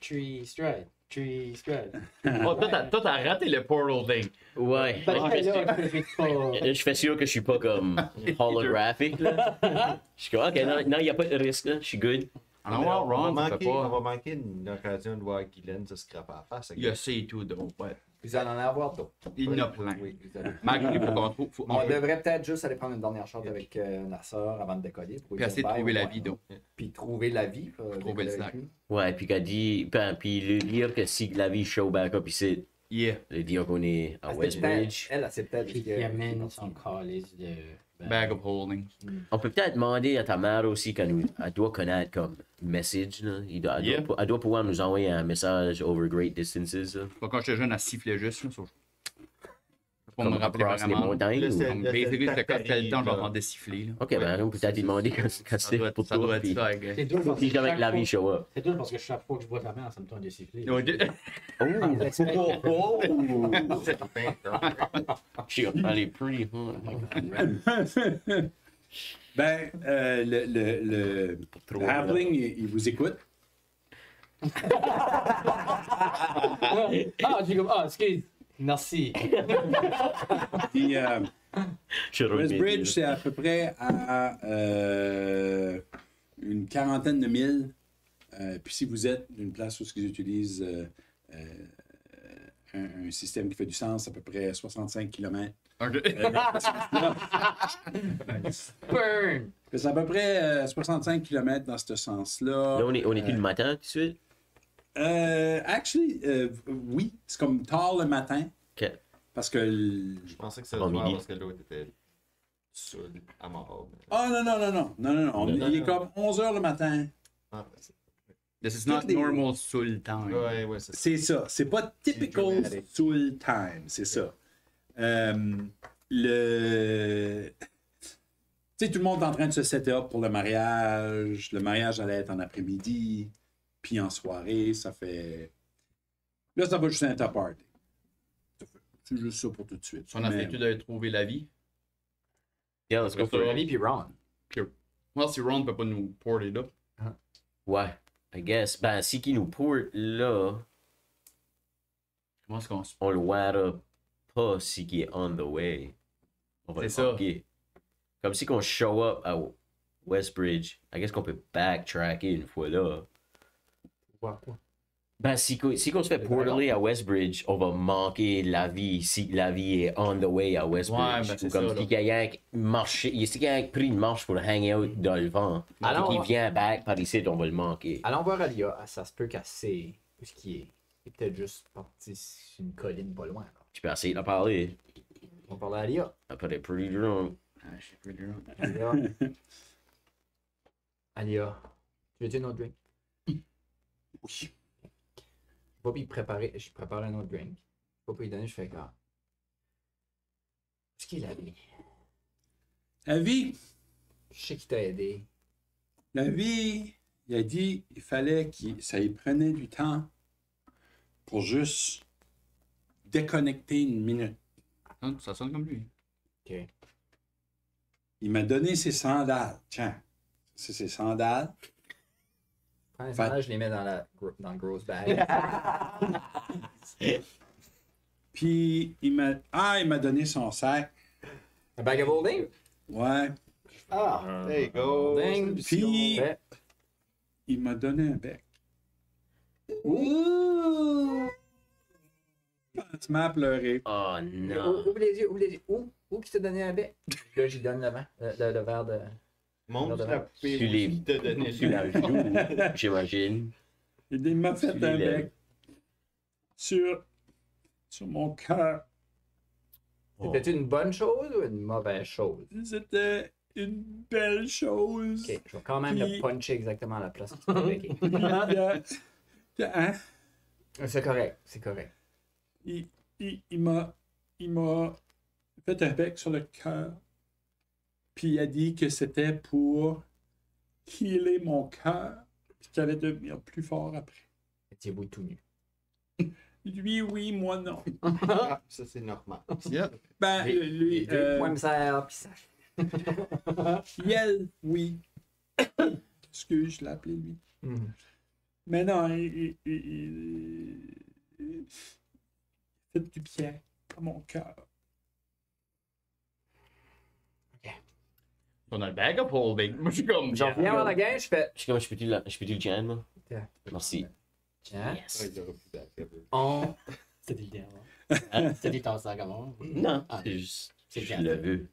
Speaker 6: Tree stride. Tree stride.
Speaker 3: Oh, toi, t'as raté le portal thing.
Speaker 5: Ouais.
Speaker 6: Ben,
Speaker 5: je, fais
Speaker 6: là,
Speaker 5: je fais sûr que je suis pas comme holographic, là. Je suis comme, ok, non, il n'y a pas de risque, là. Je suis good.
Speaker 3: On va voir Ron, tu peux
Speaker 2: on va
Speaker 3: pas.
Speaker 2: manquer une occasion de voir Guylaine se scraper à la face.
Speaker 3: Il y a ça et tout, donc, ouais.
Speaker 4: Vous allez en avoir d'autres.
Speaker 3: Il y en a plein.
Speaker 4: Oui, vous allez.
Speaker 3: Malgré faut qu'on trouve.
Speaker 4: On devrait peut-être juste aller prendre une dernière shot avec la sœur avant de décoller.
Speaker 3: Puis essayer de trouver la vie, donc.
Speaker 4: Puis trouver la vie.
Speaker 3: Trouver le snack.
Speaker 5: Ouais, puis qu'elle dit, puis lui dire que si la vie show back up ici,
Speaker 3: Yeah.
Speaker 5: le dire qu'on est à Westbridge.
Speaker 4: Elle, c'est peut-être.
Speaker 6: Puis qui amène son calice de.
Speaker 3: Bag of holding.
Speaker 5: On peut peut-être demander à ta mère aussi qu'elle doit connaître comme message, là. Elle doit pouvoir nous envoyer un message over great distances, là.
Speaker 3: Pas quand j'étais jeune, elle sifflait juste, là. Pour
Speaker 5: Comme
Speaker 3: me rappeler
Speaker 5: across les
Speaker 3: vraiment.
Speaker 5: montagnes.
Speaker 2: Là,
Speaker 5: ou-
Speaker 2: c'est-
Speaker 3: Comme basically, c'était quand c'était le temps, j'entendais siffler, là.
Speaker 5: Ok, ben on peut peut-être lui demander quand
Speaker 3: Ça
Speaker 5: c'est
Speaker 3: doit
Speaker 5: pour
Speaker 3: ça doit
Speaker 5: toi.
Speaker 3: être
Speaker 5: Puis
Speaker 3: ça, I guess.
Speaker 6: C'est drôle parce que
Speaker 5: si jamais
Speaker 6: chaque
Speaker 5: la vie
Speaker 6: fois-
Speaker 5: show up.
Speaker 6: C'est drôle parce que chaque fois que je vois ta mère, ça me tente de siffler.
Speaker 3: Ouais,
Speaker 5: Oh!
Speaker 2: Oh!
Speaker 5: Je suis allé pretty hard.
Speaker 1: Ben, le Halfling, il vous écoute.
Speaker 6: J'ai comme, excuse. Merci.
Speaker 1: Puis,
Speaker 5: Je
Speaker 1: Westbridge, c'est à peu près à une quarantaine de milles. Puis si vous êtes d'une place où ils utilisent un système qui fait du sens, à peu près 65 km.
Speaker 6: Burn!
Speaker 1: C'est à peu près 65 km dans ce sens-là.
Speaker 5: Là, on est plus le matin tout de suite?
Speaker 1: Actually, oui. C'est comme tard le matin.
Speaker 5: Ok.
Speaker 1: Parce que...
Speaker 2: Je pensais que c'était
Speaker 5: Bon
Speaker 2: le soir
Speaker 5: midi.
Speaker 2: parce que l'autre était saoul à mort.
Speaker 1: Ah non. Il est comme 11h le matin.
Speaker 2: Ah, c'est-
Speaker 3: This is not
Speaker 1: Toutes les-
Speaker 3: normal soul time.
Speaker 2: ouais, c'est ça.
Speaker 1: C'est ça. C'est pas typical
Speaker 2: dramatic.
Speaker 1: soul time. C'est ça. Le... Tu sais, tout le monde est en train de se set up pour le mariage. Le mariage allait être en après-midi. Puis en soirée, ça fait... Là, ça va juste être un party. C'est juste ça pour tout de suite.
Speaker 3: On a
Speaker 1: Mais-
Speaker 3: fait tout de trouver la vie.
Speaker 5: Yeah, let's go for
Speaker 4: Ravi
Speaker 5: it.
Speaker 4: puis Ron.
Speaker 3: Well, si Ron peut pas nous porter là.
Speaker 5: Ouais, I guess. Ben, si qui nous porte là,
Speaker 3: Comment est-ce qu'on se.
Speaker 5: on le verra pas si qui est on the way. On va
Speaker 3: C'est
Speaker 5: le
Speaker 3: ça.
Speaker 5: manquer. Comme si qu'on show up à Westbridge, I guess qu'on peut backtracker une fois là. Ben, si qu'on se fait portaler à Westbridge, on va manquer la vie si la vie est on the way à Westbridge.
Speaker 3: Ouais, ben, c'est
Speaker 5: Ou comme
Speaker 3: ça,
Speaker 5: si quelqu'un marché, il y a quelqu'un qui a pris une marche pour hang out dans le vent.
Speaker 4: Alors,
Speaker 5: Et qui vient back par ici, on va le manquer.
Speaker 4: Allons voir Alia. Ça se peut qu'elle sait où ce qui est. Il est peut-être juste parti sur une colline pas loin. là.
Speaker 5: Tu peux essayer de parler.
Speaker 4: On va parler à Alia.
Speaker 5: Après, pretty drunk.
Speaker 3: Ah, je sais plus dur.
Speaker 4: Alia. Alia. Tu veux-tu un autre drink?
Speaker 1: Oui.
Speaker 4: Je vais je prépare un autre drink. Je vais pas lui donner, je fais quoi? Ce qu'il a dit.
Speaker 1: La vie,
Speaker 4: Je sais qu'il t'a aidé.
Speaker 1: il a dit il fallait ça y prenait du temps pour juste déconnecter une minute.
Speaker 3: Ça sonne comme lui.
Speaker 4: Ok.
Speaker 1: Il m'a donné ses sandales. Tiens, c'est ses sandales.
Speaker 4: Prends les sandales, je les mets dans le gross bag.
Speaker 1: Puis il m'a donné son sac.
Speaker 4: Un bag of holding?
Speaker 1: Ouais.
Speaker 4: Ah!
Speaker 2: There you go.
Speaker 4: Holding.
Speaker 1: Puis
Speaker 4: Ouais.
Speaker 1: il m'a donné un bec.
Speaker 4: Ouh!
Speaker 1: Tu m'as pleuré.
Speaker 5: Oh non.
Speaker 4: Ouvre les yeux, ouvre les yeux. Où qui t'a donné un bec? Là, j'y donne le verre de.
Speaker 2: Montre la poupée
Speaker 5: Tu les-
Speaker 2: qui t'a donné
Speaker 5: Tu la joues, j'imagine.
Speaker 1: Il m'a fait
Speaker 5: Tu
Speaker 1: un
Speaker 5: les
Speaker 1: bec sur mon cœur.
Speaker 4: C'était une bonne chose ou une mauvaise chose?
Speaker 1: C'était une belle chose.
Speaker 4: Ok, je vais quand même
Speaker 1: Puis-
Speaker 4: le puncher exactement à la place où tu t'es becqué.
Speaker 1: Hein?
Speaker 4: C'est correct, c'est correct.
Speaker 1: Il m'a fait un bec sur le cœur. Puis il a dit que c'était pour healer mon cœur. Puis qu'il allait devenir plus fort après.
Speaker 4: T'es beau tout nu.
Speaker 1: Lui, oui, moi, non.
Speaker 2: Ah, ça, c'est normal.
Speaker 1: Ben,
Speaker 4: Les
Speaker 1: lui,
Speaker 4: deux points me serrent, pis ça.
Speaker 1: Yel, oui. Excuse, je l'ai appelé lui.
Speaker 4: Mhm.
Speaker 1: Mais non, faites du bien à mon cœur.
Speaker 3: On a le bag of holding. Moi, je suis comme.
Speaker 4: Je reviens avant la game, je fais.
Speaker 5: Je peux plus le Jan, moi? Merci.
Speaker 4: Tiens,
Speaker 5: Yes.
Speaker 4: on.
Speaker 6: C'était le dernier. C'était ton sac avant.
Speaker 5: Non,
Speaker 6: Ah,
Speaker 5: c'est juste.
Speaker 6: c'est
Speaker 5: Je
Speaker 6: le
Speaker 5: le veux.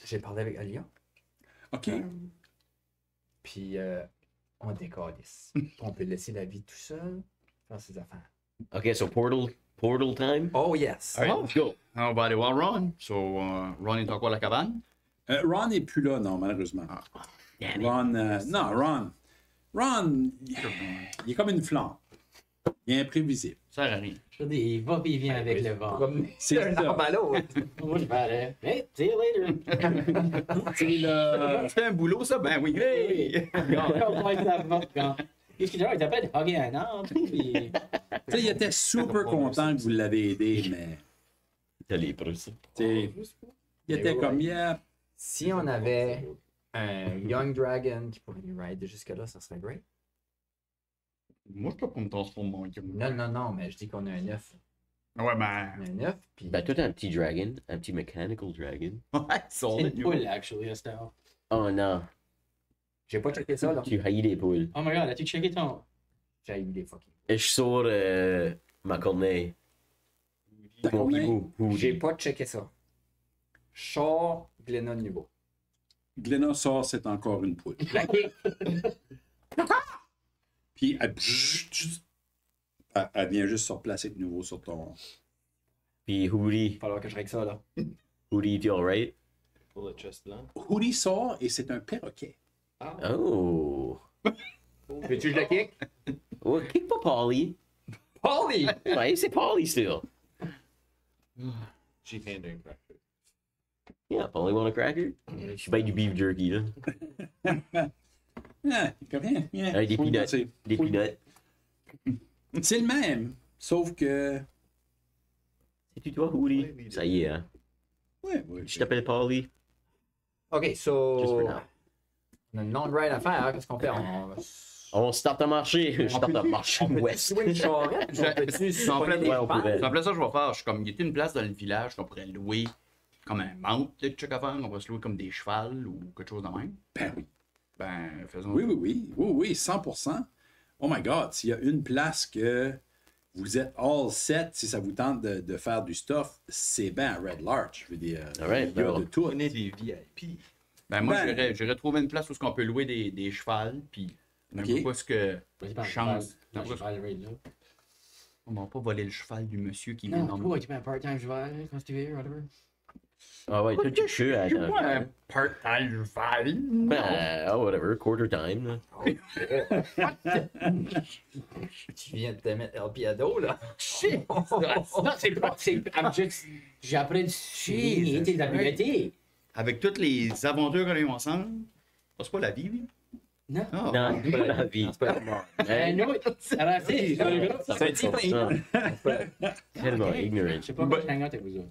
Speaker 4: J'ai parlé avec Alia,
Speaker 1: OK.
Speaker 4: puis on décalisse. On peut laisser la vie tout seul, faire ses affaires.
Speaker 5: Ok, so Portal time?
Speaker 4: Oh yes!
Speaker 3: Alright, let's go. On va aller voir Ron. So, Ron est encore à la cabane.
Speaker 1: Ron n'est plus là, non, malheureusement.
Speaker 5: Damn it.
Speaker 1: Ron, il est comme une flamme. Il est imprévisible.
Speaker 3: Ça sert à rien.
Speaker 6: Je veux dire, il va et il vient avec le vent.
Speaker 4: Comme
Speaker 1: C'est
Speaker 4: un
Speaker 1: ça.
Speaker 4: arbre à l'autre.
Speaker 6: Moi, je vais aller. Hey, see you later.
Speaker 1: C'est le...
Speaker 3: C'était un boulot, ça? Ben oui. Hey!
Speaker 6: Qu'est-ce qu'il dit? Il t'appelle de hugger un arbre. Puis...
Speaker 1: Tu sais, il était super content que vous l'avez aidé, mais...
Speaker 5: T'as les preuves, ça.
Speaker 1: tu sais, il était comme, yeah.
Speaker 4: Si on avait un Young Dragon qui pourrait nous ride jusque-là, ça serait great.
Speaker 3: Moi, je peux pas me transformer mon
Speaker 4: Non, mais je dis qu'on a un 9.
Speaker 3: Ouais, ben.
Speaker 4: On a un 9, puis.
Speaker 5: Ben, toi, t'as un petit dragon, un petit mechanical dragon.
Speaker 3: Ouais,
Speaker 6: C'est une poule, actually, à cette heure.
Speaker 5: Oh non,
Speaker 4: J'ai pas checké ça, là.
Speaker 5: tu haïs les poules.
Speaker 6: Oh my god, as-tu checké ton.
Speaker 4: J'ai eu des fucking.
Speaker 5: Et je sors ma corneille.
Speaker 1: Ta
Speaker 5: Mon
Speaker 1: corneille?
Speaker 5: hibou.
Speaker 4: J'ai pas checké ça. Char, Glenna de niveau.
Speaker 1: Glenna sort, c'est encore une poule. Puis elle vient juste se replacer de nouveau sur ton...
Speaker 5: Puis Hoodie.
Speaker 4: Il va falloir que je règle ça, là.
Speaker 5: Hoodie, tu alright?
Speaker 2: Pour le chest blanc.
Speaker 1: Hoodie sort et c'est un perroquet.
Speaker 5: Oh.
Speaker 4: Veux-tu que je le kick?
Speaker 5: Oh, kick pas Polly.
Speaker 4: Polly!
Speaker 5: Ouais, c'est Polly still.
Speaker 2: J'ai faim d'un cracker.
Speaker 5: Yeah, Polly want a cracker? Je suis bien du beef jerky, là.
Speaker 1: Ah, comme rien.
Speaker 5: Hey, des peanuts. Des peanuts.
Speaker 1: C'est le même, sauf que...
Speaker 5: C'est-tu toi, Hoodie? Ça y est, hein.
Speaker 1: Ouais.
Speaker 5: Je t'appelle Polly.
Speaker 4: Ok,
Speaker 5: Just for
Speaker 4: so.
Speaker 5: now.
Speaker 4: On a une non-ride à faire. Qu'est-ce qu'on fait?
Speaker 5: On start à marcher. Je start à marcher
Speaker 4: On peut
Speaker 5: ouest.
Speaker 4: louer une charrette? On peut-tu
Speaker 3: En plein,
Speaker 4: des
Speaker 5: ouais, on
Speaker 4: pales?
Speaker 5: pourrait.
Speaker 3: en plein ça, je vais faire. Je suis comme, il y a une place dans le village qu'on pourrait louer comme un mount de check à faire. On va se louer comme des chevals ou quelque chose de même.
Speaker 1: Ben oui.
Speaker 3: Ben, faisons.
Speaker 1: Oui, 100%. Oh my God, s'il y a une place que vous êtes all set, si ça vous tente de faire du stuff, c'est bien à Red Larch. Je veux dire,
Speaker 5: Alright,
Speaker 1: il y a
Speaker 5: well.
Speaker 1: de tout.
Speaker 2: On est des VIP.
Speaker 3: Ben, moi,
Speaker 1: Ben-
Speaker 3: j'irais trouver une place où on peut louer des chevals, puis on
Speaker 1: Ok.
Speaker 3: ne pas ce que.
Speaker 6: Vas-y, pas
Speaker 3: Chance.
Speaker 6: Non, je vais aller là.
Speaker 3: On va pas voler le cheval du monsieur qui vient
Speaker 6: Non,
Speaker 3: dans
Speaker 6: pourquoi tu mets un part-time cheval quand tu veux, whatever.
Speaker 5: Ah ouais, toi, tu peux à
Speaker 3: Je vois un part-time cheval.
Speaker 5: Ben, oh, whatever, quarter time, là.
Speaker 4: Tu viens de te mettre El Piado, là.
Speaker 6: Shit! Non, c'est pas. I'm just. J'ai appris de chier tes habiletés.
Speaker 3: Avec toutes les aventures qu'on a eues ensemble, c'est pas la vie, lui.
Speaker 6: Non.
Speaker 3: Ah.
Speaker 5: Non, c'est pas la vie.
Speaker 4: C'est pas la mort.
Speaker 6: Un autre. Alors, c'est.
Speaker 5: Ça fait
Speaker 4: C'est un
Speaker 5: son
Speaker 4: petit
Speaker 5: sens. Tellement ignorant.
Speaker 6: Je sais pas quoi je hang out avec vous autres.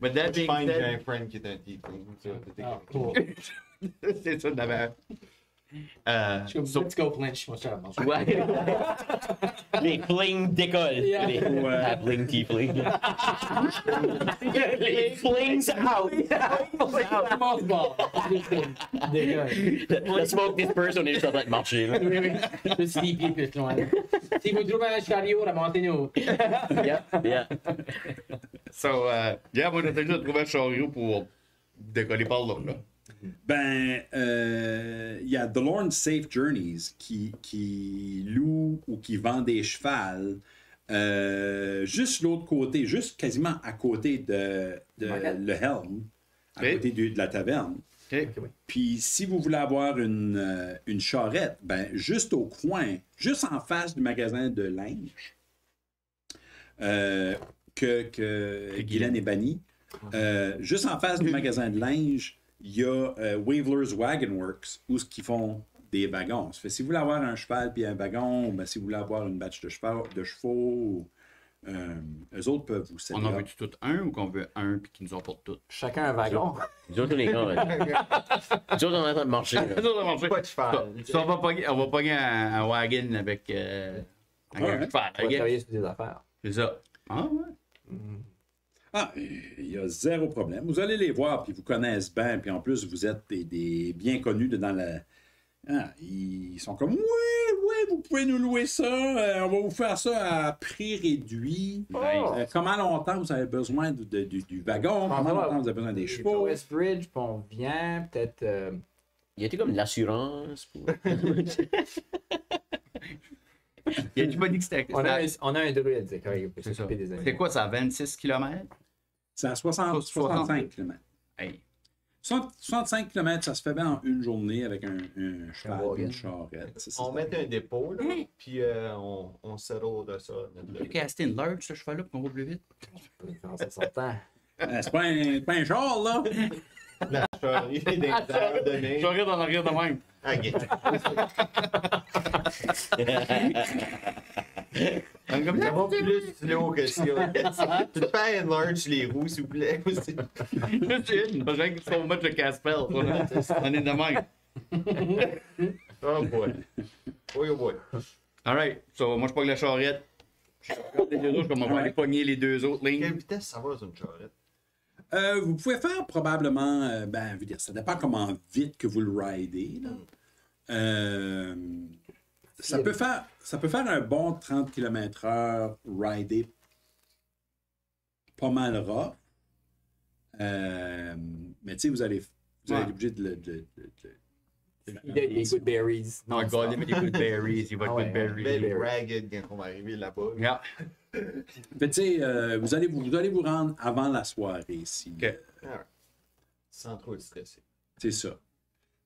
Speaker 3: But that
Speaker 2: Je
Speaker 3: being
Speaker 2: find j'ai
Speaker 3: said,
Speaker 2: un friend qui est un tiefling.
Speaker 6: Ah, cool.
Speaker 3: c'est ça d'avant.
Speaker 6: Je suis comme,
Speaker 3: So-
Speaker 6: let's go Flinch. Moi, je suis à la manche.
Speaker 5: Ouais. Les flings décollent.
Speaker 6: Yeah.
Speaker 5: Les halfling tiefling. Les flings out.
Speaker 6: Commence bon. Dégage.
Speaker 5: Le smoke disperse, on est juste en train de marcher. Là.
Speaker 6: Le sleepy plus loin. Si vous trouvez un chariot, remontez-nous.
Speaker 5: Yeah.
Speaker 3: So, yeah, moi j'essaie juste de trouver un chariot pour décoller par là.
Speaker 1: Ben, il y a The Lorne Safe Journeys qui loue ou qui vend des chevals juste l'autre côté, juste quasiment à côté de le Helm, à
Speaker 3: Ok.
Speaker 1: côté de la taverne.
Speaker 3: Ok.
Speaker 1: Puis si vous voulez avoir une charrette, ben juste au coin, juste en face du magasin de linge que Guylaine est banni, juste en face du magasin de linge, il y a Waveler's Wagon Works où ils font des wagons. Ça fait, si vous voulez avoir un cheval puis un wagon, ben, si vous voulez avoir une batch de chevaux, eux autres peuvent vous
Speaker 3: On en veut-tu tout un ou qu'on veut un puis qu'ils nous emportent tout?
Speaker 4: Chacun un wagon.
Speaker 5: Nous autres, on est con. Nous autres, on est en train de marcher. là.
Speaker 2: Pas de cheval.
Speaker 3: Ça, on va pogner un wagon avec un cheval.
Speaker 4: On va
Speaker 3: ok?
Speaker 4: travailler sur des affaires.
Speaker 3: C'est ça. Ah ouais?
Speaker 1: Ah, il y a zéro problème. Vous allez les voir, puis ils vous connaissent bien, puis en plus, vous êtes des bien connus dans la... Ah, ils sont comme, oui, vous pouvez nous louer ça, on va vous faire ça à prix réduit. Comment longtemps vous avez besoin du wagon? Comment longtemps vous avez besoin des chevaux?
Speaker 4: Westbridge, puis on vient, peut-être...
Speaker 5: Il y a comme l'assurance. Pour...
Speaker 3: Il a-tu pas dit que c'était.
Speaker 4: On a un druide, c'est correct, il peut
Speaker 3: C'est ça.
Speaker 4: s'occuper des animaux.
Speaker 3: C'est quoi ça, 26 km?
Speaker 1: C'est à 65 km.
Speaker 3: Hey.
Speaker 1: 65 km, ça se fait bien en une journée avec un cheval et une charrette.
Speaker 2: On met un dépôt, là, puis on settle de ça.
Speaker 3: Tu peux caster une large, ce cheval-là, pour qu'on va plus vite?
Speaker 4: Ça s'entend.
Speaker 1: C'est pas un char, là!
Speaker 2: La charrie des heures de neige.
Speaker 3: Je regarde en arrière de même.
Speaker 2: Comme ça va plus slow que ça. Tu te fais un large sur les roues, s'il vous plaît. Aussi.
Speaker 3: Juste une, parce que qu'il faut mettre le casse-pelle. On est de même.
Speaker 2: Oh boy. Oh boy.
Speaker 3: Alright, so moi je pogne la charrette. Je regarde les deux autres, comme on va aller pogner les deux autres lignes.
Speaker 2: Quelle vitesse ça va, une charrette?
Speaker 1: Vous pouvez faire probablement, je veux dire, ça dépend comment vite que vous le ridez. Là. Ça peut faire un bon 30 km/h ridé pas mal rough. Mais tu sais, vous allez être obligé de
Speaker 4: Des good berries.
Speaker 3: Non, le gars, il met des good berries, il va de good berries.
Speaker 2: Belle ragged quand on va arriver là-bas.
Speaker 3: Yeah.
Speaker 1: Mais tu sais, vous allez vous rendre avant la soirée ici.
Speaker 3: Ok.
Speaker 2: Sans trop être stressé.
Speaker 1: C'est ça.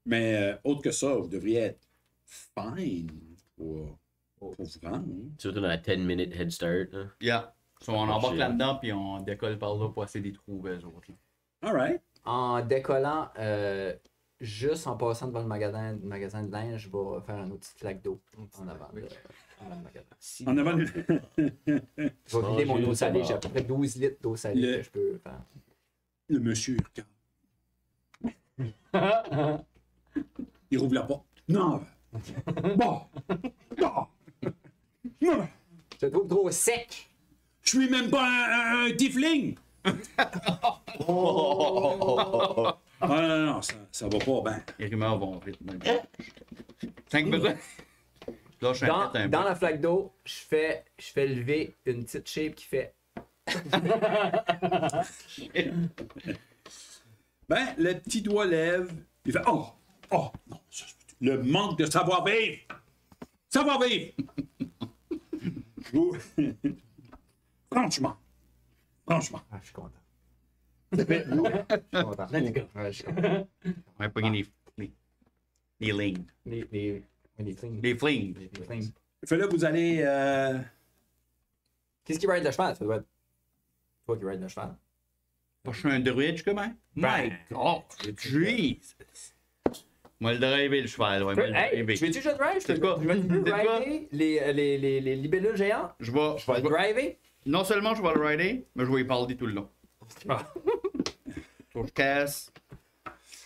Speaker 1: Mais autre que ça, vous devriez être fine pour vous rendre. hein.
Speaker 5: Surtout dans la 10-minute head start. Là.
Speaker 3: Yeah. So, on embarque là-dedans, puis on décolle par là pour essayer de les trouver, eux autres.
Speaker 1: All right.
Speaker 4: En décollant, juste en passant devant le magasin de linge, je vais faire une petite flaque d'eau en avant le magasin.
Speaker 1: En avant.
Speaker 4: Je vais vider mon eau salée. J'ai à peu près 12 litres d'eau salée que je peux faire.
Speaker 1: Le monsieur regarde. Il rouvre la porte. Non. Bon. Non. Non.
Speaker 4: Je te trouve trop sec.
Speaker 1: Je suis même pas un tiefling. Non, ça va pas bien.
Speaker 3: Les rumeurs vont vite. 5 minutes. Là, je suis
Speaker 4: Dans la flaque d'eau, je fais lever une petite shape qui fait.
Speaker 1: Ben, le petit doigt lève, il fait oh, non, le manque de savoir-vivre! Savoir-vivre! Franchement.
Speaker 4: Ah, je suis content. Je suis content.
Speaker 6: Let's go.
Speaker 4: Ouais, je suis content.
Speaker 3: On va pogner les lignes.
Speaker 4: Les flings.
Speaker 3: Les flings.
Speaker 4: Les flings.
Speaker 1: Fait là, vous allez.
Speaker 4: Qu'est-ce qui ride le cheval? Ça doit être toi qui ride le cheval.
Speaker 3: Pas je suis un druide, comment? My God, Jesus! Moi, le driver le cheval, ouais. Moi, le
Speaker 4: Hey,
Speaker 3: driver.
Speaker 4: je vais-tu je drive?
Speaker 3: C'est quoi?
Speaker 4: Je vais
Speaker 3: C'est quoi?
Speaker 4: rider les libellules géants.
Speaker 3: Je vais
Speaker 4: Je vais le driver.
Speaker 3: non seulement je vais le rider, mais je vais y parler tout le long. Faut que je casse.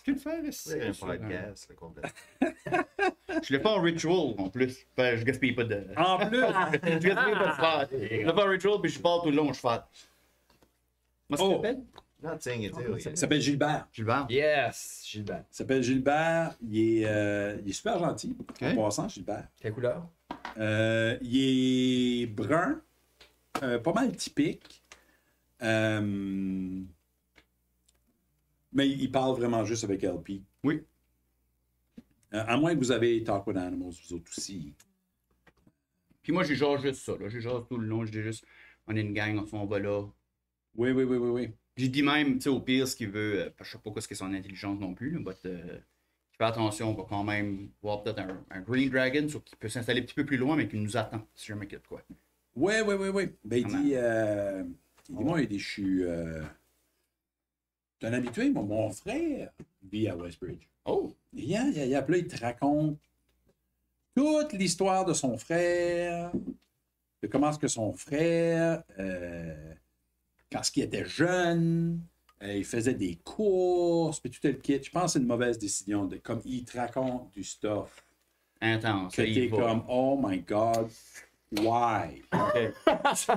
Speaker 3: Tu le fais,
Speaker 2: C'est un podcast, le complet.
Speaker 3: Je l'ai fait en ritual en plus. Ben, je gaspille pas de.
Speaker 1: En plus,
Speaker 3: Je gaspille pas de cheval. Je l'ai fait en ritual puis je parle tout le long au cheval. Comment ça
Speaker 1: Oh.
Speaker 3: s'appelle?
Speaker 2: Not saying it,
Speaker 1: il s'appelle Gilbert.
Speaker 3: Gilbert.
Speaker 4: Yes, Gilbert.
Speaker 1: Il s'appelle Gilbert. Il est super gentil. En
Speaker 3: Ok.
Speaker 1: passant, Gilbert.
Speaker 4: Quelle couleur?
Speaker 1: Il est brun. Pas mal typique. Mais il parle vraiment juste avec LP.
Speaker 3: Oui.
Speaker 1: À moins que vous avez Talk with Animals, vous autres aussi.
Speaker 3: Puis moi, j'ai genre juste ça. Là. J'ai genre tout le long. J'ai juste. On est une gang, on va là.
Speaker 1: Oui.
Speaker 3: J'ai dit même, tu sais, au pire, ce qu'il veut, je sais pas quoi ce qu'est son intelligence non plus, mais il fait attention, on va quand même voir peut-être un Green Dragon qui peut s'installer un petit peu plus loin, mais qui nous attend, si jamais il y a de quoi.
Speaker 1: Oui. Ben, il dit, moi, je suis un habitué, mon frère vit à Westbridge.
Speaker 3: Oh!
Speaker 1: Puis là, il te raconte toute l'histoire de son frère. de comment est-ce que son frère, quand il était jeune, il faisait des courses, puis tout le kit. Je pense que c'est une mauvaise décision. Comme il te raconte du stuff.
Speaker 3: Intense.
Speaker 1: Que t'es comme, oh my God, why?
Speaker 3: C'est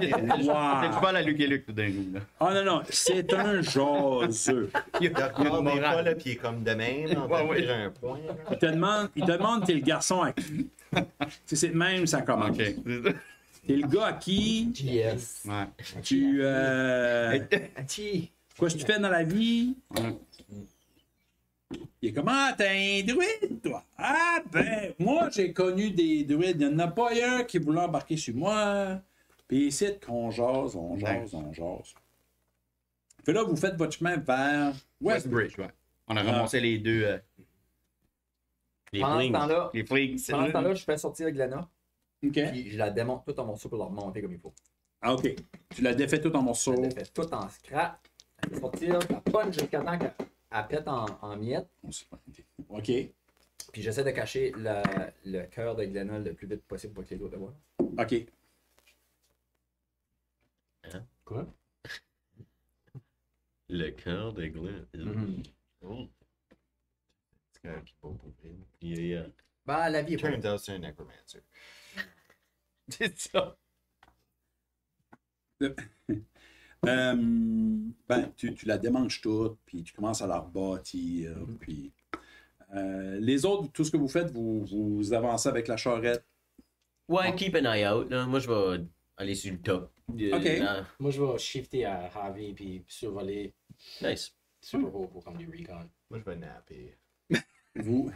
Speaker 3: pas la Luke et Luke tout d'un coup. Là.
Speaker 1: Oh non, c'est un jaseux.
Speaker 2: Il regarde des fois, là, puis il est comme de même, en train de faire un point. Là.
Speaker 1: Il te demande, t'es le garçon à qui? C'est de même, ça commence.
Speaker 3: Ok.
Speaker 1: T'es le gars à qui?
Speaker 4: Yes.
Speaker 3: Ouais.
Speaker 1: Tu. Quoi que tu fais dans la vie?
Speaker 3: Ouais.
Speaker 1: Il est comment? T'es un druide, toi? Ah, ben, moi, j'ai connu des druides. Il n'y en a pas un qui voulait embarquer sur moi. Puis ici, qu'on jase, on jase. Fait là, vous faites votre chemin vers
Speaker 3: Westbridge, ouais. On a ramassé les deux.
Speaker 5: Les
Speaker 4: Pendant ce
Speaker 5: flings.
Speaker 4: temps-là,
Speaker 3: Les flics.
Speaker 4: pendant ce temps-là, je fais sortir Glenna,
Speaker 1: OK.
Speaker 4: puis je la démonte tout en morceaux pour la remonter comme il faut.
Speaker 1: Ah, OK. Tu l'as défait tout en morceaux.
Speaker 4: Je la fait tout en scrap. Elle fait sortir, la punch jusqu'à temps qu'elle pète en miettes.
Speaker 1: OK.
Speaker 4: Puis j'essaie de cacher le cœur de Glenna le plus vite possible pour que les autres le voient.
Speaker 1: OK.
Speaker 6: Quoi?
Speaker 5: Le cœur de Glenn. Oh.
Speaker 2: C'est un qui beau pour lui.
Speaker 5: Yeah.
Speaker 4: Ben, la vie est pas
Speaker 2: Turns out, c'est un necromancer.
Speaker 3: C'est ça.
Speaker 1: Ben, tu la démanges toute, puis tu commences à la rebâtir, puis... les autres, tout ce que vous faites, vous avancez avec la charrette.
Speaker 5: Ouais, keep an eye out. Là. Moi, je vais aller sur le top.
Speaker 1: Ok.
Speaker 6: Moi, je vais shifter à Harvey puis survoler
Speaker 5: Nice.
Speaker 6: super haut pour comme du recon.
Speaker 2: Moi, je vais napper.
Speaker 1: Vous...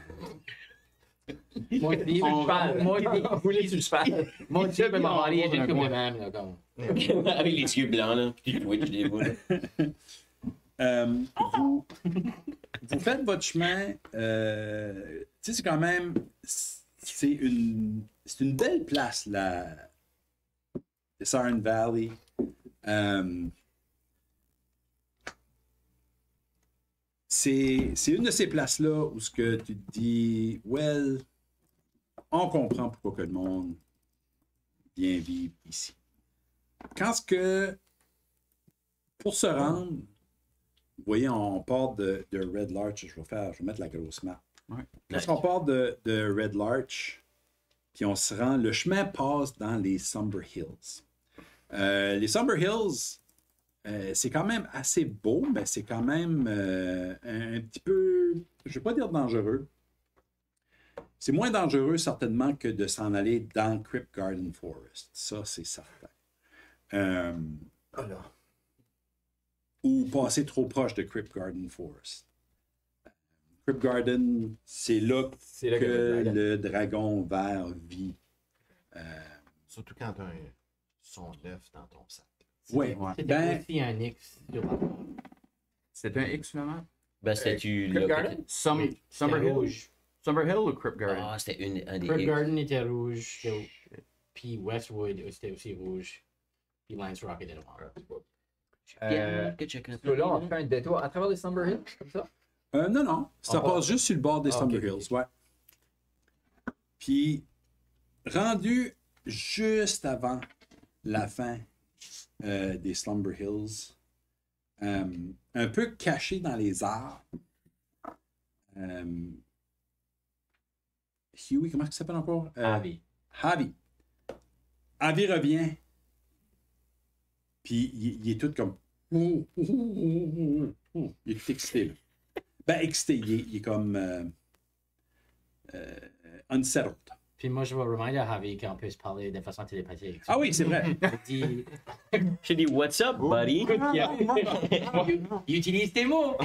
Speaker 4: Moi, je parle.
Speaker 6: Moi,
Speaker 4: Rouler sur le cheval.
Speaker 6: mon type m'a demandé juste comme le même, là, comme.
Speaker 5: Avec les yeux blancs, là. Puis le Twitch des boules.
Speaker 1: Vous faites votre chemin. Tu sais, c'est quand même. C'est une belle place, la Sarn Valley. C'est une de ces places-là où ce que tu te dis, well, on comprend pourquoi que le monde vient vivre ici. Quand ce que, pour se rendre, vous voyez, on part de Red Larch, je vais mettre la grosse map.
Speaker 3: Ouais.
Speaker 1: Quand on part de Red Larch, puis on se rend, le chemin passe dans les Somber Hills. Les Somber Hills, c'est quand même assez beau, mais c'est quand même un petit peu, je ne vais pas dire dangereux. C'est moins dangereux certainement que de s'en aller dans Crypt Garden Forest. Ça, c'est certain. Ou passer trop proche de Crypt Garden Forest. Crypt Garden, c'est là que le dragon vert vit.
Speaker 2: Surtout quand tu as son œuf dans ton sac.
Speaker 1: Oui,
Speaker 6: C'était aussi un X sur la
Speaker 3: C'était un X finalement?
Speaker 5: Ben, c'était-tu
Speaker 4: Crypt
Speaker 5: là.
Speaker 4: Garden?
Speaker 3: Summer Hill.
Speaker 6: rouge.
Speaker 3: Summer Hill ou Crypt Garden?
Speaker 5: Ah, c'était un des
Speaker 6: Crypt
Speaker 5: X.
Speaker 6: Garden était rouge, puis Westwood c'était aussi rouge, puis Lance Rock était noir.
Speaker 4: Là, on fait un détour à travers les Somber Hills, comme ça.
Speaker 1: Non. Ça
Speaker 4: On
Speaker 1: passe
Speaker 4: passe.
Speaker 1: juste sur le bord des Somber
Speaker 4: ok,
Speaker 1: Hills, ouais. Puis, rendu juste avant la fin des Slumber Hills, un peu caché dans les arbres, Huey, comment il s'appelle encore?
Speaker 6: Harvey.
Speaker 1: Harvey revient, puis il est tout comme... Il est excité, là. Ben, excité, il est comme... unsettled.
Speaker 6: Puis moi, je vais reminder à Harvey qu'on peut se parler de façon télépathique.
Speaker 1: Ah oui, c'est vrai.
Speaker 6: Il dit,
Speaker 5: J'ai dit, what's up, buddy?
Speaker 6: il utilise tes mots.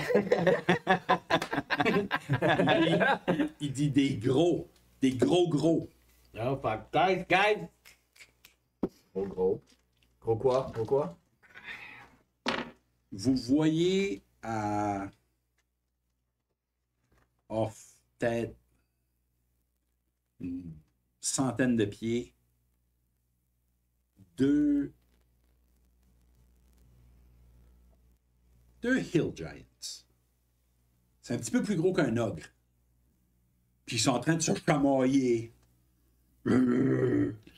Speaker 1: Il dit des gros.
Speaker 6: Oh, fuck. Guys.
Speaker 4: Gros. Gros quoi?
Speaker 1: Vous voyez à... peut-être une centaine de pieds, deux Hill Giants. C'est un petit peu plus gros qu'un ogre. Puis ils sont en train de se chamailler.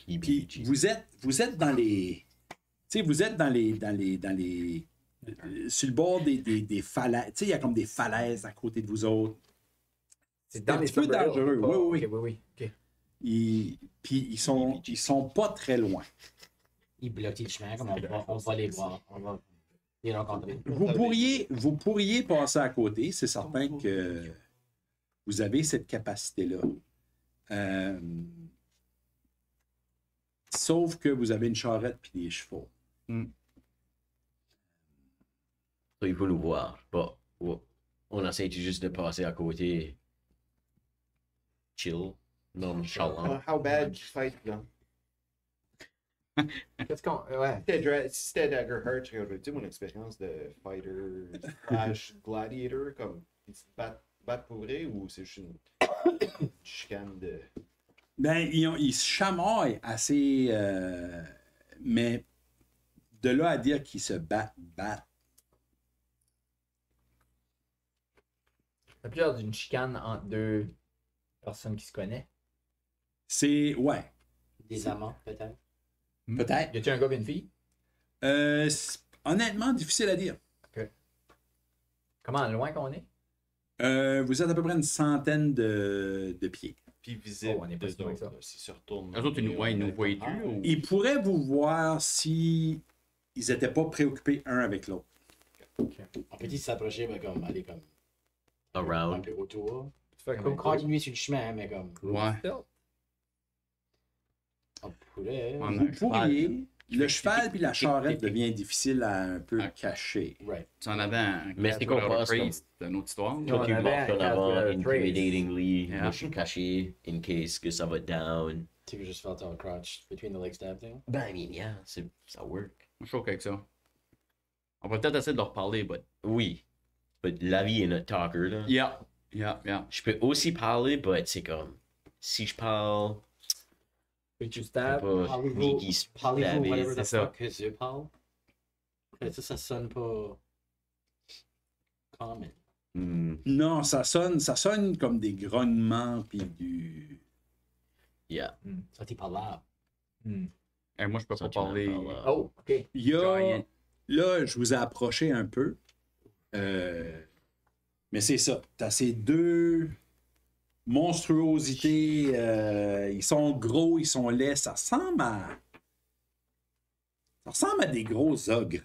Speaker 1: Puis vous êtes dans les... Tu sais, vous êtes dans les sur le bord des falaises. Tu sais, il y a comme des falaises à côté de vous autres.
Speaker 4: C'est dans
Speaker 1: un
Speaker 4: les
Speaker 1: petit peu
Speaker 4: Summer Hills,
Speaker 1: dangereux.
Speaker 4: pas-
Speaker 1: Oui.
Speaker 4: Ok.
Speaker 1: Puis ils sont pas très loin.
Speaker 6: Ils bloquent le chemin, comme on va les voir. On va les rencontrer.
Speaker 1: Vous pourriez passer à côté. C'est certain que vous avez cette capacité-là. Sauf que vous avez une charrette puis des chevaux.
Speaker 5: Il faut nous voir. Bon, on essaie juste de passer à côté. Chill. Nonchalant.
Speaker 2: How bad you fight, là?
Speaker 4: Qu'est-ce qu'on. Ouais.
Speaker 2: Si c'était Daggerheart, tu sais mon expérience de fighter / gladiator, comme ils se battent pour vrai ou c'est juste une chicane de.
Speaker 1: Ben, ils se chamaillent assez. Mais de là à dire qu'ils se battent.
Speaker 4: Ça peut être d'une chicane entre deux personnes qui se connaissent.
Speaker 1: C'est. Ouais.
Speaker 6: Des amants, peut-être.
Speaker 1: Peut-être.
Speaker 4: Y a-tu un gars et une fille?
Speaker 1: Honnêtement, difficile à dire.
Speaker 4: Comment loin qu'on est?
Speaker 1: Vous êtes à peu près une centaine de pieds.
Speaker 2: Puis visible.
Speaker 4: Oh, on est pas si loin que ça.
Speaker 2: S'ils se retournent.
Speaker 3: Eux autres, ils nous voient-tu? Ou...
Speaker 1: Ils pourraient vous voir si ils n'étaient pas préoccupés un avec l'autre.
Speaker 6: On peut-il s'approcher, mais comme aller comme un
Speaker 5: Around.
Speaker 6: peu autour.
Speaker 4: Fait
Speaker 6: Comme continuer sur le chemin, mais comme
Speaker 3: Ouais.
Speaker 6: on pourrait.
Speaker 3: On a
Speaker 1: Vous
Speaker 3: un cheval.
Speaker 1: pourriez. Le cheval puis la charrette devient difficile à un peu cacher.
Speaker 6: Right.
Speaker 3: Tu en avais un.
Speaker 5: Mais c'est qu'on passe comme-
Speaker 3: C'est une autre histoire.
Speaker 4: Ouais.
Speaker 5: Toi, tu
Speaker 4: On avait
Speaker 5: marches en
Speaker 4: un
Speaker 5: avant,
Speaker 4: casque de trace.
Speaker 5: intimidatingly.
Speaker 3: Yeah.
Speaker 5: Moi, je suis caché, in case que ça va down.
Speaker 6: Tu veux juste faire ton crouch between the legs stab thing?
Speaker 5: Ben, I mean, yeah, ça work.
Speaker 3: Je suis OK avec ça. On va peut-être essayer de leur parler, but.
Speaker 5: Oui. But la vie est notre talker, là.
Speaker 3: Yeah.
Speaker 5: Je peux aussi parler, but c'est comme... Si je parle...
Speaker 4: Peux-tu
Speaker 5: C'est
Speaker 4: stab?
Speaker 5: pas
Speaker 6: Parlez-vous,
Speaker 5: sneaky
Speaker 6: parlez-vous, whatever
Speaker 5: stabby.
Speaker 6: the
Speaker 3: c'est ça.
Speaker 6: fuck que je parle. Ça sonne pas common.
Speaker 1: Non, ça sonne comme des grognements puis du.
Speaker 5: Yeah.
Speaker 6: Ça t'es parlable.
Speaker 3: Et moi, je peux pas
Speaker 5: Ça, tu m'en
Speaker 3: parler.
Speaker 5: parles, là.
Speaker 4: Oh, ok.
Speaker 1: Il y a.
Speaker 3: Giant.
Speaker 1: Là, je vous ai approché un peu. Mais c'est ça. T'as ces deux monstruosités. Ils sont gros, ils sont laids. Ça ressemble à des gros ogres.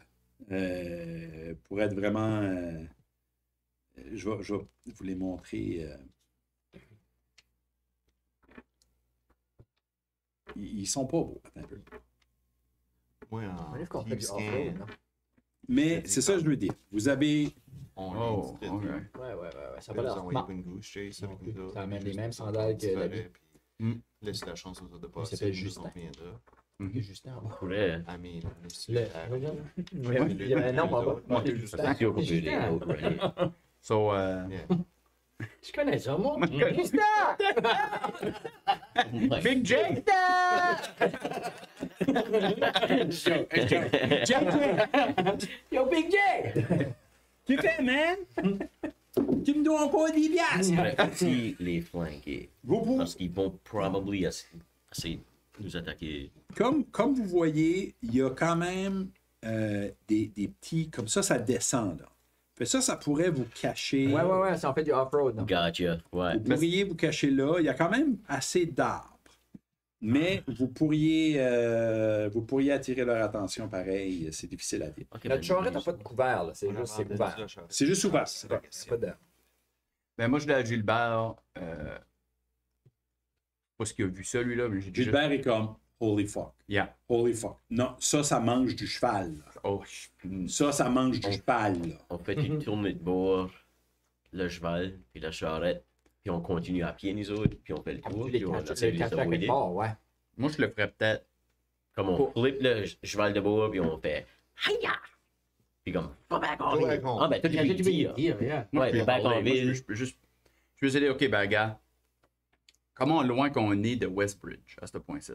Speaker 1: Pour être vraiment. Je vais vous les montrer. Ils sont pas beaux. Attends un peu.
Speaker 2: Ouais,
Speaker 4: On est qu'on fait
Speaker 2: deep
Speaker 4: du
Speaker 2: scan.
Speaker 4: off-road, non?
Speaker 1: Mais c'est ça que je veux dire. Vous avez.
Speaker 3: Oh,
Speaker 2: On
Speaker 3: ok.
Speaker 4: Ouais. Ça
Speaker 2: Ça
Speaker 4: va
Speaker 2: va
Speaker 4: l'air smart.
Speaker 2: une goose chase avec nous autres.
Speaker 4: Ça amène les mêmes sandales que la vie.
Speaker 2: Laisse la chance aux autres de
Speaker 4: Il
Speaker 2: passer.
Speaker 4: s'appelle
Speaker 2: nous,
Speaker 4: Justin.
Speaker 2: on viendra.
Speaker 4: Justin en bas.
Speaker 5: Ouais.
Speaker 2: I mean, laisse
Speaker 4: Le. Il y a un nom en bas.
Speaker 3: Ouais.
Speaker 4: C'est Justin.
Speaker 5: Si on peut les
Speaker 4: Justin.
Speaker 5: autres, right?
Speaker 3: So,
Speaker 6: Tu connais ça, moi?
Speaker 3: Big J!
Speaker 6: Yo, Big J!
Speaker 1: Tu fais, man? Tu me dois encore 10 piastres.
Speaker 5: On va aussi les flanquer.
Speaker 1: Vous pouvez-
Speaker 5: Parce qu'ils vont probablement essayer de nous attaquer.
Speaker 1: Comme vous voyez, il y a quand même des petits. Comme ça descend. Là. Fait ça pourrait vous cacher.
Speaker 4: Ouais, ça en fait du off-road. non?
Speaker 5: Gotcha. Ouais.
Speaker 1: Vous pourriez vous cacher là. Il y a quand même assez d'arbres. Mais vous pourriez attirer leur attention pareil. C'est difficile à dire.
Speaker 5: Ok,
Speaker 4: Notre
Speaker 5: ben,
Speaker 4: charrette n'a pas de couvert, là. C'est juste c'est couvert.
Speaker 1: C'est juste ouvert.
Speaker 4: C'est pas de.
Speaker 3: Ben, moi, je l'ai à Gilbert. Pas ce qu'il a vu ça, lui, là, mais j'ai déjà.
Speaker 1: Gilbert est comme holy fuck.
Speaker 3: Yeah.
Speaker 1: Holy fuck. Non, ça mange du cheval. Là.
Speaker 3: Oh,
Speaker 1: Ça mange du cheval. Là.
Speaker 5: On fait une tournée de bord, le cheval, puis la charrette, puis on continue à pied, nous autres, puis on fait le tour,
Speaker 4: Tu les
Speaker 5: puis on
Speaker 4: caches
Speaker 5: essaie de les
Speaker 4: à quelque
Speaker 5: avoider.
Speaker 4: part, ouais.
Speaker 3: Moi, je le ferais peut-être.
Speaker 5: Comme on flippe le cheval de bois, puis on fait Hiya! Puis comme, go back on
Speaker 2: Go
Speaker 5: me.
Speaker 2: back home.
Speaker 5: Ah, ben, toi, tu peux le dire.
Speaker 6: Yeah.
Speaker 3: Moi,
Speaker 5: Ouais,
Speaker 3: je peux
Speaker 5: back
Speaker 3: parler.
Speaker 5: en
Speaker 3: Moi,
Speaker 5: ville.
Speaker 3: je peux juste. Je peux dire, OK, ben, gars, comment loin qu'on est de Westbridge à ce point-ci?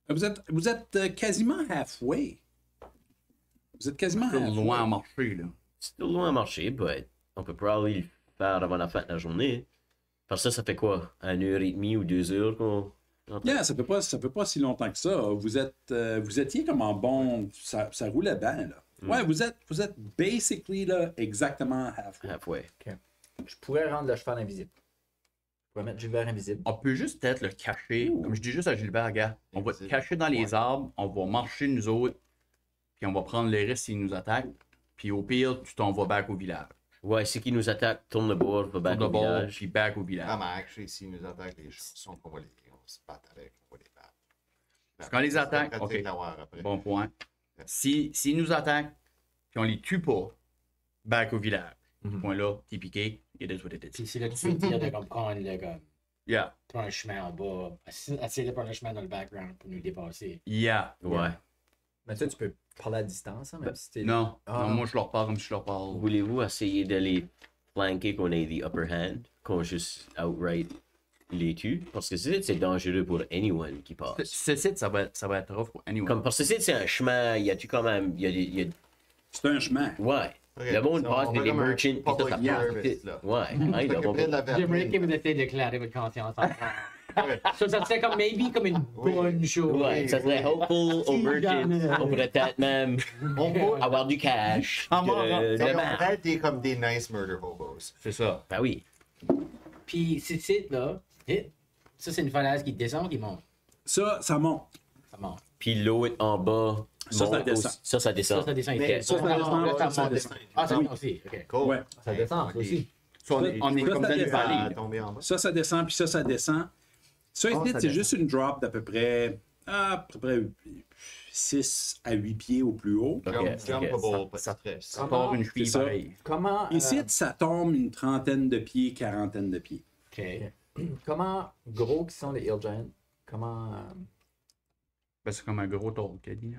Speaker 1: Vous êtes quasiment halfway. Vous êtes quasiment
Speaker 3: C'est
Speaker 1: halfway.
Speaker 3: loin à marcher, là.
Speaker 5: C'est loin à marcher, mais on peut probablement le faire avant la fin de la journée. Parce que ça fait quoi? 1h30 ou 2 heures qu'on
Speaker 1: Yeah, ça fait pas si longtemps que ça. Vous étiez comme en bon... Ça roulait bien, là. Ouais, vous êtes basically, là, exactement halfway.
Speaker 5: Halfway.
Speaker 4: Je pourrais rendre le cheval invisible. Je pourrais mettre Gilbert invisible.
Speaker 3: On peut juste peut-être le cacher. Comme je dis juste à Gilbert, regarde, on va te
Speaker 2: Invisible.
Speaker 3: cacher dans les arbres, on va marcher nous autres, puis on va prendre les risques s'ils nous attaquent. Puis au pire, tu t'en vas back au village.
Speaker 5: Ouais, ceux qui nous attaquent, tourne le bord, va back
Speaker 3: Tourne
Speaker 5: au
Speaker 3: de bord,
Speaker 5: village.
Speaker 3: puis back au village.
Speaker 2: Ah, mais actually, s'ils nous attaquent, les chansons qu'on va se battre avec, on va les battre.
Speaker 3: Parce qu'on les attaque,
Speaker 2: C'est pratique
Speaker 3: ok.
Speaker 2: d'avoir après.
Speaker 3: Bon point. S'ils nous attaquent, puis on les tue pas, back au village. Ce point-là, t'es piqué, it is what it is.
Speaker 6: Puis c'est là que tu veux dire de comme prendre le comme.
Speaker 3: Yeah,
Speaker 6: Prendre un chemin en bas. Essayer de prendre un chemin dans le background pour nous dépasser.
Speaker 3: yeah.
Speaker 5: Ouais.
Speaker 4: Mais tu peux parler à distance, hein, même si t'es.
Speaker 3: Non,
Speaker 4: Ah.
Speaker 3: non, moi je leur parle comme si je leur parle.
Speaker 5: Voulez-vous essayer de les flanquer qu'on ait the upper hand, qu'on juste outright les tue? Parce que c'est dangereux pour anyone qui passe.
Speaker 3: Ce site, ça va être rough pour anyone.
Speaker 5: Comme parce que c'est un chemin, y a-tu quand même.
Speaker 1: C'est un chemin.
Speaker 5: Ouais.
Speaker 2: Ok,
Speaker 5: Le monde
Speaker 2: so
Speaker 5: passe,
Speaker 2: on
Speaker 5: puis
Speaker 2: va
Speaker 5: les
Speaker 2: comme un
Speaker 5: merchants, puis ça
Speaker 2: public
Speaker 5: passe.
Speaker 2: service, là.
Speaker 5: Ouais. Hey, là, on
Speaker 2: S'occuper de
Speaker 5: va-
Speaker 2: la
Speaker 6: J'aimerais que
Speaker 2: vermine.
Speaker 6: vous essayez de déclarer votre conscience encore.
Speaker 2: Ouais.
Speaker 6: Ça serait comme maybe comme une
Speaker 2: Oui.
Speaker 6: bonne chose.
Speaker 5: Ouais, ça serait hopeful au merchant. On pourrait peut-être même
Speaker 2: On peut.
Speaker 5: avoir du cash.
Speaker 3: Ah,
Speaker 5: de
Speaker 2: On
Speaker 5: marre.
Speaker 2: pourrait être comme des nice murder hobos.
Speaker 3: C'est ça.
Speaker 5: Ben oui.
Speaker 6: Puis ce site-là, ça c'est une falaise qui descend ou qui monte?
Speaker 1: Ça monte.
Speaker 6: Ça monte.
Speaker 5: Puis l'autre en bas.
Speaker 1: Ça
Speaker 5: monte
Speaker 1: descend.
Speaker 5: aussi. Ça descend.
Speaker 6: Ça descend.
Speaker 2: Mais
Speaker 6: ici.
Speaker 1: ça descend,
Speaker 6: ça
Speaker 1: ça
Speaker 6: monte.
Speaker 1: descend.
Speaker 6: Ah, ça monte aussi. OK.
Speaker 2: Cool.
Speaker 1: Ouais.
Speaker 4: Ça descend ça aussi.
Speaker 3: So, on est
Speaker 1: Ça,
Speaker 3: comme
Speaker 1: ça
Speaker 3: dans les
Speaker 1: descend.
Speaker 3: vallées.
Speaker 2: À
Speaker 3: là.
Speaker 2: tomber en bas.
Speaker 1: Ça descend, puis ça descend. Ça, ici,
Speaker 4: ça
Speaker 1: c'est
Speaker 4: descend.
Speaker 1: juste une drop d'à peu près 6 à 8 pieds au plus haut.
Speaker 5: Ok,
Speaker 2: Jumpable, pas de
Speaker 3: Ça-
Speaker 2: stress.
Speaker 3: Ça part une cheville
Speaker 1: C'est ça.
Speaker 3: pareille.
Speaker 4: Comment.
Speaker 1: Ici, ça tombe une trentaine de pieds, quarantaine de pieds.
Speaker 6: OK.
Speaker 4: Comment gros qui sont les Hill Giants? Comment.
Speaker 3: Ben, c'est comme un gros tour qu'il a dit.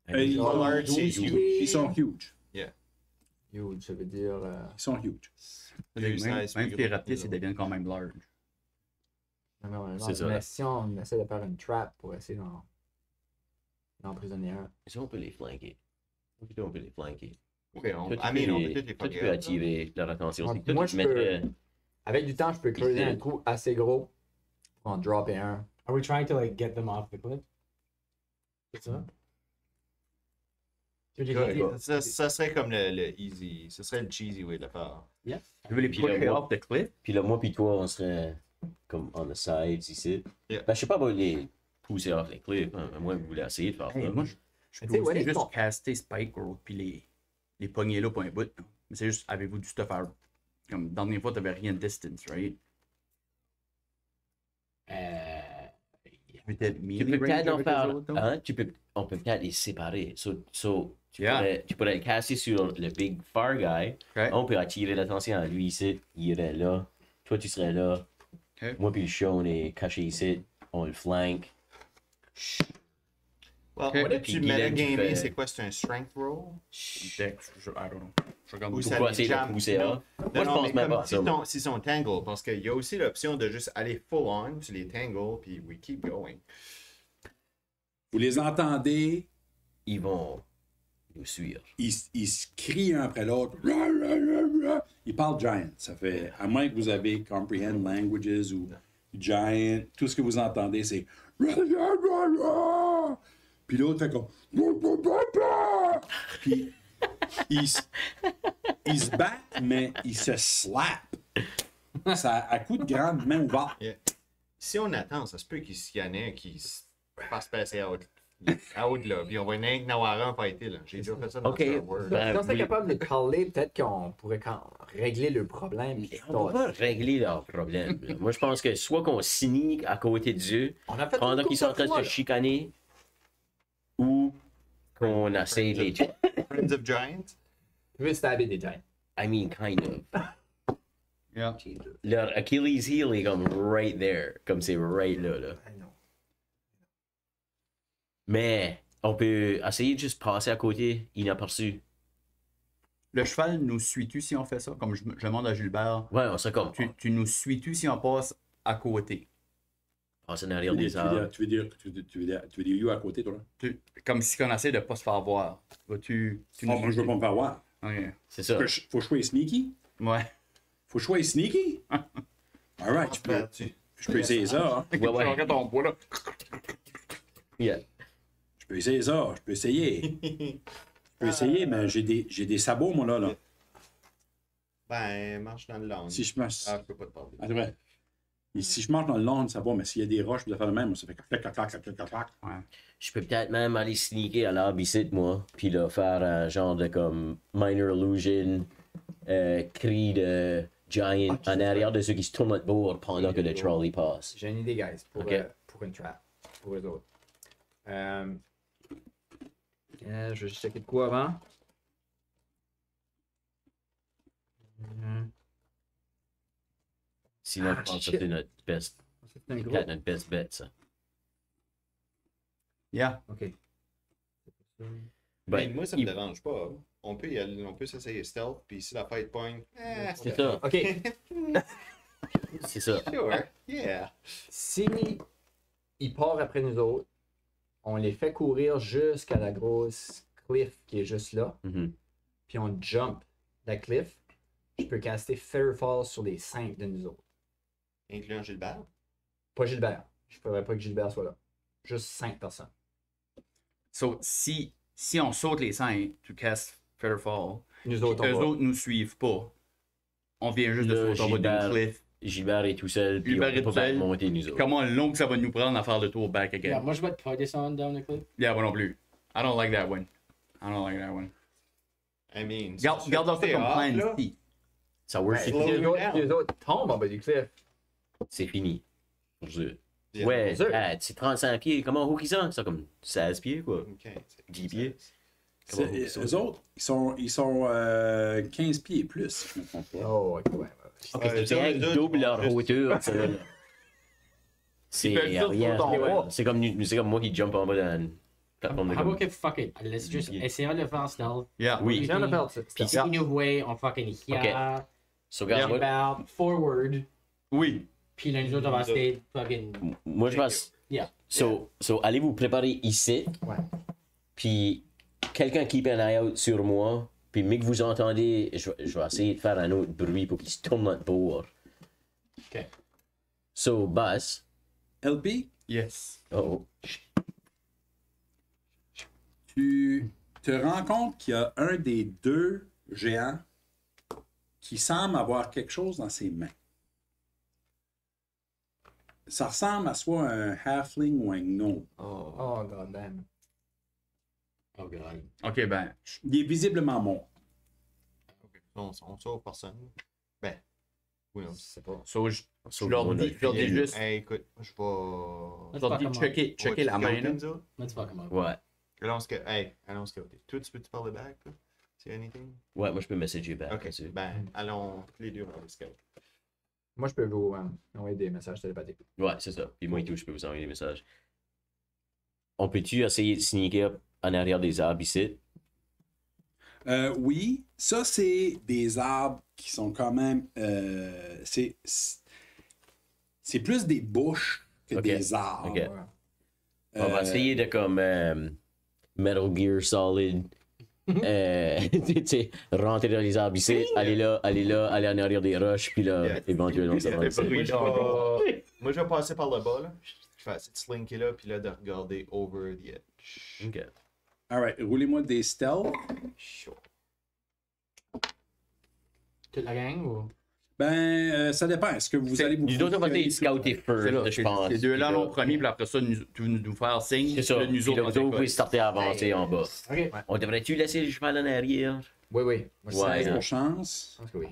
Speaker 3: Là.
Speaker 1: Ils
Speaker 2: sont
Speaker 1: sont
Speaker 2: large, c'est
Speaker 1: huge.
Speaker 2: huge.
Speaker 1: Ils sont huge.
Speaker 4: Huge, ça veut dire.
Speaker 1: Ils sont huge.
Speaker 3: Même,
Speaker 2: size,
Speaker 3: même
Speaker 2: plus
Speaker 3: les
Speaker 2: gros,
Speaker 3: reptiles,
Speaker 2: plus
Speaker 3: ils
Speaker 2: gros.
Speaker 3: deviennent quand même large.
Speaker 5: C'est ça.
Speaker 4: Mais si on essaie de faire une trap pour essayer d'emprisonner un.
Speaker 5: Si on peut les flanquer. On peut les flanquer.
Speaker 2: Ok,
Speaker 5: Toi, tu
Speaker 2: I mean, on
Speaker 5: peux
Speaker 2: peut
Speaker 5: les-
Speaker 2: tous les
Speaker 5: toi, tu peux
Speaker 2: fucker.
Speaker 5: attirer leur attention.
Speaker 4: Ouais,
Speaker 5: C'est que toi,
Speaker 4: moi,
Speaker 5: tu
Speaker 4: je peux-
Speaker 5: mettrais-
Speaker 4: Avec du temps, je peux creuser un trou assez gros pour en dropper un.
Speaker 6: Are we trying to like get them off the cliff? C'est ça? Tu veux dire-
Speaker 2: Ok, ça serait comme le easy. Ce serait le cheesy way de le faire.
Speaker 6: Yeah.
Speaker 3: Tu veux les
Speaker 5: Puis
Speaker 3: pusher
Speaker 5: là, moi-
Speaker 3: off the cliff?
Speaker 5: Puis là, moi puis toi, on serait comme on the sides ici.
Speaker 2: Yeah.
Speaker 5: Ben, je sais pas, va les pousser off les cliffs, hein, à moins que vous voulez essayer de faire ça.
Speaker 3: Hey, moi, je
Speaker 4: Mais
Speaker 3: peux
Speaker 4: tu sais,
Speaker 3: aussi
Speaker 4: ouais,
Speaker 3: juste
Speaker 4: bon.
Speaker 3: caster Spike Road puis les pogner là pour un bout. là. Mais c'est juste, avez-vous du stuff à. Comme, dans dernière fois, t'avais rien de distance, right? Peut-être
Speaker 5: Tu
Speaker 3: melee
Speaker 5: peux peut-être
Speaker 3: range
Speaker 5: en
Speaker 3: avec les
Speaker 5: faire.
Speaker 3: autres, non?
Speaker 5: Hein, on peut peut-être les séparer. Tu
Speaker 3: Yeah.
Speaker 5: pourrais le casser sur le big far guy.
Speaker 3: Ok.
Speaker 5: On peut attirer l'attention à lui ici. Il irait là. Toi, tu serais là.
Speaker 3: Ok.
Speaker 5: Moi puis le chat, on est caché ici. On le flanque.
Speaker 2: Well,
Speaker 3: Ok.
Speaker 2: what if
Speaker 5: Puis
Speaker 2: tu
Speaker 5: Guylaine, tu
Speaker 2: metagaming,
Speaker 5: fais-
Speaker 2: c'est quoi? C'est un strength roll?
Speaker 3: Dex, I don't know. Je regarde
Speaker 2: Ou
Speaker 3: beaucoup.
Speaker 2: ça
Speaker 5: Pourquoi
Speaker 2: les
Speaker 5: essayer de
Speaker 2: jam-
Speaker 5: pousser
Speaker 2: non.
Speaker 5: là?
Speaker 2: Non,
Speaker 5: Moi, je
Speaker 2: non,
Speaker 5: pense
Speaker 2: mais
Speaker 5: même
Speaker 2: comme
Speaker 5: pas à ça.
Speaker 2: si sont tangle, parce qu'il y a aussi l'option de juste aller full on, tu les tangle, puis we keep going.
Speaker 1: Vous les entendez,
Speaker 5: Ils vont nous suivre.
Speaker 1: ils se crient un après l'autre. Ils parlent giant. Ça fait, à moins que vous avez comprehend languages ou giant, tout ce que vous entendez, c'est. Puis l'autre fait comme. Puis ils se battent, mais ils se slappent. Ça à coup de grande main ouverte.
Speaker 2: Yeah. Si on attend, ça se peut qu'il y en ait un qui se fasse passer out là, puis on va rien que Nawara en fighter, là. J'ai déjà fait ça dans
Speaker 5: Ok.
Speaker 2: Star Wars.
Speaker 5: Ben,
Speaker 4: Si on serait
Speaker 5: oui.
Speaker 4: capable de caller, peut-être qu'on pourrait régler le problème. puis
Speaker 5: On va pas régler leurs problèmes. là. Moi, je pense que soit qu'on sneak à côté d'eux
Speaker 4: On a fait
Speaker 5: pendant
Speaker 4: une
Speaker 5: qu'ils sont en train de
Speaker 4: couple
Speaker 5: se
Speaker 4: fois,
Speaker 5: chicaner, ou qu'on essaie de les tuer.
Speaker 2: Friends of Giants?
Speaker 4: là. Tu veux stabber des giants.
Speaker 5: I mean, kind of.
Speaker 3: Yeah.
Speaker 5: Leur Achilles heel est comme right there. Comme c'est right là. Mais on peut essayer de juste passer à côté inaperçu.
Speaker 3: Le cheval nous suit-tu si on fait ça? Comme je demande à Gilbert,
Speaker 5: Ouais, on serait comme
Speaker 3: tu nous suis-tu si on passe à côté?
Speaker 5: passer en arrière des arbres.
Speaker 1: Tu veux dire you à côté, toi? Là?
Speaker 3: Comme si on essaie de pas se faire voir. Vas-tu.
Speaker 1: Oh, moi, je veux pas me faire voir.
Speaker 3: Ok.
Speaker 5: C'est ça.
Speaker 1: Faut que je sois sneaky.
Speaker 3: Ouais.
Speaker 1: Faut que je sois sneaky. All right,
Speaker 2: Tu
Speaker 1: Je peux essayer ça. Hein.
Speaker 5: Ouais, ouais.
Speaker 3: Regarde ton bois, là.
Speaker 5: Yeah.
Speaker 1: Je peux essayer ça. Je peux essayer. Je peux essayer, mais j'ai des sabots, moi, là.
Speaker 2: Ben, marche dans le land.
Speaker 1: Si je marche.
Speaker 2: Ah, je peux pas te parler.
Speaker 1: Ah, c'est vrai. Et si je marche dans le lawn, ça va, mais s'il y a des roches, je peux faire le même, ça fait clac, clac, clac, clac, clac, clac.
Speaker 5: Je peux peut-être même aller sneaker à l'arbre ici, moi, puis là, faire un genre de comme Minor Illusion, cri de Giant en arrière de ceux qui se tournent notre bord pendant que le trolley passe.
Speaker 4: J'ai une idée, guys,
Speaker 5: Ok.
Speaker 4: pour une trap. Pour eux autres. Je vais juste checker de quoi avant.
Speaker 5: Sinon, je pense que
Speaker 4: shit.
Speaker 5: c'est notre best,
Speaker 4: C'est un gros.
Speaker 5: notre best bet, ça.
Speaker 3: Yeah.
Speaker 4: Ok.
Speaker 5: Ben,
Speaker 2: Ben, moi, ça me
Speaker 5: il-
Speaker 2: dérange pas. On peut y aller, on peut s'essayer stealth, puis si la fight point.
Speaker 5: C'est ça,
Speaker 4: Ok.
Speaker 5: c'est ça.
Speaker 2: Sure, yeah.
Speaker 4: Si il part après nous autres, on les fait courir jusqu'à la grosse cliff qui est juste là,
Speaker 5: Mhm.
Speaker 4: puis on jump la cliff. Je peux caster Fairfall sur les 5 de nous autres.
Speaker 2: Incluant Gilbert.
Speaker 4: Pas Gilbert. Je ne ferais pas que Gilbert soit là. Juste 5 personnes.
Speaker 3: So, si on saute les 5, tu castes Fairfall,
Speaker 4: Nous
Speaker 3: puis
Speaker 4: autres,
Speaker 3: eux
Speaker 4: on va.
Speaker 3: autres nous suivent pas, on vient juste de
Speaker 5: Là,
Speaker 3: sauter en bas d'une
Speaker 5: Gilbert-
Speaker 3: cliff.
Speaker 5: Gilbert est tout seul, puis on
Speaker 3: Gilbert est
Speaker 5: peut
Speaker 3: tout
Speaker 5: pas
Speaker 3: seul.
Speaker 5: monter nous autres.
Speaker 3: Comment long que ça va nous prendre à faire le tour back
Speaker 6: Yeah,
Speaker 3: again?
Speaker 6: moi, je vais pas descendre down the cliff.
Speaker 3: Yeah, moi non plus. I don't like that one. I don't like that one.
Speaker 2: I mean.
Speaker 3: Garde ça comme plan
Speaker 2: là.
Speaker 3: ici.
Speaker 5: Ça work,
Speaker 2: Slow
Speaker 4: Les
Speaker 2: you
Speaker 4: autres,
Speaker 2: down.
Speaker 4: les autres tombent en bas du cliff.
Speaker 5: c'est fini. Pour eux.
Speaker 2: Yeah.
Speaker 5: Ouais,
Speaker 4: Pour eux.
Speaker 5: c'est 35 pieds. Comment où qu'ils sont? C'est comme 16 pieds, quoi.
Speaker 2: Ok.
Speaker 5: 10 pieds.
Speaker 1: Eux autres, ils sont 15 pieds et plus, si je ne me trompe pas.
Speaker 4: Oh, ok, ouais.
Speaker 5: Ok,
Speaker 2: Ouais,
Speaker 5: c'est direct
Speaker 2: eux autres,
Speaker 5: double
Speaker 2: ils vont
Speaker 5: leur
Speaker 2: juste-
Speaker 5: hauteur, ça, là. C'est
Speaker 3: Ils peuvent juste
Speaker 5: rien.
Speaker 3: sauter en bas.
Speaker 5: C'est comme moi qui jump en bas dans une plateforme de
Speaker 6: How about
Speaker 5: comme...
Speaker 6: que fuck it? Laisse juste
Speaker 5: Yeah.
Speaker 6: essayer de faire stealth.
Speaker 3: Yeah.
Speaker 5: Oui.
Speaker 4: Je viens de perdre ça.
Speaker 6: Puis si nous voient, on fucking here,
Speaker 5: So, regarde, moi,
Speaker 6: about, forward.
Speaker 3: Oui.
Speaker 6: Puis là, nous autres, on va stay fucking.
Speaker 5: moi, je pense...
Speaker 6: Yeah.
Speaker 5: So, allez vous préparer ici.
Speaker 4: Ouais.
Speaker 5: Puis, quelqu'un keep un eye out sur moi. Puis, mais que vous entendez, je vais essayer de faire un autre bruit pour qu'il se tourne notre bord.
Speaker 6: Ok.
Speaker 5: So, Bass.
Speaker 1: LP,
Speaker 3: Yes.
Speaker 5: Oh.
Speaker 1: tu te rends compte qu'il y a un des deux géants qui semble avoir quelque chose dans ses mains. Ça ressemble à soit un halfling ou un gnome.
Speaker 4: Oh, god damn.
Speaker 6: Oh god.
Speaker 3: Ok, ben.
Speaker 1: Il est visiblement mort.
Speaker 2: On sauve personne. Ben. Oui, on sait pas.
Speaker 3: So, je
Speaker 5: So,
Speaker 3: leur
Speaker 5: on a
Speaker 3: dis juste.
Speaker 2: Hey, écoute, je vais.
Speaker 3: Je leur dis checker la main, là.
Speaker 6: Let's fuck him up.
Speaker 5: Ouais.
Speaker 2: Annonce que. Hey, annonce que. Toi, tu peux-tu parler back, toi? C'est anything?
Speaker 5: Ouais, moi, je peux messager back.
Speaker 2: Ok,
Speaker 5: là-dessus.
Speaker 2: ben, allons tous les deux, on va le scout.
Speaker 4: Moi, je peux vous envoyer des messages télépathiques.
Speaker 5: Ouais, c'est ça. Puis moi et tout, je peux vous envoyer des messages. On peut-tu essayer de sneaker up en arrière des arbres ici?
Speaker 1: Oui, ça, c'est des arbres qui sont quand même. C'est plus des bouches que
Speaker 5: Ok.
Speaker 1: des arbres.
Speaker 5: Ok. On va essayer de comme Metal Gear Solid. Tu sais, rentrer dans les arbres ici, aller aller en arrière des roches, puis là,
Speaker 2: Yeah.
Speaker 5: éventuellement, ça va
Speaker 2: Moi,
Speaker 5: ici.
Speaker 2: moi, je vais passer par le bas, là. Je vais essayer de slinker là, puis là, de regarder over the edge.
Speaker 5: Ok.
Speaker 1: Alright, roulez-moi des stealth.
Speaker 2: Sure.
Speaker 6: Toute la gang ou?
Speaker 1: Ben, ça dépend. Est-ce que vous allez vous.
Speaker 5: Nous autres, on va essayer de scouter
Speaker 3: C'est là,
Speaker 5: first, je pense.
Speaker 3: ces deux-là,
Speaker 5: Puis
Speaker 3: l'ont premier, puis après ça, tu veux nous faire signe.
Speaker 5: C'est ça.
Speaker 3: puis là,
Speaker 5: Puis
Speaker 3: nous
Speaker 5: là,
Speaker 3: autres,
Speaker 5: vous
Speaker 3: on
Speaker 5: autres, vous pouvez
Speaker 3: décolle.
Speaker 5: starter à avancer en bas.
Speaker 4: Ok.
Speaker 5: On devrait-tu laisser le cheval en arrière?
Speaker 4: Oui, oui. Moi, je
Speaker 5: Ouais.
Speaker 4: sais.
Speaker 1: Pour chance.
Speaker 4: Je pense que oui.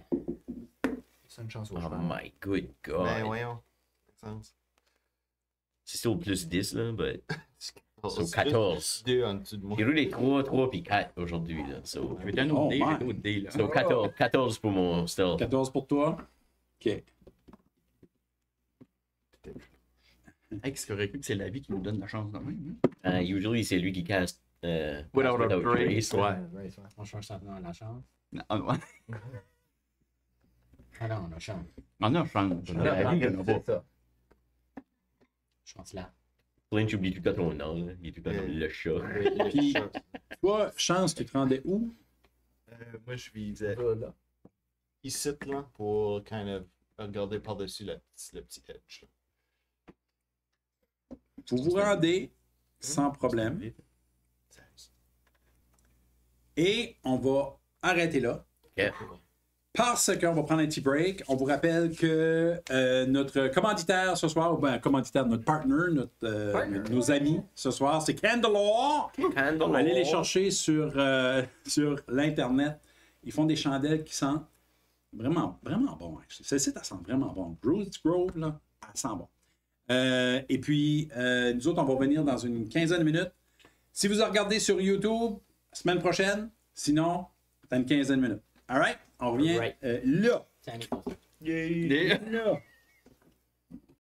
Speaker 4: C'est une chance au
Speaker 5: Oh
Speaker 4: cheval.
Speaker 5: my good God.
Speaker 2: Ben, voyons.
Speaker 5: C'est still plus 10, là, but... So,
Speaker 2: C'est
Speaker 5: 14.
Speaker 2: 2 en dessous de moi.
Speaker 5: J'ai roulé 3, 3 puis 4 aujourd'hui, là. So,
Speaker 3: Je vais donner un autre dé,
Speaker 1: Oh,
Speaker 3: j'ai
Speaker 1: man.
Speaker 3: un autre dé, là.
Speaker 5: so 14 pour mon stealth.
Speaker 1: 14 pour toi. Ok.
Speaker 3: Hey, qu'est-ce qu'aurait cru que c'est la vie qui nous donne la chance de même,
Speaker 5: Usually, c'est lui qui cast
Speaker 3: Without a trace,
Speaker 5: là.
Speaker 3: ouais.
Speaker 4: Ouais, ouais.
Speaker 6: On change ça dans la chambre.
Speaker 3: hein? Ah, ouais.
Speaker 6: Ah non, on a chambre.
Speaker 3: Ah non, je pense. La vie, il y en a pas.
Speaker 4: C'est ça.
Speaker 6: Je pense là.
Speaker 5: Flinch oublie tout le temps ton nom, là. Il est tout le temps comme le chat.
Speaker 1: Puis- Toi, chance, tu te rendais où?
Speaker 2: Moi, je visais
Speaker 4: Là.
Speaker 2: ici, là, pour kind of regarder par-dessus le petit edge. Là.
Speaker 1: Vous vous rendez sans problème. Et on va arrêter là.
Speaker 5: Ok.
Speaker 1: Parce qu'on va prendre un petit break. On vous rappelle que notre commanditaire ce soir, ou bien commanditaire, notre partner, nos amis ce soir, c'est Candelore. Allez les chercher sur l'Internet. Ils font des chandelles qui sentent vraiment, vraiment bon. Celle-ci, elle sent vraiment bon. Bruce Grove, là, elle sent bon. Et puis, nous autres, on va venir dans une quinzaine de minutes. Si vous regardez sur YouTube, semaine prochaine, sinon, dans une quinzaine de minutes. All right? On revient
Speaker 6: Right.
Speaker 1: là.
Speaker 6: C'est un épisode.
Speaker 5: Yeah.
Speaker 1: Là.